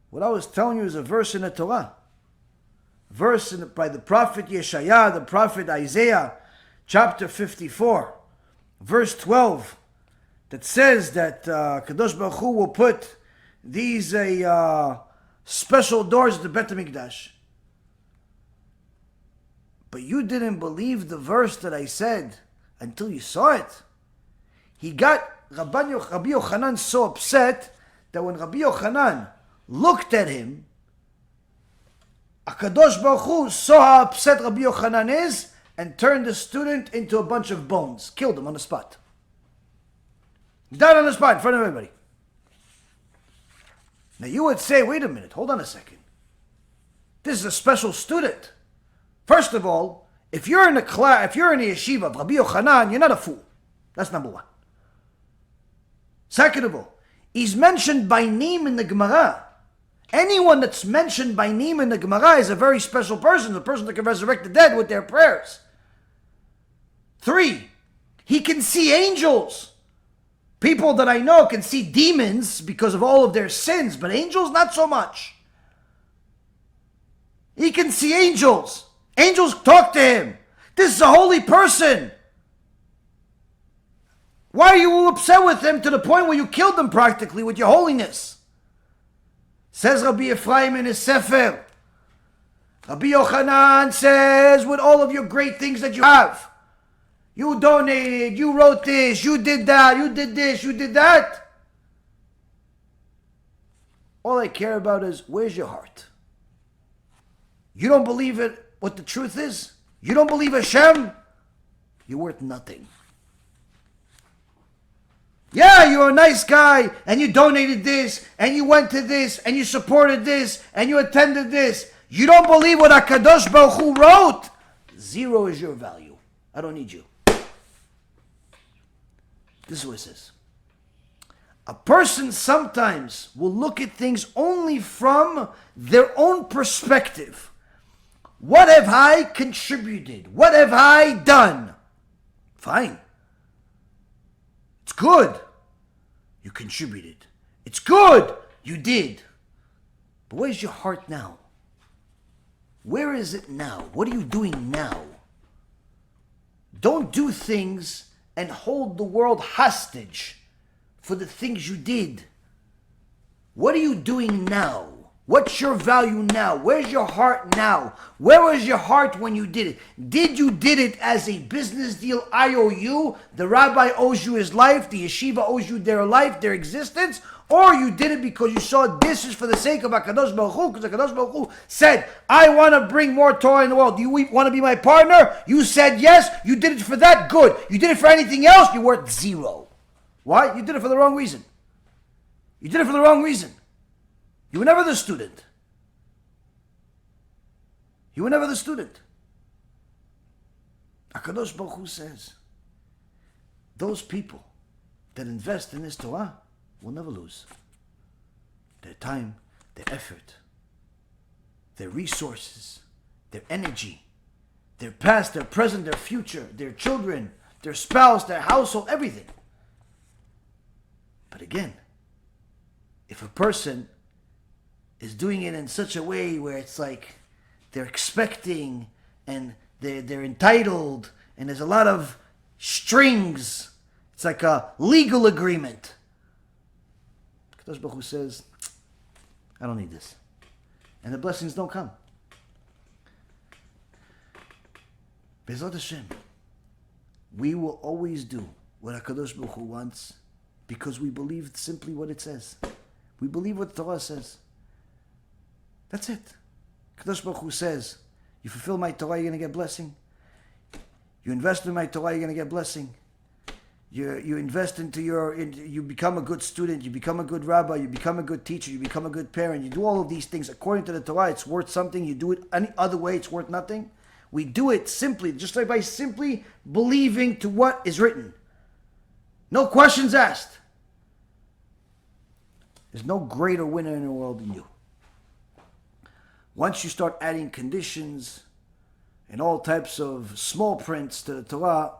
What I was telling you is a verse in the Torah. Verse by the prophet Yeshaya, the prophet Isaiah, chapter 54, verse 12, that says that Kadosh Baruch Hu will put these special doors at the Bet HaMikdash. But you didn't believe the verse that I said until you saw it." He got Rabbi Yochanan so upset that when Rabbi Yochanan looked at him, HaKadosh Baruch Hu saw how upset Rabbi Yochanan is and turned the student into a bunch of bones. Killed him on the spot. He died on the spot in front of everybody. Now you would say, wait a minute, hold on a second. This is a special student. First of all, if you're in a yeshiva of Rabbi Yochanan, you're not a fool. That's number one. Second of all, he's mentioned by name in the Gemara. Anyone that's mentioned by name in the Gemara is a very special person, the person that can resurrect the dead with their prayers. 3, he can see angels. People that I know can see demons because of all of their sins, but angels not so much. He can see angels. Angels talk to him. This is a holy person. Why are you upset with him to the point where you killed him practically with your holiness? Says Rabbi Ephraim in his Sefer. Rabbi Yochanan says, with all of your great things that you have, you donated, you wrote this, you did that, you did this, you did that. All I care about is, where's your heart? You don't believe it, what the truth is? You don't believe Hashem? You're worth nothing. Yeah, you're a nice guy, and you donated this, and you went to this, and you supported this, and you attended this. You don't believe what HaKadosh Baruch Hu wrote? 0 is your value. I don't need you. This is what it says. A person sometimes will look at things only from their own perspective. What have I contributed? What have I done? Fine. It's good. You contributed. It's good. You did. But where's your heart now? Where is it now? What are you doing now? Don't do things and hold the world hostage for the things you did. What are you doing now? What's your value now? Where's your heart now? Where was your heart when you did it? Did you did it as a business deal, IOU? The rabbi owes you his life, the yeshiva owes you their life, their existence, or you did it because you saw this is for the sake of HaKadosh Baruch Hu, because HaKadosh Baruch Hu said, I want to bring more Torah in the world. Do you want to be my partner? You said yes. You did it for that? Good. You did it for anything else? You're worth zero. Why? You did it for the wrong reason. You did it for the wrong reason. You were never the student. You were never the student. HaKadosh Baruch Hu says, those people that invest in this Torah will never lose. Their time, their effort, their resources, their energy, their past, their present, their future, their children, their spouse, their household, everything. But again, if a person is doing it in such a way where it's like they're expecting and they're entitled and there's a lot of strings, it's like a legal agreement. Kadosh Baruch Hu says, I don't need this. And the blessings don't come. BeEzrat Hashem, we will always do what HaKadosh Baruch Hu wants because we believe simply what it says. We believe what the Torah says. That's it. Kadosh Baruch Hu says, you fulfill my Torah, you're going to get blessing. You invest in my Torah, you're going to get blessing. You invest into you become a good student, you become a good rabbi, you become a good teacher, you become a good parent. You do all of these things according to the Torah, it's worth something. You do it any other way, it's worth nothing. We do it simply, just like by simply believing to what is written. No questions asked. There's no greater winner in the world than you. Once you start adding conditions and all types of small prints to the Torah,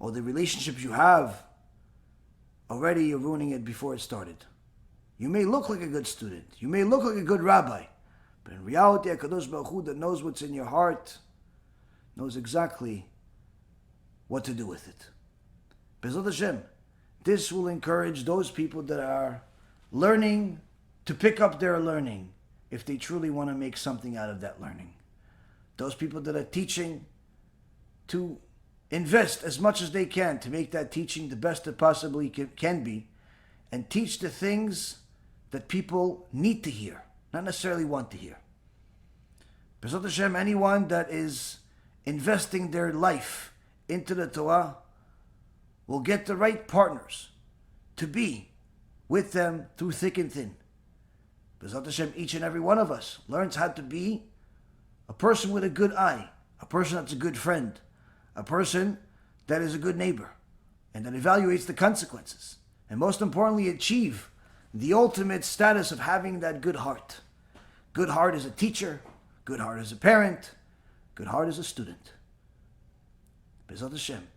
or the relationships you have, already you're ruining it before it started. You may look like a good student, you may look like a good rabbi, but in reality, HaKadosh Baruch Hu that knows what's in your heart, knows exactly what to do with it. BeEzrat Hashem, this will encourage those people that are learning to pick up their learning if they truly want to make something out of that learning. Those people that are teaching to invest as much as they can to make that teaching the best it possibly can be, and teach the things that people need to hear, not necessarily want to hear. BeEzrat Hashem, anyone that is investing their life into the Torah will get the right partners to be with them through thick and thin. BeEzrat Hashem, each and every one of us learns how to be a person with a good eye, a person that's a good friend, a person that is a good neighbor, and that evaluates the consequences, and most importantly, achieve the ultimate status of having that good heart. Good heart as a teacher, good heart as a parent, good heart as a student. BeEzrat Hashem,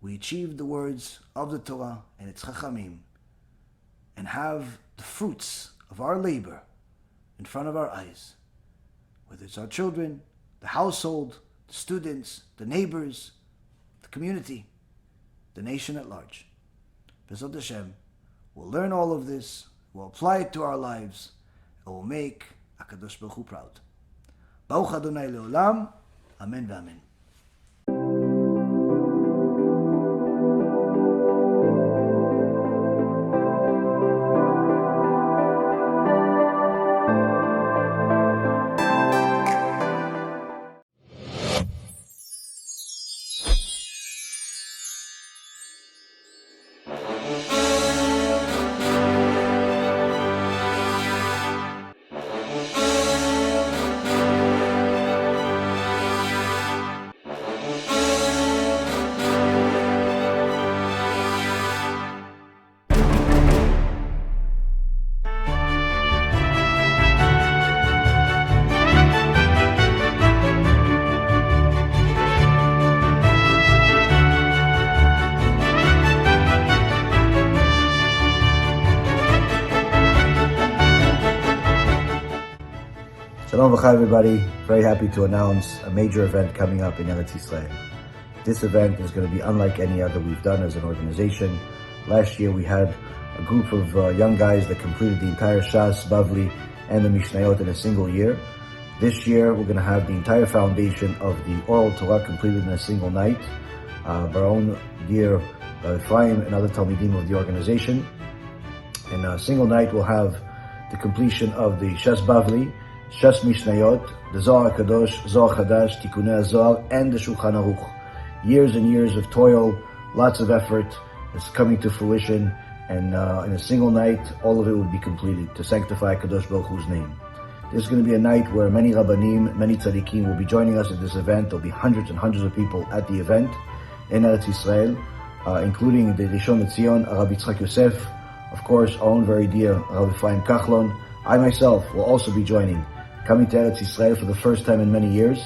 we achieve the words of the Torah and its Chachamim, and have the fruits of our labor in front of our eyes, whether it's our children, the household, the students, the neighbors, the community, the nation at large. BeEzrat Hashem, we'll learn all of this, we'll apply it to our lives, and we'll make HaKadosh Baruch Hu proud. Baruch Adonai Leolam, Amen v'Amen. Shalom v'chai everybody. Very happy to announce a major event coming up in Eretz Yisrael. This event is going to be unlike any other we've done as an organization. Last year we had a group of young guys that completed the entire Shas Bavli and the Mishnayot in a single year. This year, we're going to have the entire foundation of the oral Torah completed in a single night by our own dear Ephraim and other Talmidim of the organization. In a single night, we'll have the completion of the Shas Bavli, Shas Mishnayot, the Zohar Kadosh, Zohar Chadash, Tikkunei Zohar, and the Shulchan Aruch. Years and years of toil, lots of effort is coming to fruition, and in a single night, all of it will be completed to sanctify Kadosh Baruch Hu's name. This is going to be a night where many Rabbanim, many Tzaddikim will be joining us at this event. There'll be hundreds and hundreds of people at the event in Eretz Yisrael, including the Rishon LeZion, Rabbi Yitzchak Yosef, of course, our own very dear Rabbi Ephraim Kachlon. I myself will also be joining, coming to Eretz Yisrael for the first time in many years,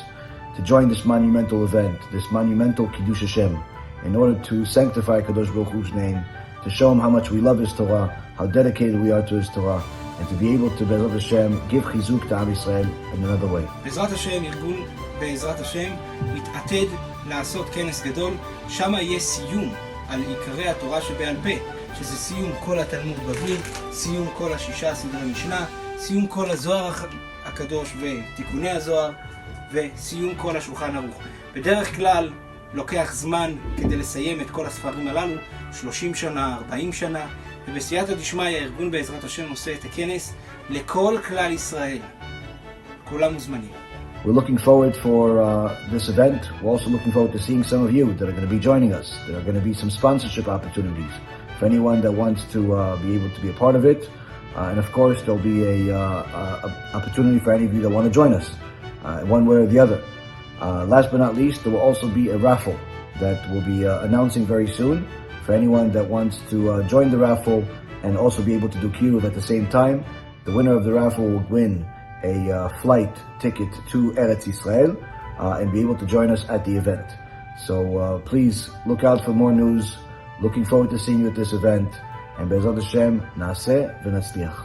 to join this monumental event, this monumental Kiddush Hashem, in order to sanctify Kadosh Baruch Hu's name, to show him how much we love his Torah, how dedicated we are to his Torah, and to be able to, BeEzrat Hashem, give chizuk to Am Yisrael in another way. BeEzrat Hashem, ארגון BeEzrat Hashem, מתעתד לעשות כנס גדול, שם יהיה סיום על עיקרי התורה שבעל פה, שזה סיום כל התלמוד בבלי, סיום כל השישה סדרי משנה, סיום כל הזוהר הקדוש ותיקוני הזוהר, וסיום כל השולחן ערוך. בדרך כלל לוקח זמן כדי לסיים את כל הספרים הללו, 30 שנה, 40 שנה, ובסייעתא דשמיא הארגון בעזרת השם עושה את הכנס לכל כלל ישראל. כולם מוזמנים. We're looking forward for this event. We're also looking forward to seeing some of you that are going to be joining us. There are going to be some sponsorship opportunities for anyone that wants to be able to be a part of it. And of course, there'll be a opportunity for any of you that want to join us, one way or the other. Last but not least, there will also be a raffle that we'll be announcing very soon for anyone that wants to join the raffle and also be able to do KIRUV at the same time. The winner of the raffle will win a flight ticket to Eretz Yisrael and be able to join us at the event. So please look out for more news. Looking forward to seeing you at this event. And BeEzrat Hashem, Naaseh v'Natzliach.